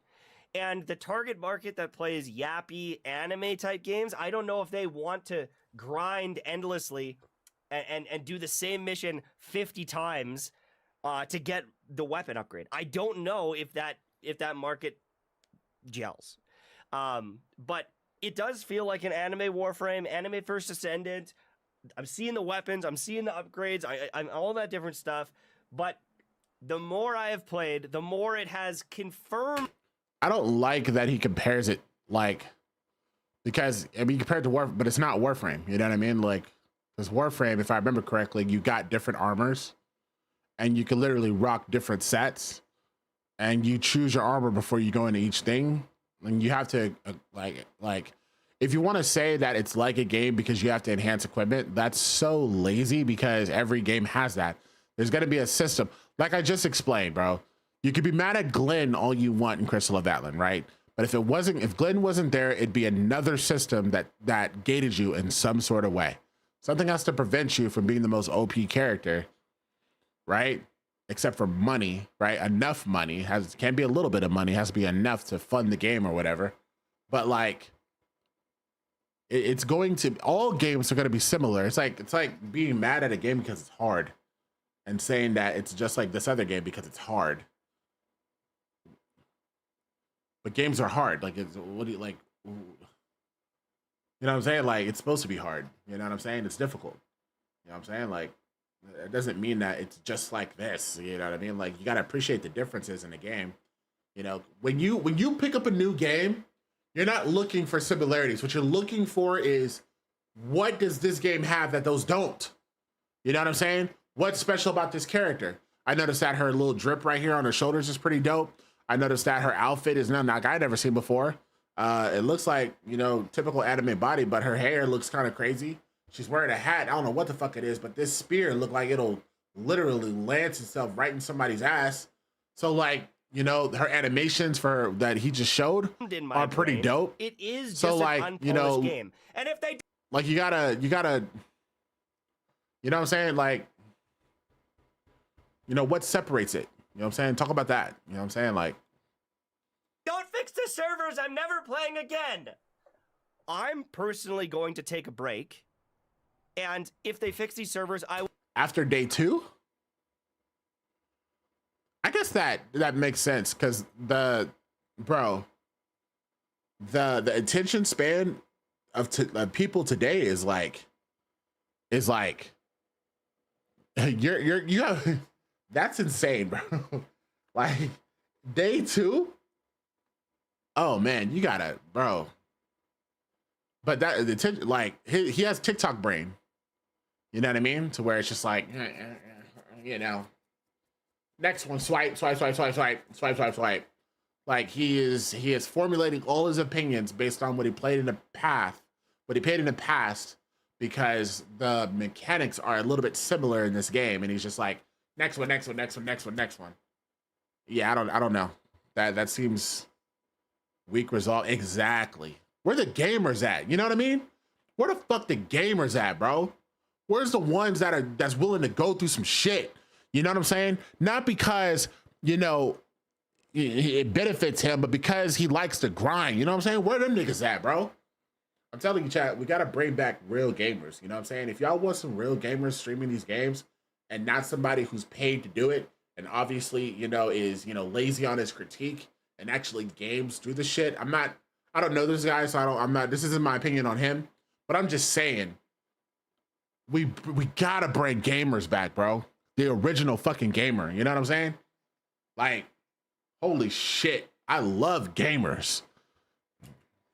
And the target market that plays yappy anime type games, I don't know if they want to grind endlessly and do the same mission 50 times to get the weapon upgrade. I don't know if that market gels. But it does feel like an anime Warframe, anime First Ascendant. I'm seeing the weapons, I'm seeing the upgrades, I'm all that different stuff. But the more I have played, the more it has confirmed. I don't like that he compares it, like, because I mean, compared to Warframe, but it's not Warframe. You know what I mean? Like, because Warframe, if I remember correctly, you got different armors, and you can literally rock different sets, and you choose your armor before you go into each thing. And you have to like, if you want to say that it's like a game because you have to enhance equipment, that's so lazy because every game has that. There's going to be a system, like I just explained, bro. You could be mad at Glenn all you want in Crystal of Atlan, right? But if Glenn wasn't there, it'd be another system that gated you in some sort of way. Something has to prevent you from being the most OP character, right? Except for money, right? Enough money can't be a little bit of money, it has to be enough to fund the game or whatever. But like, it's going to, all games are going to be similar. It's like being mad at a game because it's hard, and saying that it's just like this other game because it's hard. But games are hard. Like, it's, what do you like? You know what I'm saying? Like, it's supposed to be hard. You know what I'm saying? It's difficult. You know what I'm saying? Like, it doesn't mean that it's just like this. You know what I mean? Like, you got to appreciate the differences in the game. You know, when you pick up a new game, you're not looking for similarities. What you're looking for is, what does this game have that those don't? You know what I'm saying? What's special about this character? I noticed that her little drip right here on her shoulders is pretty dope. I noticed that her outfit is nothing like I'd ever seen before. It looks like, you know, typical anime body, but her hair looks kind of crazy. She's wearing a hat. I don't know what the fuck it is, but this spear looked like it'll literally lance itself right in somebody's ass. So, like, you know, her animations for that he just showed are pretty dope. It is just so, like, an unpolished you know, game. And if they like, you gotta, you know what I'm saying? Like, you know, what separates it? You know what I'm saying? Talk about that. You know what I'm saying? Like, don't fix the servers, I'm never playing again. I'm personally going to take a break. And if they fix these servers, after day 2? I guess that makes sense, because the attention span of people today is like you have that's insane, bro. Like, day 2, oh man, you gotta, bro. But that the attention, like, he has TikTok brain. You know what I mean? To where it's just like, you know, next one, swipe. Like, he is formulating all his opinions based on what he played in the past, because the mechanics are a little bit similar in this game, and he's just like, next one. Yeah, I don't know. That seems weak result. Exactly. Where the gamers at? You know what I mean? Where the fuck the gamers at, bro? Where's the ones that's willing to go through some shit? You know what I'm saying? Not because, you know, it benefits him, but because he likes to grind. You know what I'm saying? Where them niggas at, bro? I'm telling you, chat, we gotta bring back real gamers. You know what I'm saying? If y'all want some real gamers streaming these games and not somebody who's paid to do it, and obviously, you know, is, you know, lazy on his critique and actually games through the shit. I don't know this guy, so this isn't my opinion on him, but I'm just saying, we gotta bring gamers back, bro. The original fucking gamer. You know what I'm saying? Like, holy shit. I love gamers.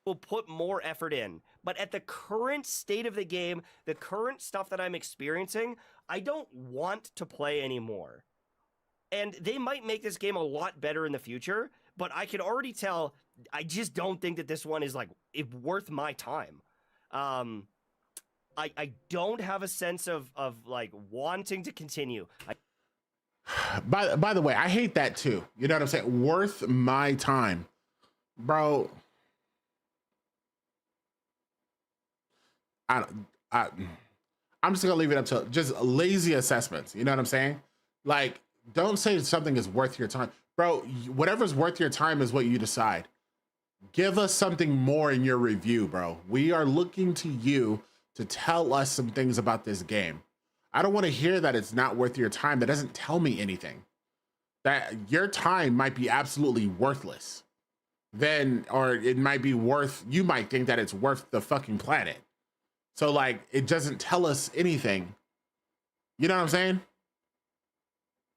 Will put more effort in. But at the current state of the game, the current stuff that I'm experiencing, I don't want to play anymore. And they might make this game a lot better in the future, but I can already tell, I just don't think that this one is like worth my time. I don't have a sense of like wanting to continue. By the way, I hate that too. You know what I'm saying? Worth my time, bro. I'm just gonna leave it up to just lazy assessments. You know what I'm saying? Like, don't say something is worth your time, bro. Whatever's worth your time is what you decide. Give us something more in your review, bro. We are looking to you to tell us some things about this game. I don't want to hear that it's not worth your time. That doesn't tell me anything. That your time might be absolutely worthless. Then, or it might be worth, you might think that it's worth the fucking planet. So like, it doesn't tell us anything. You know what I'm saying?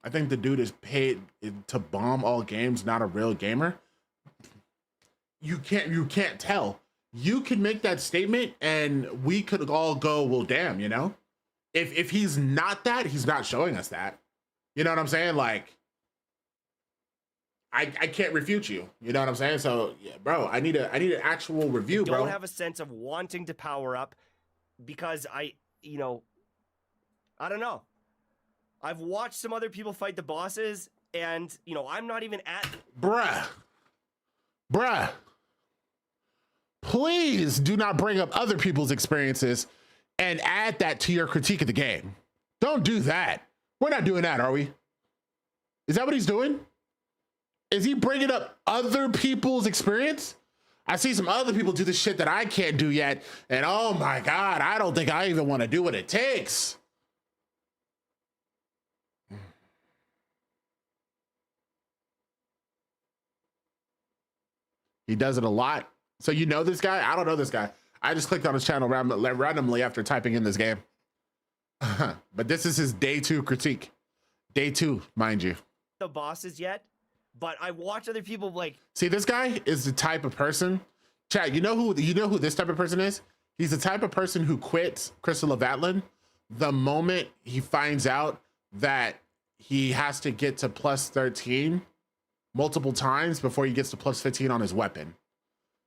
I think the dude is paid to bomb all games, not a real gamer. You can't tell. You can make that statement and we could all go, well, damn, you know? If he's not that, he's not showing us that. You know what I'm saying? Like, I can't refute you. You know what I'm saying? So, yeah, bro, I need an actual review, bro. I don't have a sense of wanting to power up because I don't know. I've watched some other people fight the bosses and, you know, I'm not even at... Bruh. Please do not bring up other people's experiences and add that to your critique of the game. Don't do that. We're not doing that, are we? Is that what he's doing? Is he bringing up other people's experience? I see some other people do the shit that I can't do yet, and oh my God, I don't think I even want to do what it takes. He does it a lot. So you know this guy? I don't know this guy. I just clicked on his channel randomly after typing in this game. But this is his day 2 critique. Day 2, mind you. The bosses yet, but I watch other people like... See, this guy is the type of person... Chat, you know who this type of person is? He's the type of person who quits Crystal of Atlan the moment he finds out that he has to get to plus 13 multiple times before he gets to plus 15 on his weapon.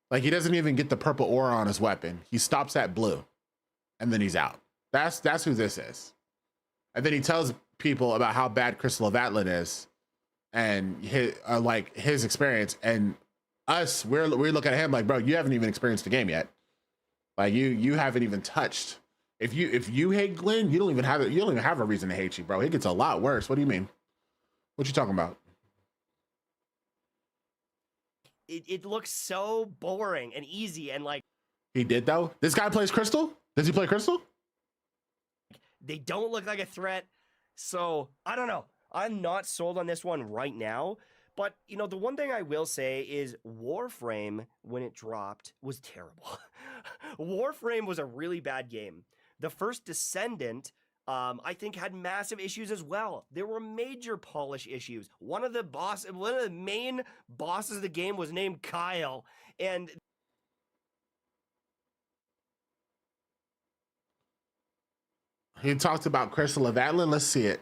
Like, he doesn't even get the purple aura on his weapon. He stops at blue and then he's out. That's who this is. And then he tells people about how bad Crystal of Atlan is and his experience, and us, we're looking at him like, bro, you haven't even experienced the game yet. Like, you haven't even touched. If you hate Glenn, you don't even have a reason to hate you, bro. It gets a lot worse. What do you mean? What you talking about? It looks so boring and easy and like... He did though? This guy plays Crystal? Does he play Crystal? They don't look like a threat. So, I don't know. I'm not sold on this one right now. But, you know, the one thing I will say is Warframe, when it dropped, was terrible. Warframe was a really bad game. The first Descendant, I think, had massive issues as well. There were major polish issues. One of the main bosses of the game was named Kyle. And he talked about Crystal of Atlan. Let's see it.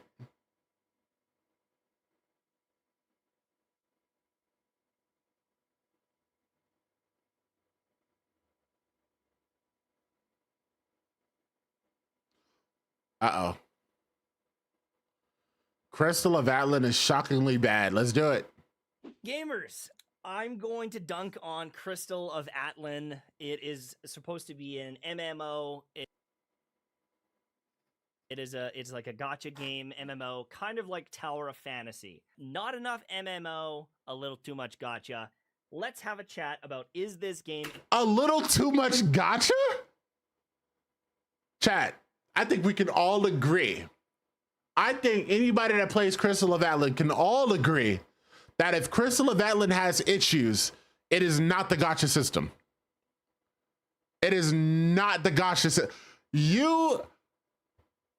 Uh-oh. Crystal of Atlan is shockingly bad. Let's do it. Gamers, I'm going to dunk on Crystal of Atlan. It is supposed to be an MMO. It's like a gotcha game MMO, kind of like Tower of Fantasy. Not enough MMO, a little too much gotcha. Let's have a chat about, is this game A little too much gotcha? Chat, I think we can all agree. I think anybody that plays Crystal of Atlan can all agree that if Crystal of Atlan has issues, it is not the gotcha system. It is not the gotcha system.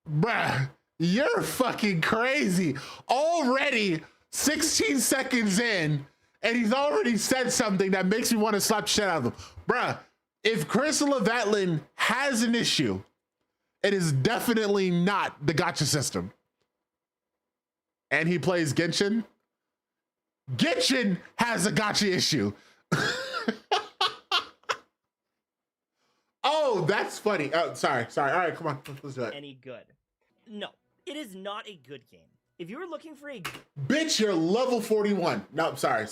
Bruh, you're fucking crazy. Already 16 seconds in, and he's already said something that makes me want to slap shit out of him. Bruh, if Crystal of Atlan has an issue, it is definitely not the gotcha system. And he plays Genshin. Genshin has a gotcha issue. Oh, that's funny. Oh, sorry. All right, come on. Let's do it. any good? No, it is not a good game. If you're looking for a Bitch, you're level 41. No, sorry.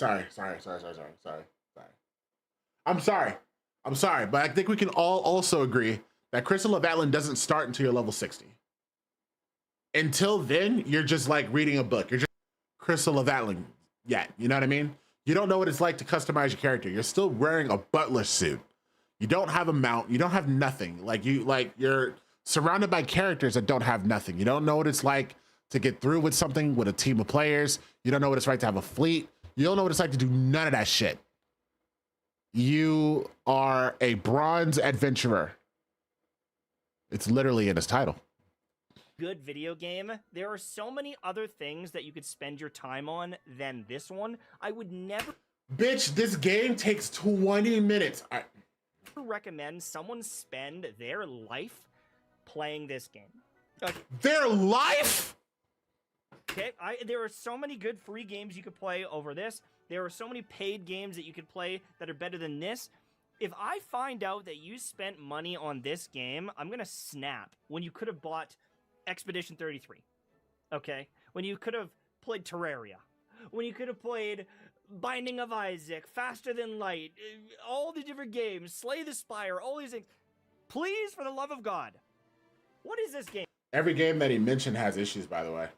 I'm sorry, but I think we can all also agree that Crystal of Atlan doesn't start until you're level 60. Until then, you're just like reading a book. You're just Crystal of Atlan yet. You know what I mean? You don't know what it's like to customize your character. You're still wearing a butler suit. You don't have a mount. You don't have nothing. You're surrounded by characters that don't have nothing. You don't know what it's like to get through with something with a team of players. You don't know what it's like to have a fleet. You don't know what it's like to do none of that shit. You are a bronze adventurer. It's literally in his title. good video game, there are so many other things that you could spend your time on than this one. I would never Bitch, this game takes 20 minutes. recommend someone spend their life playing this game. Their life? Okay, there are so many good free games you could play over this. There are so many paid games that you could play that are better than this. If I find out that you spent money on this game, I'm gonna snap. When you could have bought Expedition 33, okay? When you could have played Terraria, when you could have played Binding of Isaac, Faster Than Light, all the different games, Slay the Spire, all these things. Please, for the love of God, what is this game? Every game that he mentioned has issues, by the way.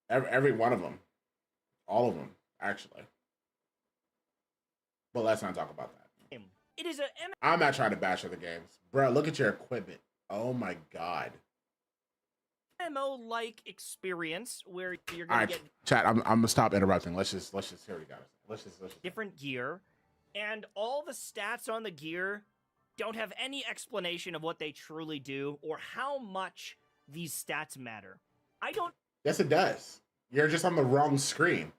Every one of them. All of them, actually. But let's not talk about that. It is a I'm not trying to bash other games. Bro, look at your equipment. Oh my God. MMO-like experience where you're All gonna right, get chat, I'm gonna stop interrupting. Let's just hear what he got. Let's just. different gear, and all the stats on the gear don't have any explanation of what they truly do or how much these stats matter. I don't. Yes, it does. You're just on the wrong screen.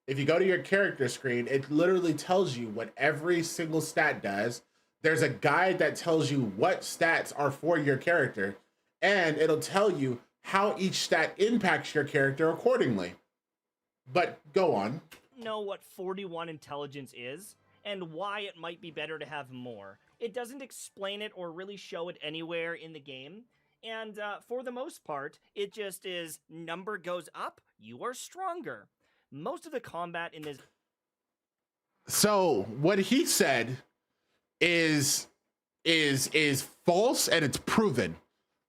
If you go to your character screen, it literally tells you what every single stat does. There's a guide that tells you what stats are for your character, and it'll tell you how each stat impacts your character accordingly. But go on. Know what 41 intelligence is and why it might be better to have more. It doesn't explain it or really show it anywhere in the game. And for the most part, it just is number goes up, you are stronger. Most of the combat in this. So what he said is false, and it's proven,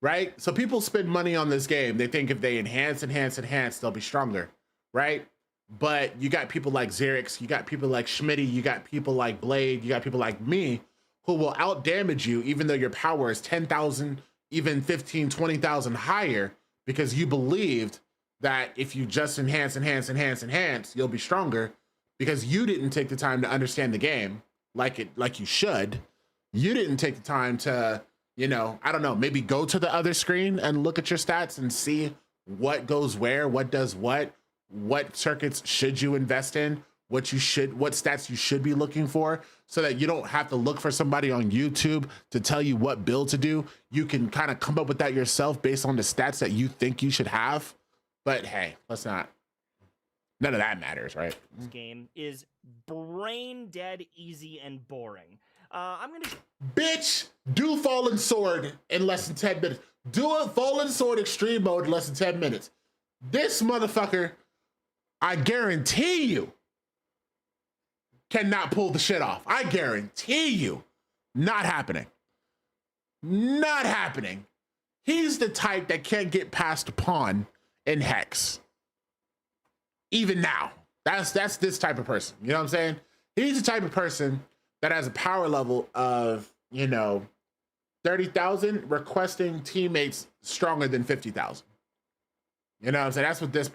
right? So people spend money on this game. They think if they enhance, they'll be stronger, right? But you got people like Xerix, you got people like Schmitty, you got people like Blade, you got people like me who will out damage you even though your power is 10,000, even 15, 20,000 higher, because you believed that if you just enhance, you'll be stronger, because you didn't take the time to understand the game like you should. You didn't take the time to, I don't know, maybe go to the other screen and look at your stats and see what goes where, what does what circuits should you invest in, what stats you should be looking for, so that you don't have to look for somebody on YouTube to tell you what build to do. You can kind of come up with that yourself based on the stats that you think you should have. But hey, none of that matters, right? This game is brain dead easy and boring. I'm gonna. Bitch, do Fallen Sword in less than 10 minutes. Do a Fallen Sword Extreme Mode in less than 10 minutes. This motherfucker, I guarantee you, cannot pull the shit off. I guarantee you, not happening. Not happening. He's the type that can't get past pawn in Hex. Even now. That's this type of person. You know what I'm saying? He's the type of person that has a power level of, 30,000 requesting teammates stronger than 50,000. You know what I'm saying? That's what this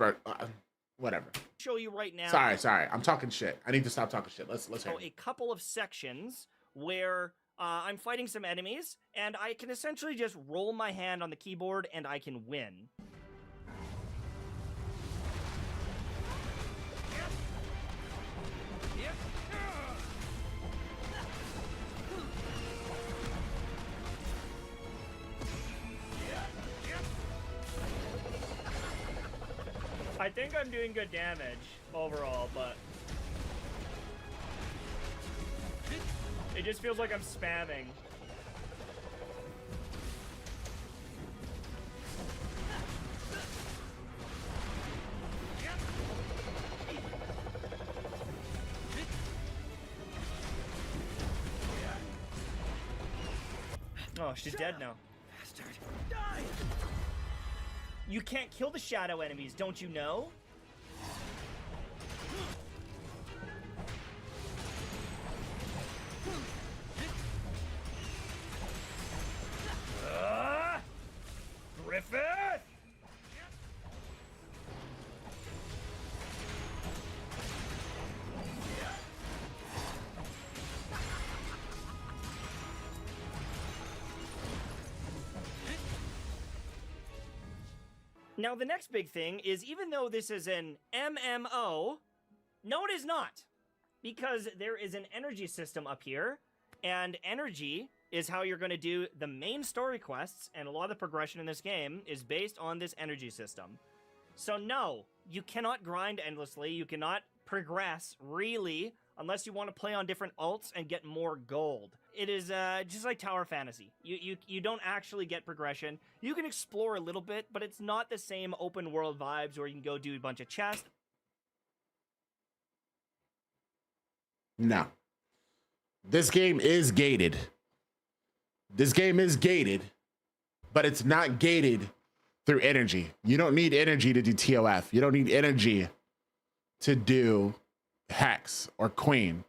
whatever. Show you right now. Sorry. I'm talking shit. I need to stop talking shit. Let's hear it. A couple of sections where I'm fighting some enemies, and I can essentially just roll my hand on the keyboard, and I can win. I think I'm doing good damage overall, but it just feels like I'm spamming. Oh, she's dead now. Bastard. Die! You can't kill the shadow enemies, don't you know? Griffith! Now, the next big thing is, even though this is an MMO, no, it is not. Because there is an energy system up here, and energy is how you're going to do the main story quests, and a lot of the progression in this game is based on this energy system. So no, you cannot grind endlessly, you cannot progress, really, unless you want to play on different alts and get more gold. It is just like Tower Fantasy. You don't actually get progression. You can explore a little bit, but it's not the same open world vibes where you can go do a bunch of chests. No. This game is gated. This game is gated, but it's not gated through energy. You don't need energy to do TOF. You don't need energy to do Hex or Queen.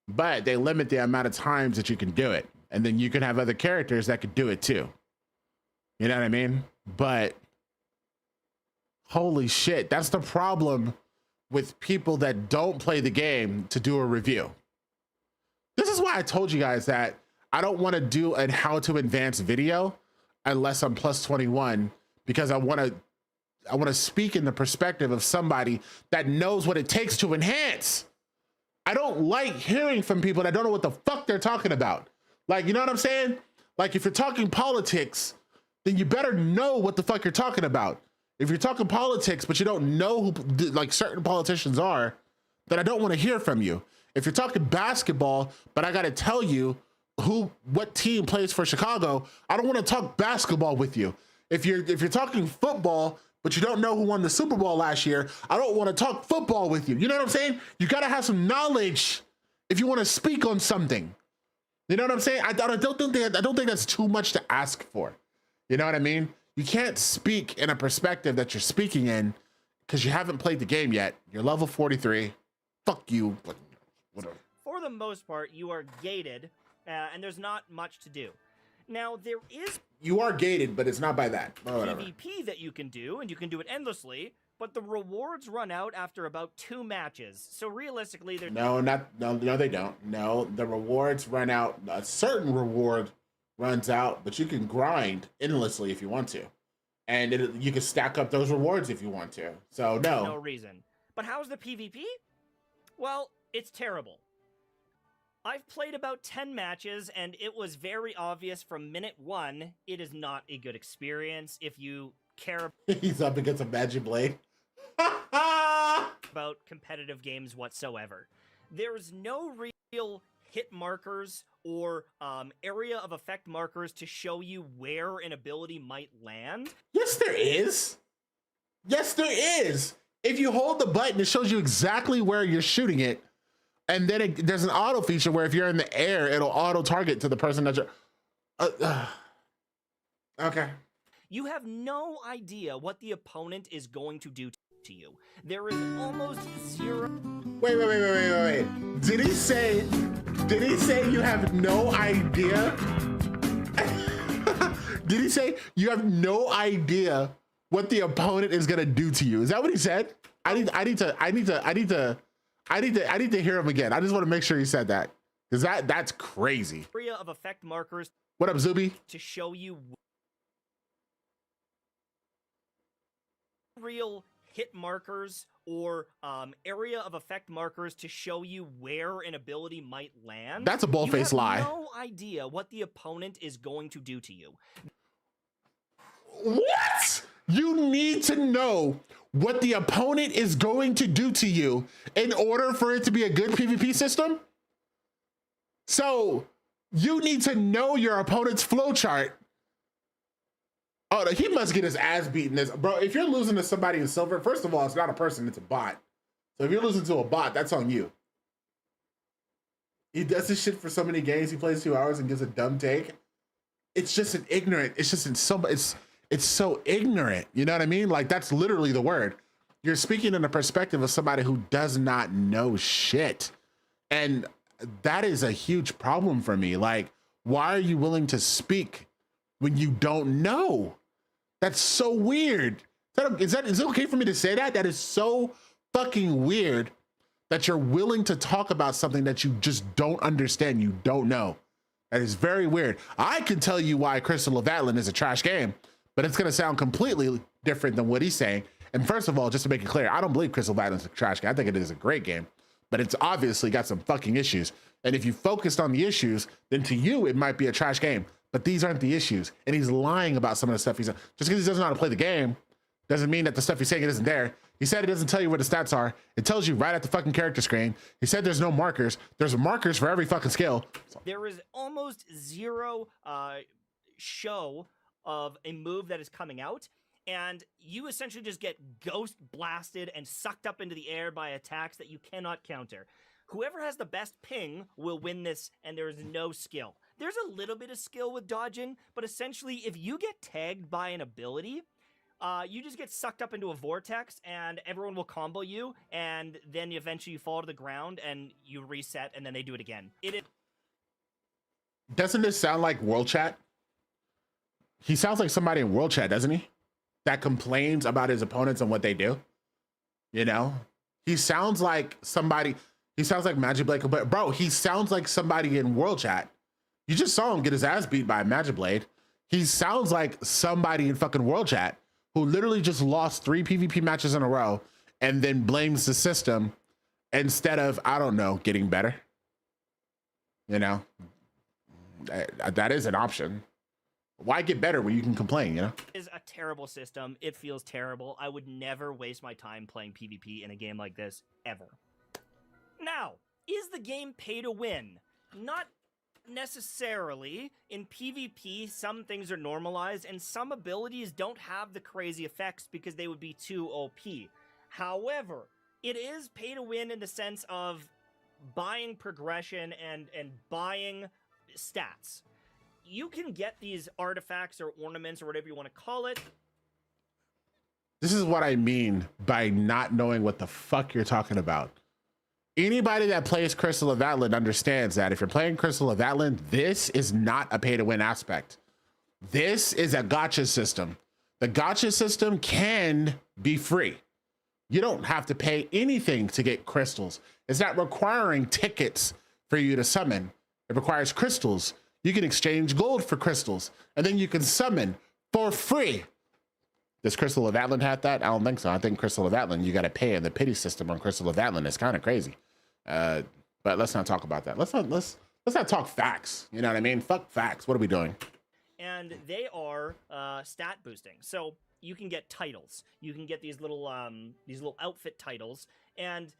But they limit the amount of times that you can do it. And then you can have other characters that could do it too. You know what I mean? But holy shit, that's the problem with people that don't play the game to do a review. This is why I told you guys that I don't want to do a how to advance video unless I'm plus 21, because I want to speak in the perspective of somebody that knows what it takes to enhance. I don't like hearing from people that don't know what the fuck they're talking about. Like, you know what I'm saying? Like, if you're talking politics, then you better know what the fuck you're talking about. If you're talking politics, but you don't know who, like, certain politicians are, then I don't want to hear from you. If you're talking basketball, but I got to tell you what team plays for Chicago, I don't want to talk basketball with you. If you're talking football, but you don't know who won the Super Bowl last year, I don't want to talk football with you. You know what I'm saying? You got to have some knowledge if you want to speak on something. You know what I'm saying? I don't think that's too much to ask for. You know what I mean? You can't speak in a perspective that you're speaking in because you haven't played the game yet. You're level 43. Fuck you. But whatever. For the most part, you are gated, and there's not much to do. Now, there is... You are gated, but it's not by that. PvP that you can do, and you can do it endlessly, but the rewards run out after about 2 matches. So realistically, there's... No, they don't. No, the rewards run out. A certain reward runs out, but you can grind endlessly if you want to. And you can stack up those rewards if you want to. So, no. No reason. But how's the PvP? Well, it's terrible. I've played about 10 matches, and it was very obvious from minute 1, it is not a good experience if you care He's up against a Magic Blade. about competitive games whatsoever. There's no real hit markers or area of effect markers to show you where an ability might land. Yes, there is. Yes, there is. If you hold the button, it shows you exactly where you're shooting it. And then there's an auto feature where if you're in the air, it'll auto target to the person that you're. Okay. You have no idea what the opponent is going to do to you. There is almost zero. Wait. Did he say you have no idea? Did he say you have no idea what the opponent is gonna do to you? Is that what he said? I need to hear him again. I just want to make sure he said that, because that's crazy. Area of effect markers. What up, Zuby? To show you real hit markers or area of effect markers to show you where an ability might land. That's a bull-faced lie. You have no idea what the opponent is going to do to you. What? You need to know what the opponent is going to do to you in order for it to be a good PvP system? So you need to know your opponent's flowchart. Oh, he must get his ass beaten. Bro, if you're losing to somebody in silver, first of all, it's not a person, it's a bot. So if you're losing to a bot, that's on you. He does this shit for so many games. He plays 2 hours and gives a dumb take. It's just an ignorant. It's just it's so ignorant. You know what I mean? Like, that's literally the word. You're speaking in the perspective of somebody who does not know shit. And that is a huge problem for me. Like, why are you willing to speak when you don't know? That's so weird. Is it okay for me to say that? That is so fucking weird that you're willing to talk about something that you just don't understand, you don't know. That is very weird. I can tell you why Crystal of Atlan is a trash game, but it's gonna sound completely different than what he's saying. And first of all, just to make it clear, I don't believe Crystal of Atlan is a trash game. I think it is a great game, but it's obviously got some fucking issues. And if you focused on the issues, then to you, it might be a trash game. But these aren't the issues. And he's lying about some of the stuff he's just because he doesn't know how to play the game doesn't mean that the stuff he's saying it isn't there. He said it doesn't tell you where the stats are. It tells you right at the fucking character screen. He said there's no markers. There's markers for every fucking skill. There is almost zero show of a move that is coming out, and you essentially just get ghost blasted and sucked up into the air by attacks that you cannot counter. Whoever has the best ping will win this, and there is no skill. There's a little bit of skill with dodging, but essentially, if you get tagged by an ability, you just get sucked up into a vortex, and everyone will combo you, and then eventually you fall to the ground, and you reset, and then they do it again. Doesn't this sound like World Chat? He sounds like somebody in World Chat, doesn't he? That complains about his opponents and what they do. You know? He sounds like somebody... He sounds like Magic Blade, but bro, he sounds like somebody in World Chat. You just saw him get his ass beat by Magic Blade. He sounds like somebody in fucking World Chat who literally just lost 3 PvP matches in a row and then blames the system instead of, I don't know, getting better. You know, that is an option. Why get better when you can complain, you know? It is a terrible system. It feels terrible. I would never waste my time playing PvP in a game like this, ever. Now, is the game pay to win? Not necessarily. In PvP, some things are normalized, and some abilities don't have the crazy effects because they would be too OP. However, it is pay to win in the sense of buying progression and buying stats. You can get these artifacts or ornaments or whatever you want to call it. This is what I mean by not knowing what the fuck you're talking about. Anybody that plays Crystal of Atlan understands that if you're playing Crystal of Atlan, this is not a pay to win aspect. This is a gacha system. The gacha system can be free. You don't have to pay anything to get crystals. It's not requiring tickets for you to summon. It requires crystals. You can exchange gold for crystals, and then you can summon for free. Does Crystal of Atlan have that? I don't think so. I think Crystal of Atlan, you got to pay in the pity system on Crystal of Atlan. It's kind of crazy. But let's not talk about that. Let's not talk facts. You know what I mean? Fuck facts. What are we doing? And they are stat boosting. So you can get titles. You can get these little outfit titles, and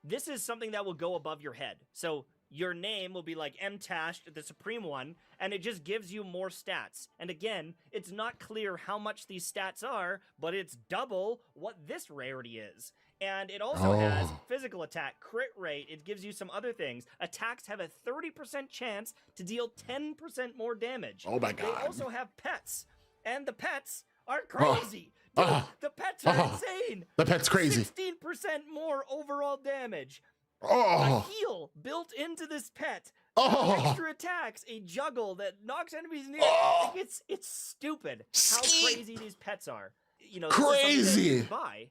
this is something that will go above your head. So your name will be like M-Tash, the Supreme One, and it just gives you more stats. And again, it's not clear how much these stats are, but it's double what this rarity is. And it also has physical attack, crit rate, it gives you some other things. Attacks have a 30% chance to deal 10% more damage. Oh my God. They also have pets, and the pets are crazy. Dude, the pets are insane. The pet's crazy. 16% more overall damage. A Oh, heal built into this pet. Oh. Extra attacks, a juggle that knocks enemies near. Oh. Like, it's stupid how Skeet. crazy these pets are. You know, Crazy. This is something that you buy,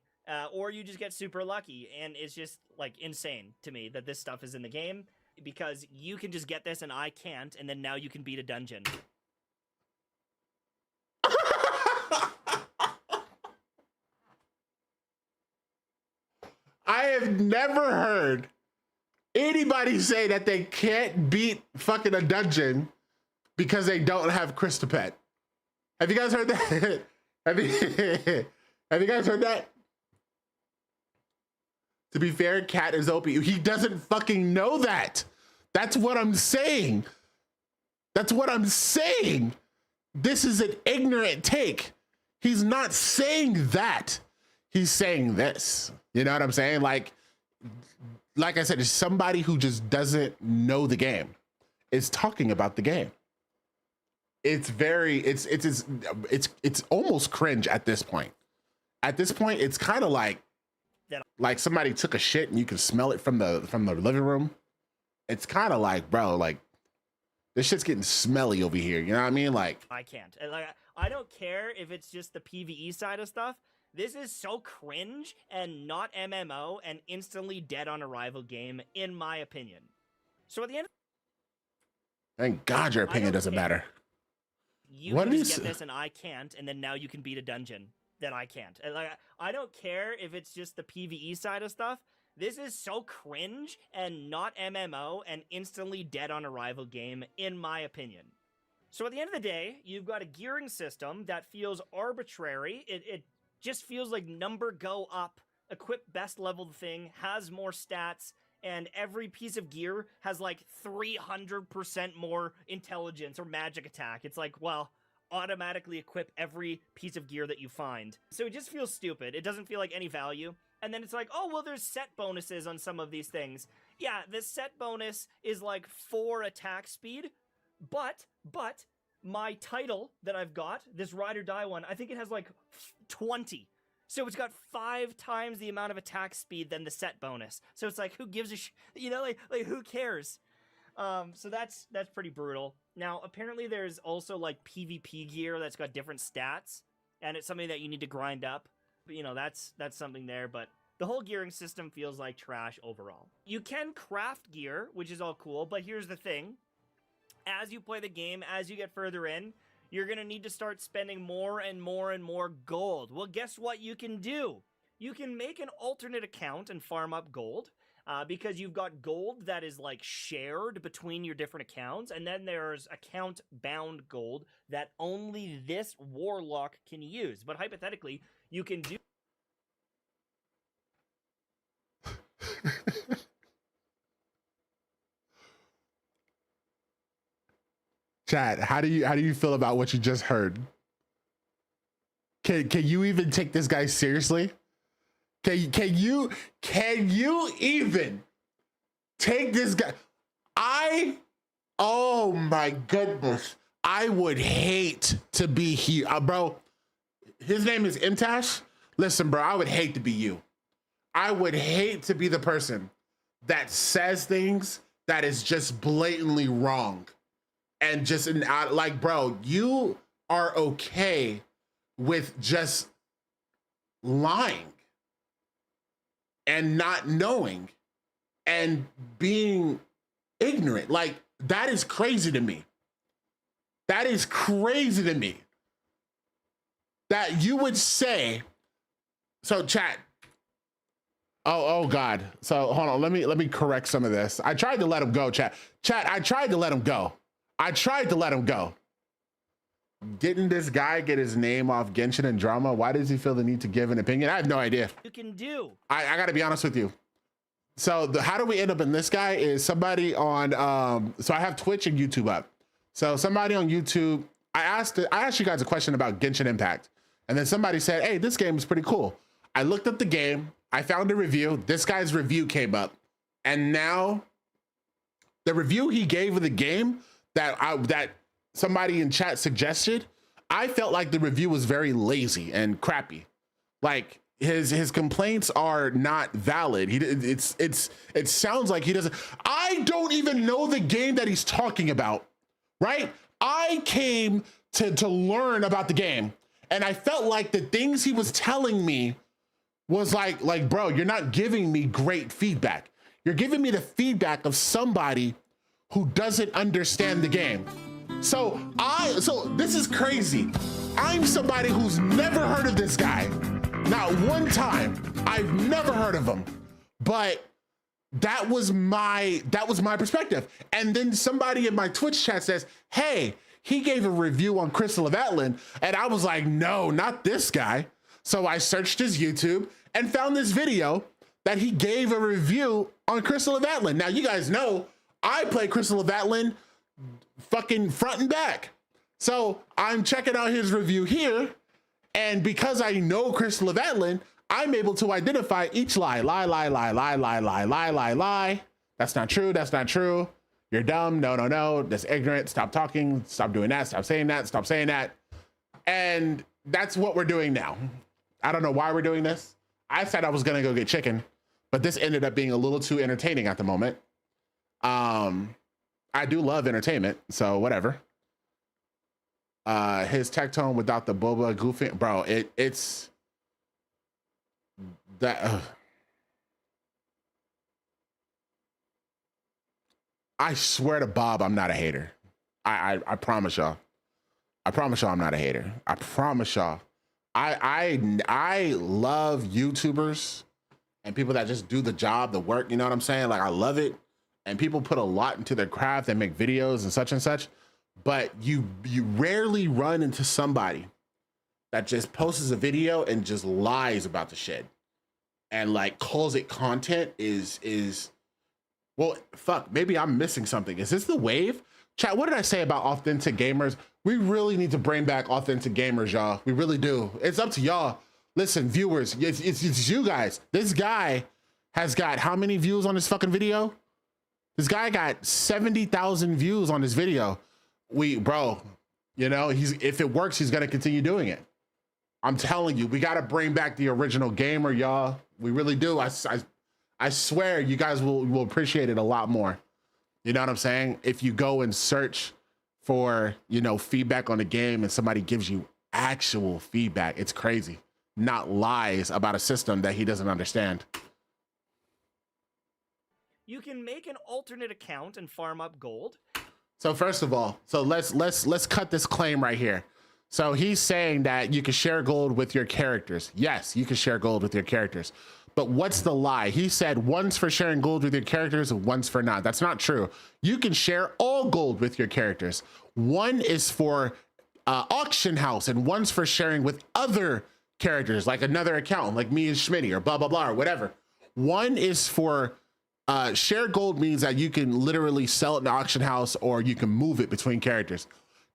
or you just get super lucky, and it's just like insane to me that this stuff is in the game because you can just get this and I can't, and then now you can beat a dungeon. I have never heard anybody say that they can't beat fucking a dungeon because they don't have Christopet. Have you guys heard that? have you guys heard that? To be fair, Cat is OP. He doesn't fucking know that. That's what I'm saying. That's what I'm saying. This is an ignorant take. He's not saying that. He's saying this. You know what I'm saying? Like I said, it's somebody who just doesn't know the game is talking about the game. It's almost cringe at this point. At this point, it's kind of like somebody took a shit and you can smell it from the living room. It's kind of like, bro, like this shit's getting smelly over here. You know what I mean? Like I can't. Like I don't care if it's just the PvE side of stuff. This is so cringe and not MMO and instantly dead on arrival game, in my opinion. So at the end, thank God your opinion doesn't matter. You can just get this and I can't, and then now you can beat a dungeon that I can't. And like I don't care if it's just the PvE side of stuff. This is so cringe and not MMO and instantly dead on arrival game, in my opinion. So at the end of the day, you've got a gearing system that feels arbitrary. It just feels like number go up, equip best leveled thing, has more stats, and every piece of gear has like 300% more intelligence or magic attack. It's like, well, automatically equip every piece of gear that you find. So it just feels stupid. It doesn't feel like any value. And then it's like, oh, well, there's set bonuses on some of these things. Yeah, the set bonus is like 4 attack speed, but my title that I've got, this Ride or Die one, I think it has like 20. So it's got 5 times the amount of attack speed than the set bonus. So it's like, who gives a you know, like who cares? So that's pretty brutal. Now, apparently there's also like PvP gear that's got different stats, and it's something that you need to grind up. But, you know, that's something there, but the whole gearing system feels like trash overall. You can craft gear, which is all cool, but here's the thing. As you play the game, as you get further in, you're going to need to start spending more and more and more gold. Well, guess what you can do? You can make an alternate account and farm up gold, because you've got gold that is like shared between your different accounts, and then there's account bound gold that only this warlock can use. But hypothetically, you can do Chat, how do you feel about what you just heard? Can you even take this guy seriously? Can you even take this guy? Oh my goodness. I would hate to be here. Bro, his name is M-Tash. Listen, bro, I would hate to be you. I would hate to be the person that says things that is just blatantly wrong. And just like, bro, you are okay with just lying and not knowing and being ignorant. Like, that is crazy to me. That is crazy to me. That you would say, so chat. Oh God. So hold on, let me correct some of this. I tried to let him go, chat. I tried to let him go. Didn't this guy get his name off Genshin and drama? Why does he feel the need to give an opinion? I have no idea. you can do. I gotta be honest with you. So how do we end up in this guy is somebody on, so I have Twitch and YouTube up. So somebody on YouTube, I asked you guys a question about Genshin Impact. And then somebody said, hey, this game is pretty cool. I looked up the game, I found a review. This guy's review came up. And now the review he gave of the game that somebody in chat suggested, I felt like the review was very lazy and crappy. Like his complaints are not valid. It sounds like he doesn't. I don't even know the game that he's talking about, right? I came to learn about the game, and I felt like the things he was telling me was like, bro, you're not giving me great feedback. You're giving me the feedback of somebody who doesn't understand the game. So this is crazy. I'm somebody who's never heard of this guy. Not one time. I've never heard of him. But that was my perspective. And then somebody in my Twitch chat says, hey, he gave a review on Crystal of Atlan. And I was like, no, not this guy. So I searched his YouTube and found this video that he gave a review on Crystal of Atlan. Now, you guys know I play Crystal of Atlan fucking front and back. So I'm checking out his review here. And because I know Crystal of Atlan, I'm able to identify each lie. Lie, lie, lie, lie, lie, lie, lie, lie, lie. That's not true. That's not true. You're dumb. No, no, no. That's ignorant. Stop talking. Stop doing that. Stop saying that. Stop saying that. And that's what we're doing now. I don't know why we're doing this. I said I was going to go get chicken, but this ended up being a little too entertaining at the moment. I do love entertainment, so whatever. His tech tone without the boba goofy, bro, it's that. I swear to Bob, I'm not a hater. I promise y'all. I promise y'all I'm not a hater. I promise y'all. I love YouTubers and people that just do the job, the work, you know what I'm saying? Like, I love it. And people put a lot into their craft and make videos and such, but you rarely run into somebody that just posts a video and just lies about the shit and like calls it content is well, fuck, maybe I'm missing something. Is this the wave? Chat, what did I say about authentic gamers? We really need to bring back authentic gamers, y'all. We really do. It's up to y'all. Listen, viewers, it's you guys. This guy has got how many views on this fucking video? This guy got 70,000 views on this video. Bro, you know, if it works, he's gonna continue doing it. I'm telling you, we gotta bring back the original gamer, y'all. We really do. I swear you guys will appreciate it a lot more. You know what I'm saying? If you go and search for, you know, feedback on the game and somebody gives you actual feedback, it's crazy. Not lies about a system that he doesn't understand. You can make an alternate account and farm up gold. So first of all, so let's cut this claim right here. So he's saying that you can share gold with your characters. Yes, you can share gold with your characters. But what's the lie? He said one's for sharing gold with your characters and one's for not. That's not true. You can share all gold with your characters. One is for auction house and one's for sharing with other characters, like another account, like me and Schmitty or blah, blah, blah, or whatever. One is for share gold means that you can literally sell it in the auction house or you can move it between characters.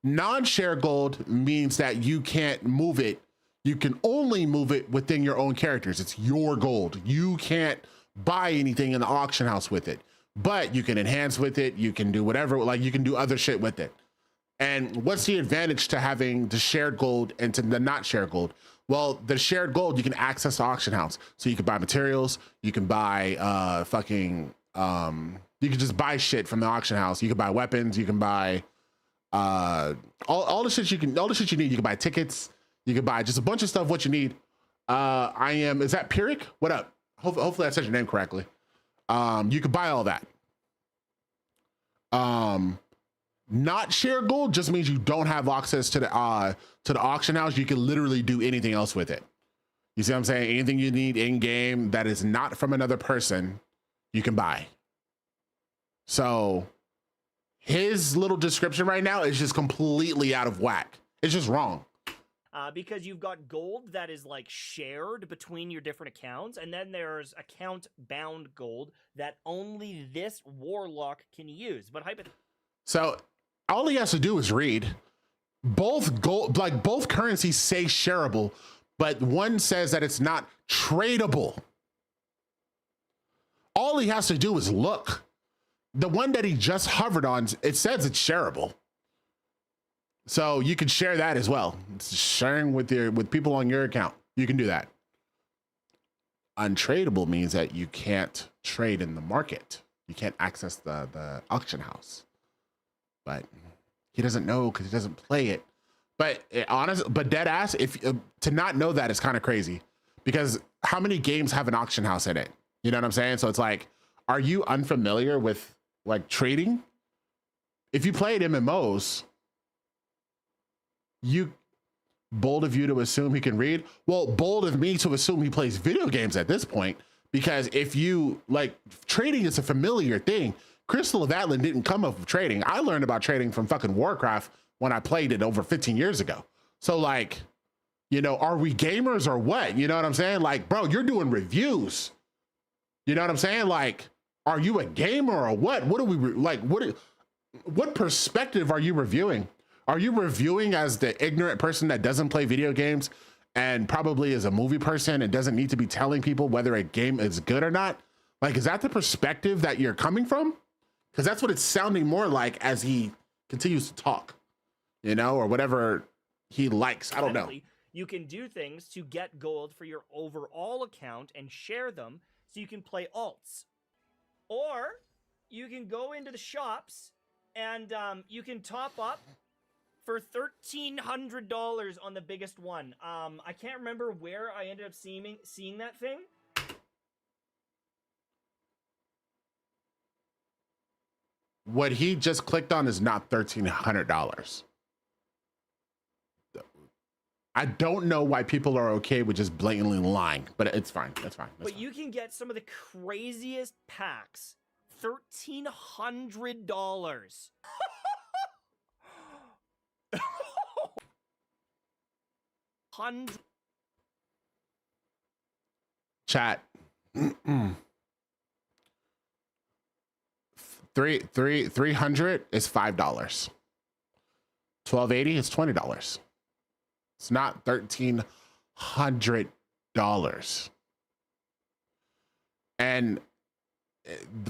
Non-share gold means that you can't move it. You can only move it within your own characters. It's your gold. You can't buy anything in the auction house with it, but you can enhance with it. You can do whatever, like you can do other shit with it. And what's the advantage to having the shared gold and to the not shared gold? Well, the shared gold, you can access the auction house. So you can buy materials, you can buy you can just buy shit from the auction house. You can buy weapons, you can buy all the shit you need. You can buy tickets, you can buy just a bunch of stuff, what you need. Is that Pyrrhic? What up? Hopefully I said your name correctly. You can buy all that. Not share gold just means you don't have access to the auction house. You can literally do anything else with it. You see what I'm saying? Anything you need in game that is not from another person, you can buy. So his little description right now is just completely out of whack. It's just wrong. because you've got gold that is like shared between your different accounts, and then there's account bound gold that only this warlock can use. But So all he has to do is read. Both gold, like both currencies say shareable, but one says that it's not tradable. All he has to do is look. The one that he just hovered on, it says it's shareable. So you can share that as well. It's sharing with people on your account. You can do that. Untradable means that you can't trade in the market. You can't access the auction house. But he doesn't know because he doesn't play it. But dead ass, if to not know that is kind of crazy, because how many games have an auction house in it? You know what I'm saying? So it's like, are you unfamiliar with like trading? If you played MMOs, bold of you to assume he can read. Well, bold of me to assume he plays video games at this point, because if you like, trading is a familiar thing. Crystal of Atlan didn't come up with trading. I learned about trading from fucking Warcraft when I played it over 15 years ago. So like, you know, are we gamers or what? You know what I'm saying? Like, bro, you're doing reviews. You know what I'm saying? Like, are you a gamer or what? What are we like? What perspective are you reviewing? Are you reviewing as the ignorant person that doesn't play video games and probably is a movie person and doesn't need to be telling people whether a game is good or not? Like, is that the perspective that you're coming from? Because that's what it's sounding more like as he continues to talk, you know, or whatever he likes. I don't know. You can do things to get gold for your overall account and share them so you can play alts. Or you can go into the shops and you can top up for $1,300 on the biggest one. I can't remember where I ended up seeing that thing. What he just clicked on is not $1,300. I don't know why people are okay with just blatantly lying, but it's fine. That's fine. But you can get some of the craziest packs. $1,300. Chat. 300 is $5. 1280 is $20. It's not $1,300. And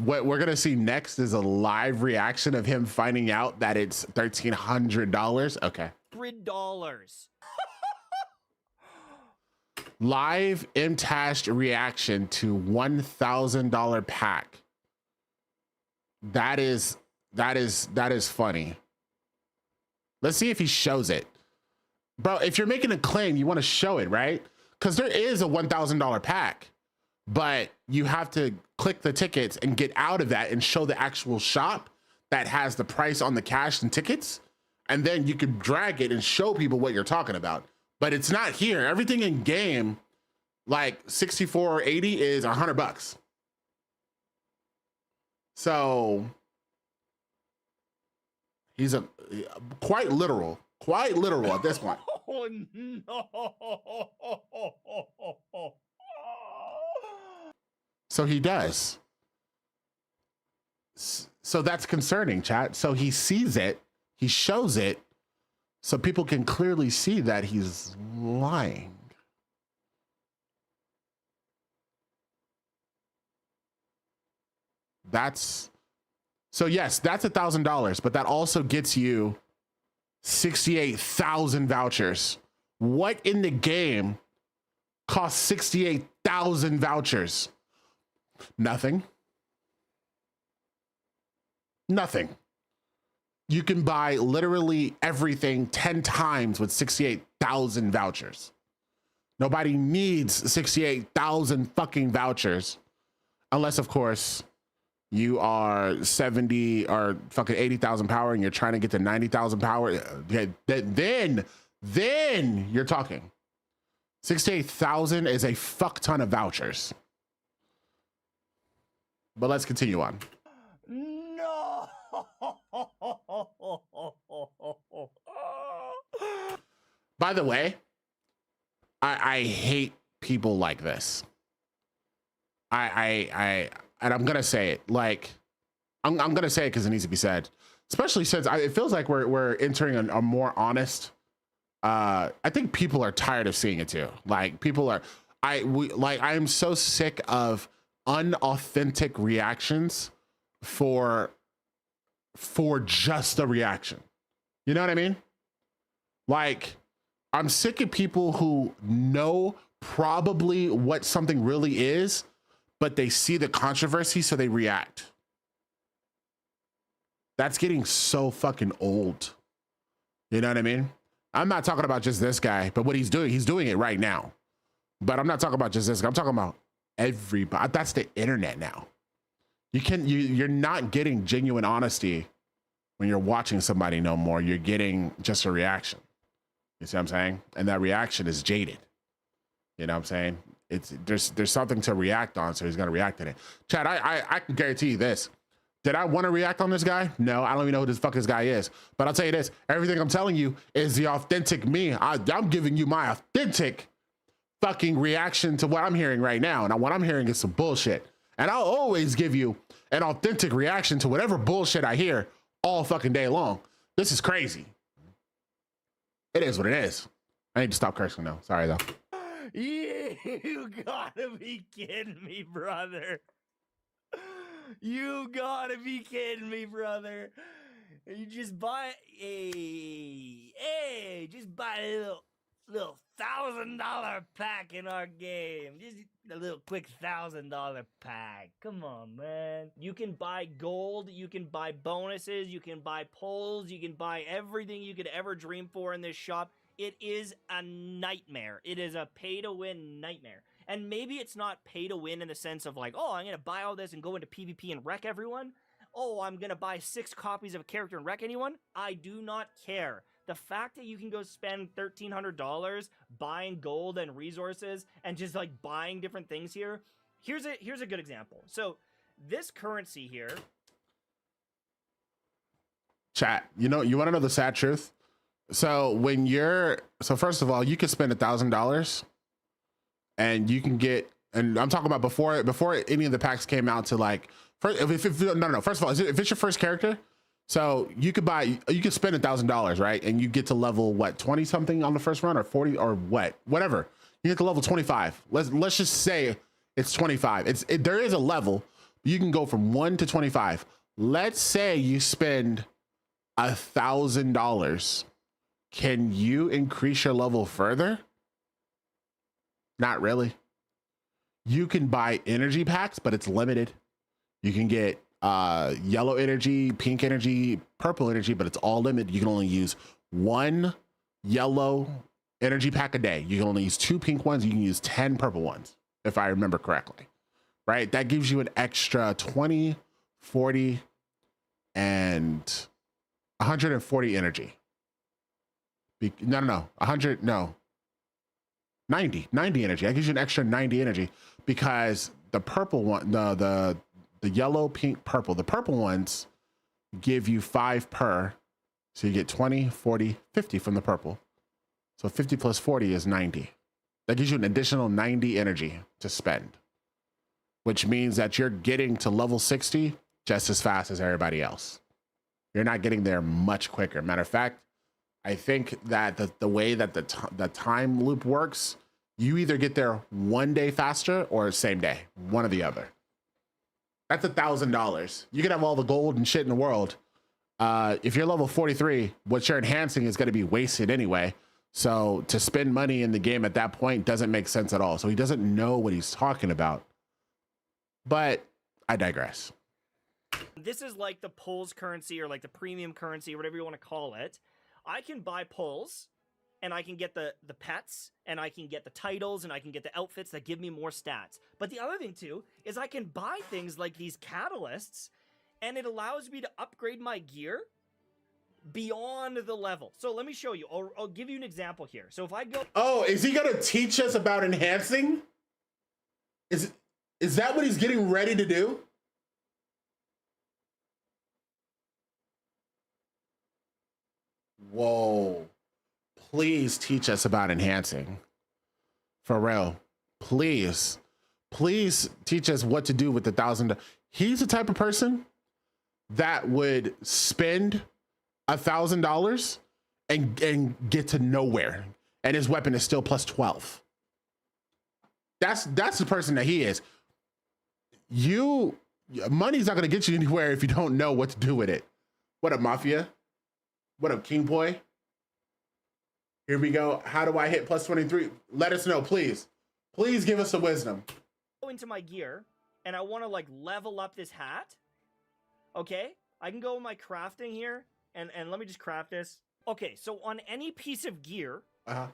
what we're gonna see next is a live reaction of him finding out that it's $1,300. Okay. $100. Live MTash reaction to $1,000 pack. That is funny. Let's see if he shows it. Bro, if you're making a claim, you want to show it, right? Because there is a $1,000 pack, but you have to click the tickets and get out of that and show the actual shop that has the price on the cash and tickets. And then you can drag it and show people what you're talking about. But it's not here. Everything in game, like 64 or 80 is $100. So he's quite literal at this point. Oh no. So he does. So that's concerning, chat. So he sees it, he shows it, so people can clearly see that he's lying. So yes, that's $1,000, but that also gets you 68,000 vouchers. What in the game costs 68,000 vouchers? Nothing. Nothing. You can buy literally everything 10 times with 68,000 vouchers. Nobody needs 68,000 fucking vouchers. Unless, of course, you are 70 or fucking 80,000 power and you're trying to get to 90,000 power. Then you're talking. 68,000 is a fuck ton of vouchers. But let's continue on. No. By the way, I hate people like this. And I'm gonna say it. Like, I'm gonna say it because it needs to be said. Especially since it feels like we're entering a more honest. I think people are tired of seeing it too. Like people are. I am so sick of unauthentic reactions for just the reaction. You know what I mean? Like, I'm sick of people who know probably what something really is, but they see the controversy, so they react. That's getting so fucking old. You know what I mean? I'm not talking about just this guy, but what he's doing it right now. But I'm not talking about just this guy. I'm talking about everybody. That's the internet now. You're not getting genuine honesty when you're watching somebody no more. You're getting just a reaction. You see what I'm saying? And that reaction is jaded. You know what I'm saying? There's something to react on, so he's gonna react to it. Chad, I can guarantee you this. Did I want to react on this guy? No, I don't even know who this fuck this guy is. But I'll tell you this, everything I'm telling you is the authentic me. I'm giving you my authentic fucking reaction to what I'm hearing right now. And what I'm hearing is some bullshit. And I'll always give you an authentic reaction to whatever bullshit I hear all fucking day long. This is crazy. It is what it is. I need to stop cursing now. Sorry though. You gotta be kidding me, brother. You gotta be kidding me, brother. You just buy just buy a little $1,000 pack in our game. Just a little quick $1,000 pack. Come on, man. You can buy gold, you can buy bonuses, you can buy pulls, you can buy everything you could ever dream for in this shop. It is a nightmare. It is a pay-to-win nightmare. And maybe it's not pay-to-win in the sense of like, oh, I'm going to buy all this and go into PvP and wreck everyone. Oh, I'm going to buy 6 copies of a character and wreck anyone. I do not care. The fact that you can go spend $1,300 buying gold and resources and just like buying different things here. Here's a good example. So this currency here. Chat, you want to know the sad truth? So first of all, you can spend $1,000 and you can get, and I'm talking about before any of the packs came out to like, first of all, if it's your first character, so you could spend $1,000, right? And you get to level what, 20 something on the first run, or 40 or whatever. You get to level 25. Let's just say it's 25. There is a level. You can go from 1 to 25. Let's say you spend $1,000. Can you increase your level further? Not really. You can buy energy packs, but it's limited. You can get yellow energy, pink energy, purple energy, but it's all limited. You can only use 1 yellow energy pack a day. You can only use 2 pink ones. You can use 10 purple ones, if I remember correctly. Right? That gives you an extra 20, 40, and 140 energy. 90 energy. That gives you an extra 90 energy because the purple one, the yellow, pink, purple, the purple ones give you 5 per. So you get 20, 40, 50 from the purple. So 50 plus 40 is 90. That gives you an additional 90 energy to spend, which means that you're getting to level 60 just as fast as everybody else. You're not getting there much quicker. Matter of fact, I think that the way that the time loop works, you either get there one day faster or same day, one or the other. That's $1,000. You can have all the gold and shit in the world. If you're level 43, what you're enhancing is going to be wasted anyway. So to spend money in the game at that point doesn't make sense at all. So he doesn't know what he's talking about. But I digress. This is like the pulls currency or like the premium currency or whatever you want to call it. I can buy pulls and I can get the pets and I can get the titles and I can get the outfits that give me more stats. But the other thing too is I can buy things like these catalysts and it allows me to upgrade my gear beyond the level. So let me show you. I'll give you an example here. So if I go... Oh, is he going to teach us about enhancing? Is that what he's getting ready to do? Whoa. Please teach us about enhancing. For real. Please, please teach us what to do with the $1,000. He's the type of person that would spend $1,000 and get to nowhere, and his weapon is still plus 12. That's the person that he is. Money's not gonna get you anywhere if you don't know what to do with it. What up, Mafia? What up, King Boy? Here we go. How do I hit plus 23? Let us know, please. Please give us some wisdom. Go into my gear, and I want to like level up this hat. Okay, I can go with my crafting here, and let me just craft this. Okay, so on any piece of gear,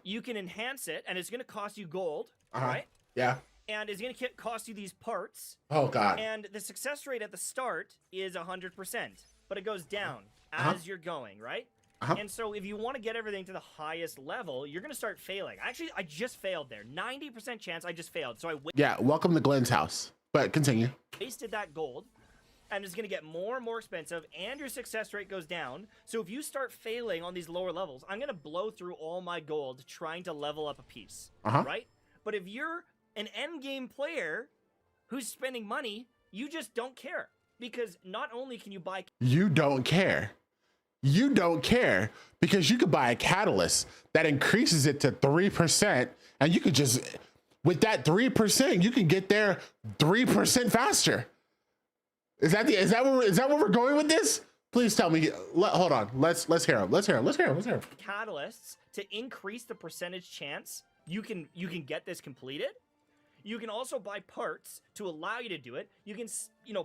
you can enhance it, and it's gonna cost you gold, right? Yeah. And it's gonna cost you these parts. Oh God. And the success rate at the start is 100%, but it goes down as you're going, right? And so if you want to get everything to the highest level, you're going to start failing. Actually, I just failed there. 90% chance I just failed. So yeah, welcome to Glenn's house. But continue. Wasted that gold, and it's going to get more and more expensive, and your success rate goes down. So if you start failing on these lower levels, I'm going to blow through all my gold trying to level up a piece, right? But if you're an endgame player who's spending money, you just don't care. Because not only can you buy... You don't care. You don't care because you could buy a catalyst that increases it to 3%, and you could just, with that 3%, you can get there 3% faster. Is that what we're going with this? Please tell me. Hold on. Let's hear him. Let's hear him. Catalysts to increase the percentage chance you can get this completed. You can also buy parts to allow you to do it. You can,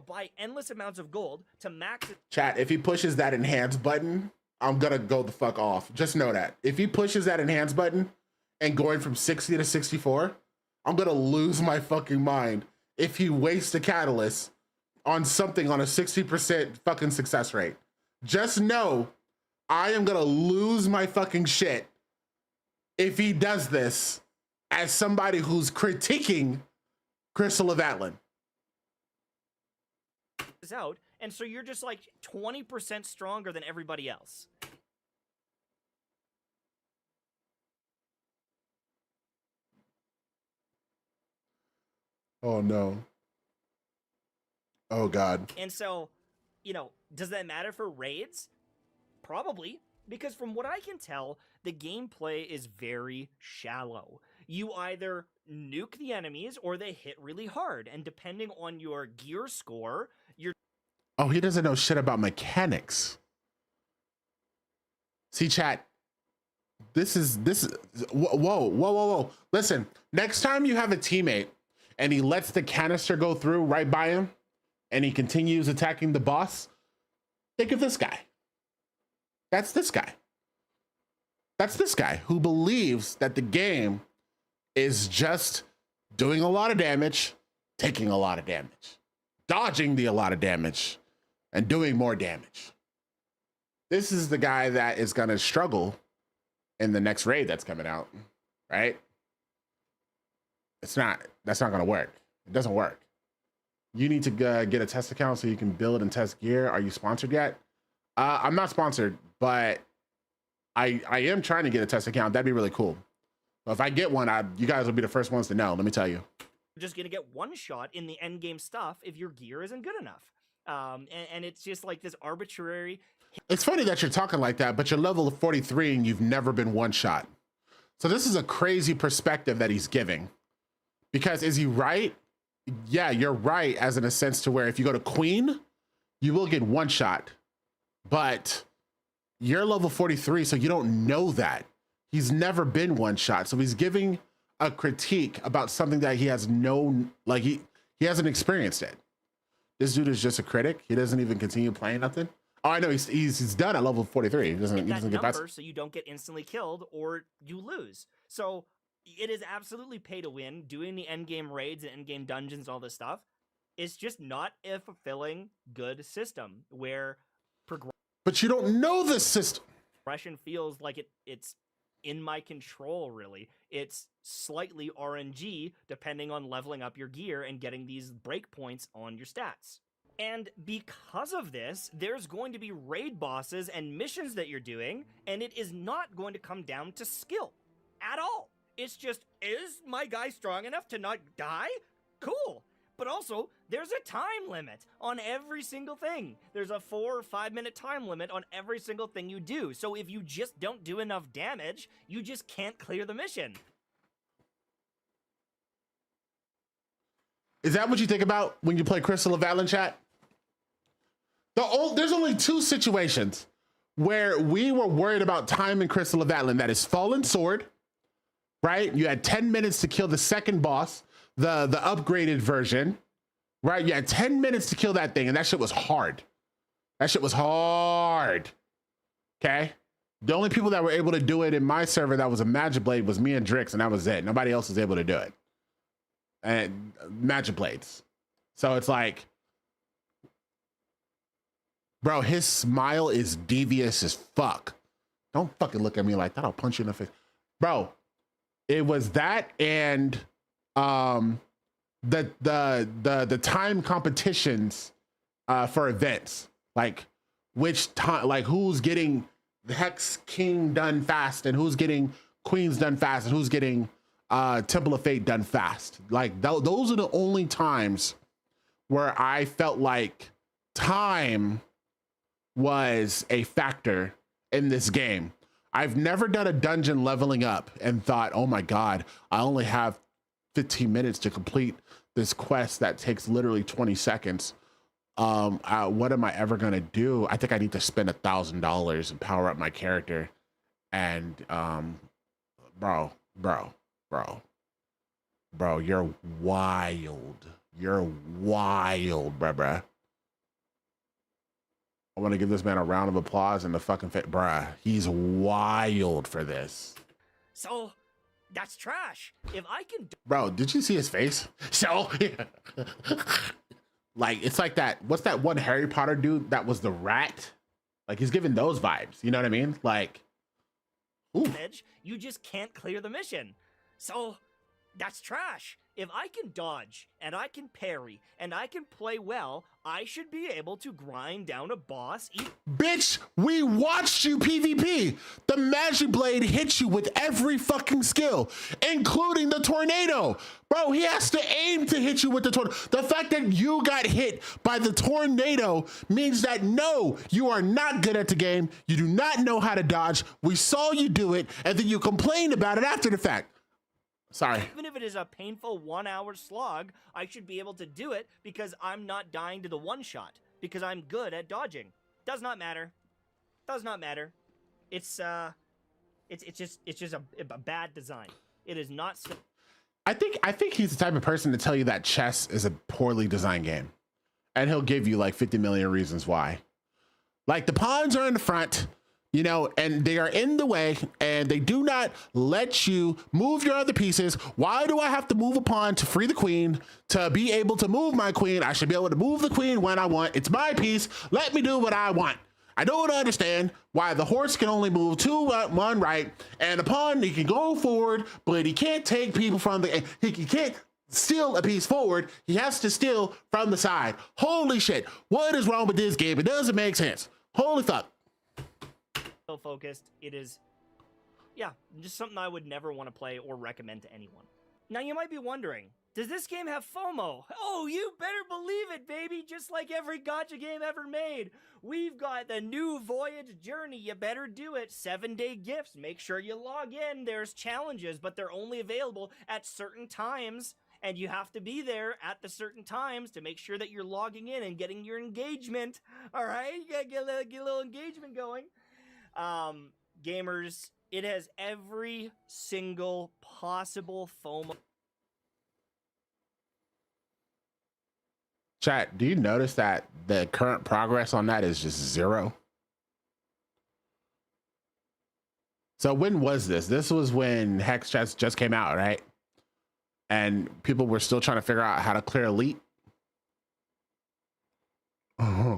buy endless amounts of gold to max it. Chat, if he pushes that enhance button, I'm gonna go the fuck off. Just know that. If he pushes that enhance button and going from 60 to 64, I'm gonna lose my fucking mind if he wastes a catalyst on something on a 60% fucking success rate. Just know I am gonna lose my fucking shit if he does this as somebody who's critiquing Crystal of Atlan. Out, and so you're just like 20% stronger than everybody else. Oh no. Oh God. And so, does that matter for raids? Probably, because from what I can tell, the gameplay is very shallow. You either nuke the enemies or they hit really hard, and depending on your gear score, Oh, he doesn't know shit about mechanics. See, chat. This is whoa. Listen, next time you have a teammate and he lets the canister go through right by him and he continues attacking the boss, think of this guy. That's this guy. That's this guy who believes that the game is just doing a lot of damage, taking a lot of damage, dodging a lot of damage, and doing more damage. This is the guy that is going to struggle in the next raid that's coming out, right? That's not going to work. It doesn't work. You need to get a test account so you can build and test gear. Are you sponsored yet? I'm not sponsored, but I am trying to get a test account. That'd be really cool. But if I get one, you guys will be the first ones to know. Let me tell you. You're just going to get one shot in the end game stuff if your gear isn't good enough. And it's just like this arbitrary. It's funny that you're talking like that, but you're level 43 and you've never been one shot. So this is a crazy perspective that he's giving. Because is he right? Yeah, you're right, as in a sense to where if you go to Queen, you will get one shot. But you're level 43, so you don't know that. He's never been one shot. So he's giving a critique about something that he has he hasn't experienced it. This dude is just a critic. He doesn't even continue playing nothing. Oh, I know he's done at level 43. He doesn't get past. So you don't get instantly killed or you lose. So it is absolutely pay to win. Doing the end game raids and end game dungeons, all this stuff, it's just not a fulfilling good system where But you don't know the system. Progression feels like it's in my control, really. It's slightly RNG depending on leveling up your gear and getting these breakpoints on your stats. And because of this, there's going to be raid bosses and missions that you're doing, and it is not going to come down to skill at all. It's just, is my guy strong enough to not die? Cool. But also, there's a time limit on every single thing. There's a 4 or 5 minute time limit on every single thing you do. So if you just don't do enough damage, you just can't clear the mission. Is that what you think about when you play Crystal of Valin, chat? There's only 2 situations where we were worried about time in Crystal of Valin. That is Fallen Sword, right? You had 10 minutes to kill the second boss, the upgraded version, right? You had 10 minutes to kill that thing, and that shit was hard. That shit was hard, okay? The only people that were able to do it in my server that was a Magic Blade was me and Drix, and that was it. Nobody else was able to do it. And Magic Blades. So it's like, bro, his smile is devious as fuck. Don't fucking look at me like that. I'll punch you in the face. Bro, it was that and the time competitions for events. Like which time, like who's getting the Hex King done fast and who's getting Queens done fast and who's getting Temple of Fate done fast. Like those are the only times where I felt like time was a factor in this game. I've never done a dungeon leveling up and thought, oh my God, I only have 15 minutes to complete this quest that takes literally 20 seconds. What am I ever gonna do? I think I need to spend $1,000 and power up my character. And bro, you're wild. You're wild, bruh. I want to give this man a round of applause and the fucking fit, bruh. He's wild for this. So, that's trash. If I can... Bro, did you see his face? So, like, it's like that. What's that one Harry Potter dude that was the rat? Like, he's giving those vibes. You know what I mean? Like, ooh. You just can't clear the mission. So, that's trash. If I can dodge, and I can parry, and I can play well, I should be able to grind down a boss. Bitch, we watched you PvP. The Magic Blade hits you with every fucking skill, including the tornado. Bro, he has to aim to hit you with the tornado. The fact that you got hit by the tornado means that no, you are not good at the game. You do not know how to dodge. We saw you do it, and then you complained about it after the fact. Sorry. Even if it is a painful 1 hour slog, I should be able to do it because I'm not dying to the one shot because I'm good at dodging. Does not matter. Does not matter. It's just a bad design. It is not. I think he's the type of person to tell you that chess is a poorly designed game, and he'll give you like 50 million reasons why. Like the pawns are in the front. You know, and they are in the way and they do not let you move your other pieces. Why do I have to move a pawn to free the queen? To be able to move my queen, I should be able to move the queen when I want. It's my piece. Let me do what I want. I don't understand why the horse can only move one right and the pawn, he can go forward, but he can't take people from the, he can't steal a piece forward. He has to steal from the side. Holy shit. What is wrong with this game? It doesn't make sense. Holy fuck. Focused. It is, yeah, just something I would never want to play or recommend to anyone. Now you might be wondering, does this game have FOMO? Oh, you better believe it, baby. Just like every gacha game ever made. We've got the new Voyage Journey. You better do it. 7-day gifts. Make sure you log in. There's challenges, but they're only available at certain times. And you have to be there at the certain times to make sure that you're logging in and getting your engagement. All right? You gotta get a little engagement going. Gamers, it has every single possible FOMO. Chat, do you notice that the current progress on that is just 0? So when was this? This was when Hex just came out, right? And people were still trying to figure out how to clear Elite. Uh-huh.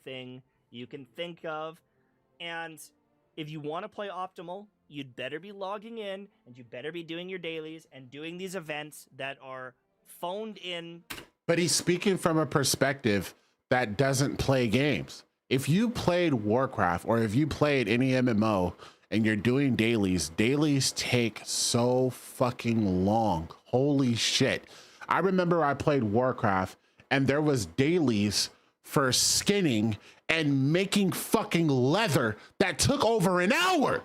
Thing you can think of, and if you want to play optimal, you'd better be logging in and you better be doing your dailies and doing these events that are phoned in. But he's speaking from a perspective that doesn't play games. If you played Warcraft or if you played any MMO and you're doing dailies, dailies take so fucking long. Holy shit. I remember I played Warcraft and there was dailies for skinning and making fucking leather that took over an hour.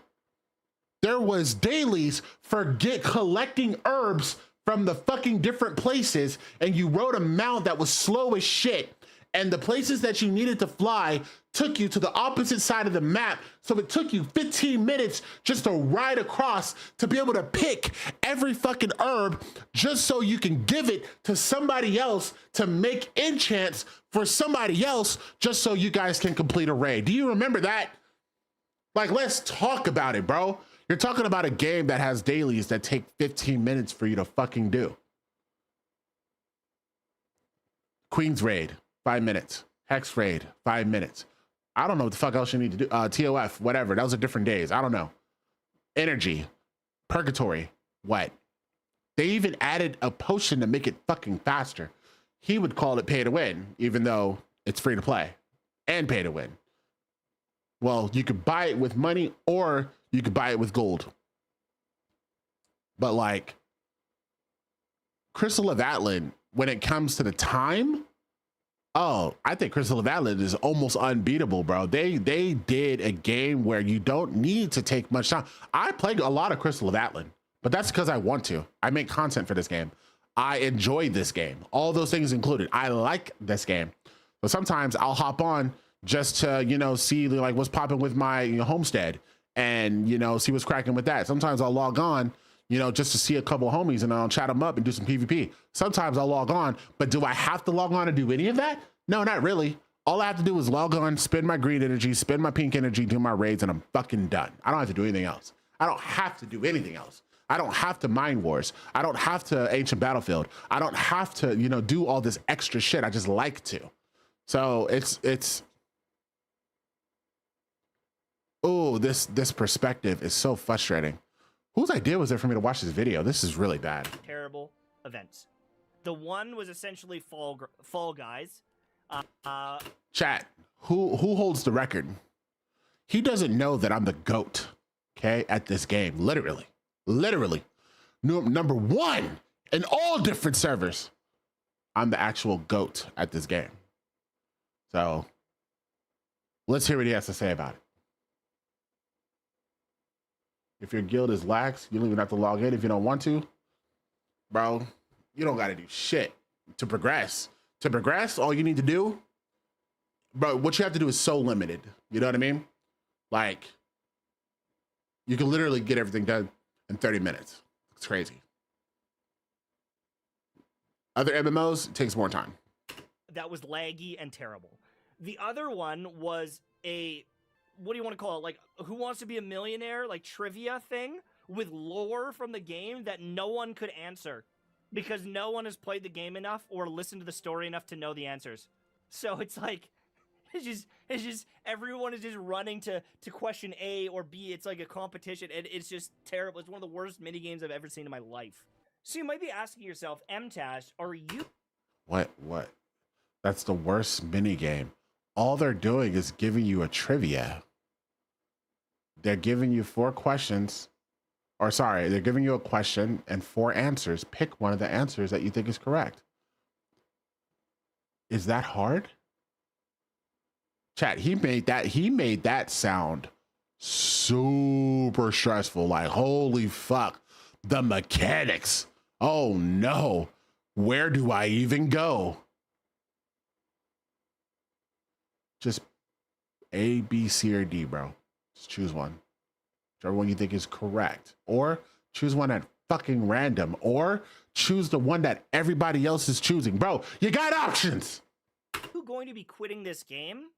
There was dailies for collecting herbs from the fucking different places, and you rode a mount that was slow as shit. And the places that you needed to fly took you to the opposite side of the map. So it took you 15 minutes just to ride across to be able to pick every fucking herb just so you can give it to somebody else to make enchants for somebody else just so you guys can complete a raid. Do you remember that? Like, let's talk about it, bro. You're talking about a game that has dailies that take 15 minutes for you to fucking do. Queen's Raid, 5 minutes. Hex Raid, 5 minutes. I don't know what the fuck else you need to do. TOF, whatever. Those are different days. I don't know. Energy, Purgatory, what? They even added a potion to make it fucking faster. He would call it pay to win, even though it's free to play and pay to win. Well, you could buy it with money or you could buy it with gold. But like Crystal of Atlan, when it comes to the time, oh, I think Crystal of Atlan is almost unbeatable, bro. They did a game where you don't need to take much time. I played a lot of Crystal of Atlan, but that's because I want to. I make content for this game. I enjoy this game. All those things included. I like this game. But sometimes I'll hop on just to, you know, see like what's popping with my homestead and, you know, see what's cracking with that. Sometimes I'll log on, you know, just to see a couple of homies and I'll chat them up and do some PvP. Sometimes I'll log on, but do I have to log on to do any of that? No, not really. All I have to do is log on, spend my green energy, spend my pink energy, do my raids, and I'm fucking done. I don't have to do anything else. I don't have to do anything else. I don't have to Mine Wars. I don't have to Ancient Battlefield. I don't have to, you know, do all this extra shit. I just like to. So it's, oh, this perspective is so frustrating. Whose idea was it for me to watch this video? This is really bad. Terrible events. The one was essentially Fall Guys. Chat, who holds the record? He doesn't know that I'm the GOAT, okay, at this game. Literally. Number one in all different servers. I'm the actual GOAT at this game. So let's hear what he has to say about it. If your guild is lax, you don't even have to log in if you don't want to. Bro, you don't got to do shit to progress. To progress, all you need to do, bro, what you have to do is so limited. You know what I mean? Like, you can literally get everything done in 30 minutes. It's crazy. Other MMOs, it takes more time. That was laggy and terrible. The other one was a, what do you want to call it? Like, Who Wants to Be a Millionaire? Like, trivia thing with lore from the game that no one could answer because no one has played the game enough or listened to the story enough to know the answers. So it's like, it's just everyone is just running to question A or B. It's like a competition, and it's just terrible. It's one of the worst mini games I've ever seen in my life. So you might be asking yourself, MTash, are you? What? That's the worst mini game. All they're doing is giving you a trivia. They're giving you 4 questions, or sorry, they're giving you a question and 4 answers. Pick one of the answers that you think is correct. Is that hard? Chat, he made that sound super stressful. Like, holy fuck, the mechanics. Oh no, where do I even go? Just A, B, C, or D, bro. Just choose one. Whichever one you think is correct. Or choose one at fucking random. Or choose the one that everybody else is choosing. Bro, you got options. Who going to be quitting this game?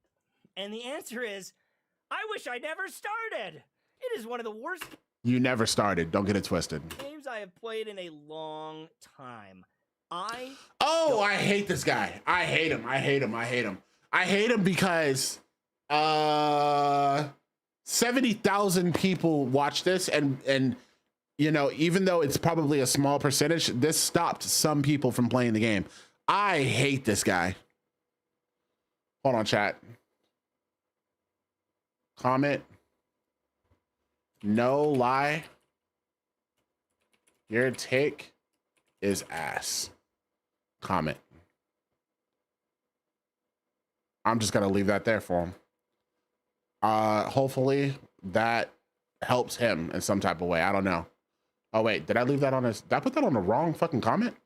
And the answer is, I wish I never started. It is one of the worst You never started. Don't get it twisted. games I have played in a long time. I hate this guy. I hate him. I hate him because 70,000 people watch this, and you know, even though it's probably a small percentage, this stopped some people from playing the game. I hate this guy. Hold on, chat. Comment. No lie. Your take is ass. Comment. I'm just gonna leave that there for him. Hopefully that helps him in some type of way. I don't know. Oh wait, did I leave that on his? Did I put that on the wrong fucking comment?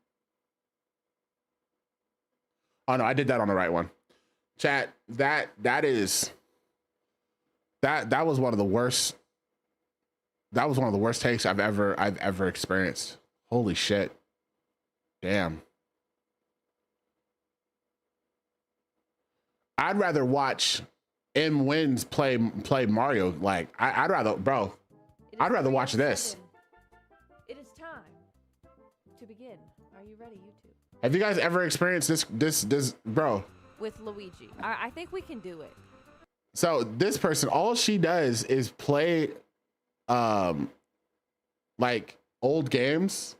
Oh no, I did that on the right one. Chat, that was one of the worst. That was one of the worst takes I've ever experienced. Holy shit. Damn. I'd rather watch M Wins play Mario. Like I'd rather, bro. I'd rather watch this. It is time to begin. Are you ready, YouTube? Have you guys ever experienced this, bro? With Luigi, I think we can do it. So this person, all she does is play, like old games,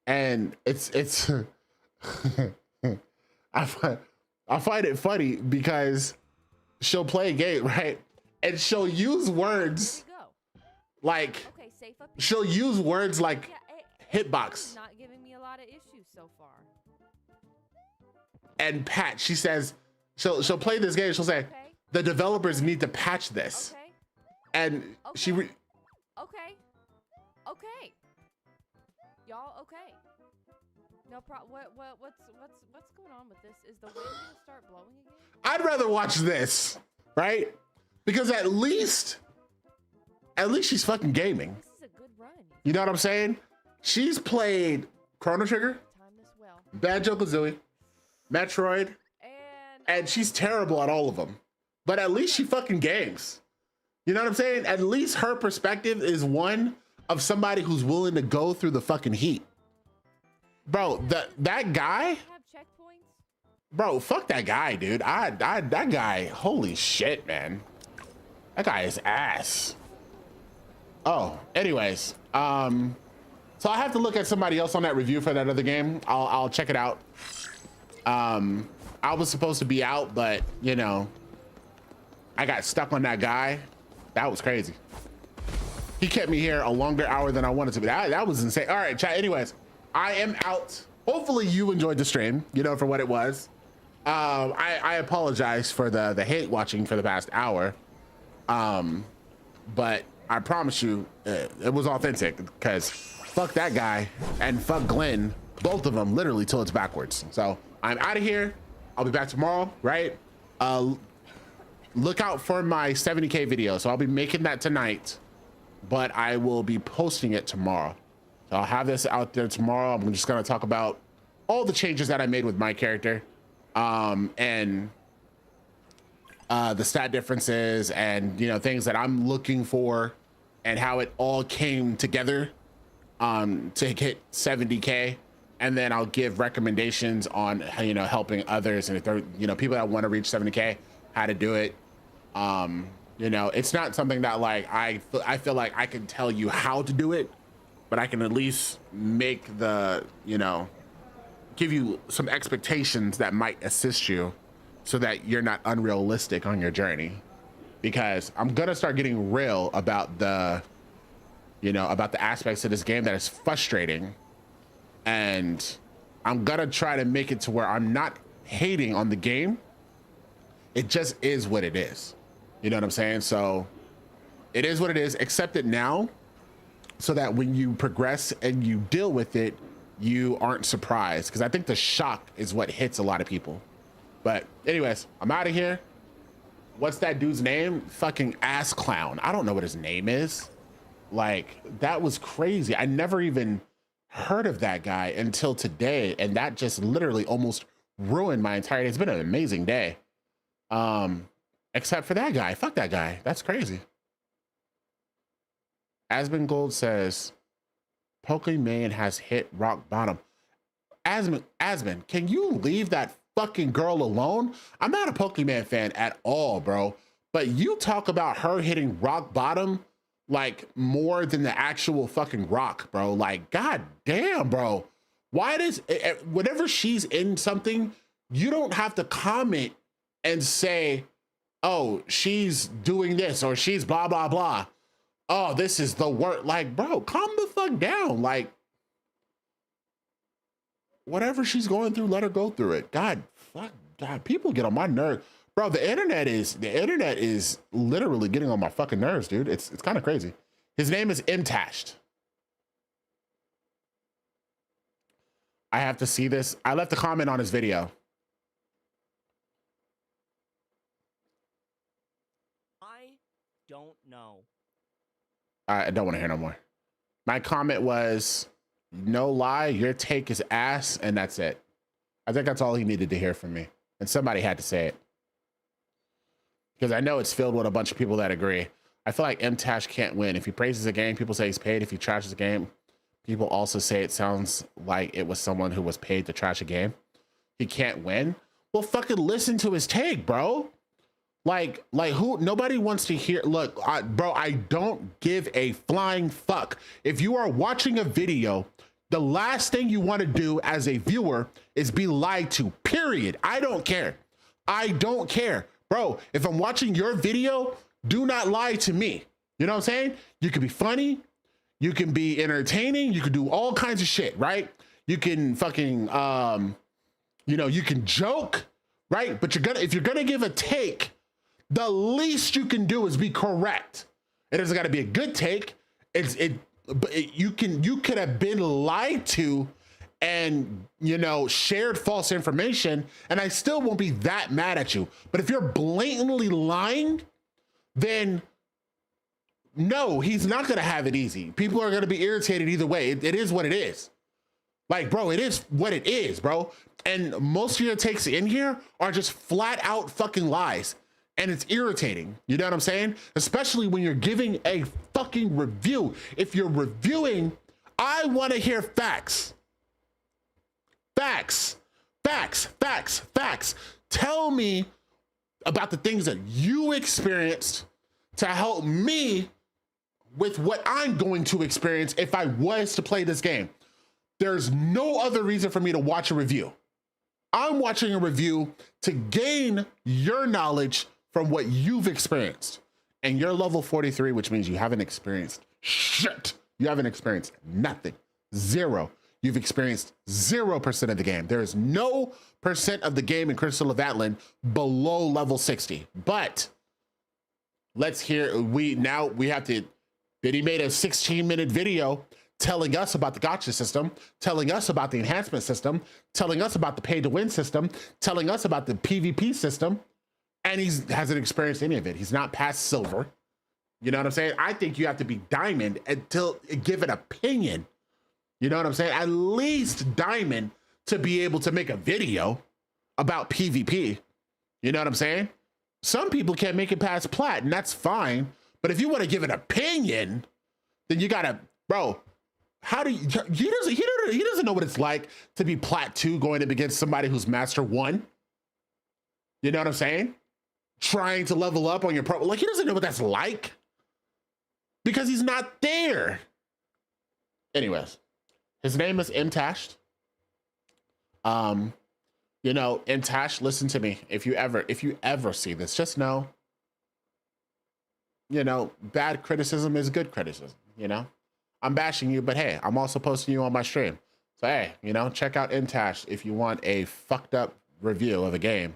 and it's. I find it funny because she'll play a game, right, and she'll use words like Okay, safe up. she'll use words like hitbox Not giving me a lot of issues so far. and patch. She says she'll play this game. She'll say Okay. the developers need to patch this, Okay. and she. Okay. Okay. Y'all okay? No problem. What's going on with this? Is the wind gonna start blowing again? I'd rather watch this, right? Because at least she's fucking gaming. This is a good run. You know what I'm saying? She's played Chrono Trigger, Time this well. Banjo-Kazooie, Metroid, and she's terrible at all of them. But at least she fucking games. You know what I'm saying? At least her perspective is one of somebody who's willing to go through the fucking heat. Bro, that guy, Have checkpoints. bro, fuck that guy, dude. That guy, holy shit, man. That guy is ass. Oh, anyways, so I have to look at somebody else on that review for that other game. I'll check it out. I was supposed to be out, but you know, I got stuck on that guy. That was crazy. He kept me here a longer hour than I wanted to be. That was insane. All right, chat. Anyways, I am out. Hopefully you enjoyed the stream, you know, for what it was. I apologize for the hate watching for the past hour. But I promise you, it was authentic because fuck that guy and fuck Glenn, both of them literally till it's backwards. So I'm out of here. I'll be back tomorrow, right? Look out for my 70K video. So I'll be making that tonight, but I will be posting it tomorrow. So I'll have this out there tomorrow. I'm just gonna talk about all the changes that I made with my character, and the stat differences, and you know, things that I'm looking for, and how it all came together to hit 70K. And then I'll give recommendations on, you know, helping others, and if they're, you know, people that want to reach 70K, how to do it. You know, it's not something that like I feel like I can tell you how to do it, but I can at least make the, you know, give you some expectations that might assist you so that you're not unrealistic on your journey. Because I'm gonna start getting real about the, you know, about the aspects of this game that is frustrating, and I'm gonna try to make it to where I'm not hating on the game. It just is what it is. You know what I'm saying? So it is what it is. Accept it now, so that when you progress and you deal with it, you aren't surprised. Because I think the shock is what hits a lot of people. But anyways, I'm out of here. What's that dude's name? Fucking ass clown. I don't know what his name is. Like, that was crazy. I never even heard of that guy until today, and that just literally almost ruined my entire day. It's been an amazing day. Except for that guy. Fuck that guy. That's crazy. Aspen Gold says, Pokemon has hit rock bottom. Aspen, can you leave that fucking girl alone? I'm not a Pokemon fan at all, bro. But you talk about her hitting rock bottom like more than the actual fucking rock, bro. Like, god damn, bro. Why does, whenever she's in something, you don't have to comment and say, oh, she's doing this or she's blah, blah, blah. Oh, this is the worst. Like, bro, calm the fuck down. Like, whatever she's going through, let her go through it. God, fuck, God, people get on my nerves. Bro, the internet is literally getting on my fucking nerves, dude. It's kind of crazy. His name is Imtashed. I have to see this. I left a comment on his video. I don't know. I don't want to hear no more. My comment was, no lie, your take is ass, and that's it. I think that's all he needed to hear from me. And somebody had to say it. Because I know it's filled with a bunch of people that agree. I feel like Mtash can't win. If he praises a game, people say he's paid. If he trashes a game, people also say it sounds like it was someone who was paid to trash a game. He can't win. Well, fucking listen to his take, bro. Like who? Nobody wants to hear. Look, bro, I don't give a flying fuck. If you are watching a video, the last thing you want to do as a viewer is be lied to, period. I don't care. I don't care. Bro, if I'm watching your video, do not lie to me. You know what I'm saying? You can be funny. You can be entertaining. You can do all kinds of shit, right? You can fucking, you know, you can joke, right? But if you're gonna give a take, the least you can do is be correct. It doesn't got to be a good take. You could have been lied to and, you know, shared false information, and I still won't be that mad at you. But if you're blatantly lying, then no, he's not going to have it easy. People are going to be irritated either way. It is what it is. Like, bro, it is what it is, bro. And most of your takes in here are just flat out fucking lies. And it's irritating. You know what I'm saying? Especially when you're giving a fucking review. If you're reviewing, I want to hear facts. Facts. Facts. Facts. Facts. Tell me about the things that you experienced to help me with what I'm going to experience if I was to play this game. There's no other reason for me to watch a review. I'm watching a review to gain your knowledge from what you've experienced. And you're level 43, which means you haven't experienced shit. You haven't experienced nothing. Zero. You've experienced 0% of the game. There is no percent of the game in Crystal of Atlan below level 60. But let's hear, we have to, that he made a 16-minute video telling us about the gacha system, telling us about the enhancement system, telling us about the pay to win system, telling us about the PvP system. And he hasn't experienced any of it. He's not past silver. You know what I'm saying? I think you have to be diamond until give an opinion. You know what I'm saying? At least diamond to be able to make a video about PvP. You know what I'm saying? Some people can't make it past plat, and that's fine. But if you want to give an opinion, then you gotta, bro. How do you? He doesn't know what it's like to be plat 2 going up against somebody who's master 1. You know what I'm saying? Trying to level up on your pro, like he doesn't know what that's like because he's not there. Anyways, his name is Imtashed. You know, Imtashed, listen to me. If you ever see this, just know, you know, bad criticism is good criticism. You know, I'm bashing you, but hey, I'm also posting you on my stream. So hey, you know, check out Imtashed if you want a fucked up review of a game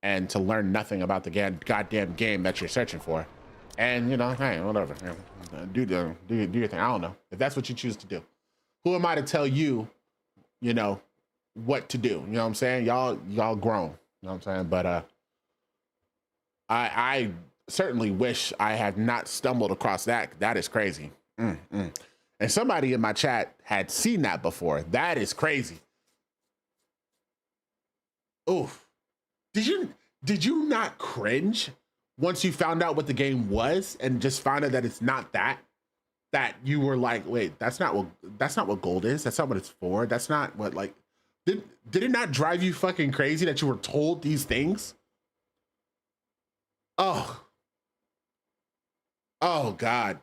and to learn nothing about the goddamn game that you're searching for. And, you know, hey, whatever. Do your thing. I don't know. If that's what you choose to do. Who am I to tell you, you know, what to do? You know what I'm saying? Y'all grown. You know what I'm saying? But I certainly wish I had not stumbled across that. That is crazy. And somebody in my chat had seen that before. That is crazy. Oof. Did you not cringe once you found out what the game was and just found out that it's not that you were like, wait, that's not what gold is. That's not what it's for. That's not what, like, did it not drive you fucking crazy that you were told these things? Oh God.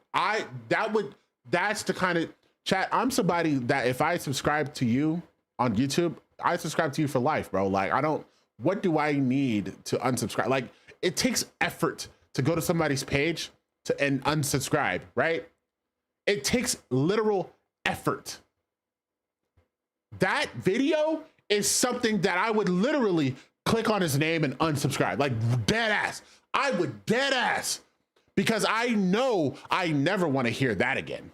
That's the kind of chat. I'm somebody that if I subscribe to you on YouTube, I subscribe to you for life, bro. Like, what do I need to unsubscribe? Like, it takes effort to go to somebody's page and unsubscribe, right? It takes literal effort. That video is something that I would literally click on his name and unsubscribe, like dead ass. I would dead ass, because I know I never want to hear that again.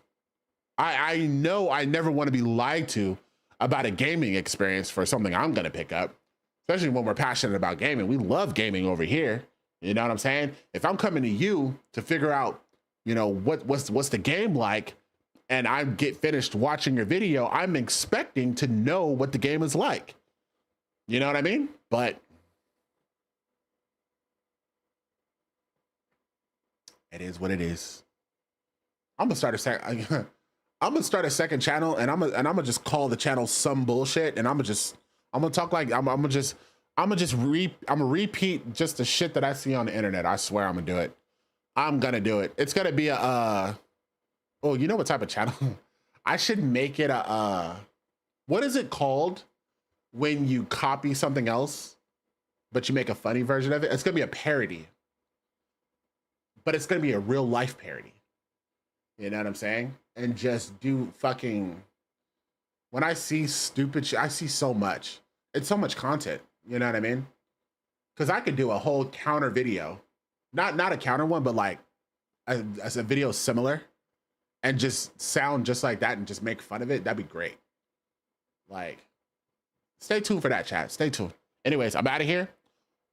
I know I never want to be lied to about a gaming experience for something I'm going to pick up, especially when we're passionate about gaming. We love gaming over here. You know what I'm saying? If I'm coming to you to figure out, you know, what's the game like, and I get finished watching your video, I'm expecting to know what the game is like. You know what I mean? But it is what it is. I'm gonna start a second channel, and I'm gonna just call the channel some bullshit, and I'm gonna talk like I'm gonna repeat just the shit that I see on the internet. I swear I'm gonna do it. I'm gonna do it. It's gonna be a oh, you know what type of channel? I should make it a what is it called when you copy something else but you make a funny version of it? It's gonna be a parody, but it's gonna be a real life parody. You know what I'm saying? And just do fucking, when I see stupid shit, I see so much. It's so much content. You know what I mean? Because I could do a whole counter video, not a counter one, but like as a video similar, and just sound just like that and just make fun of it. That'd be great. Like, stay tuned for that, chat. Stay tuned. Anyways, I'm out of here.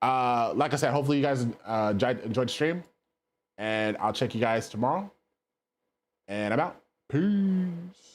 Like I said, hopefully you guys enjoyed the stream, and I'll check you guys tomorrow. And I'm out. Peace.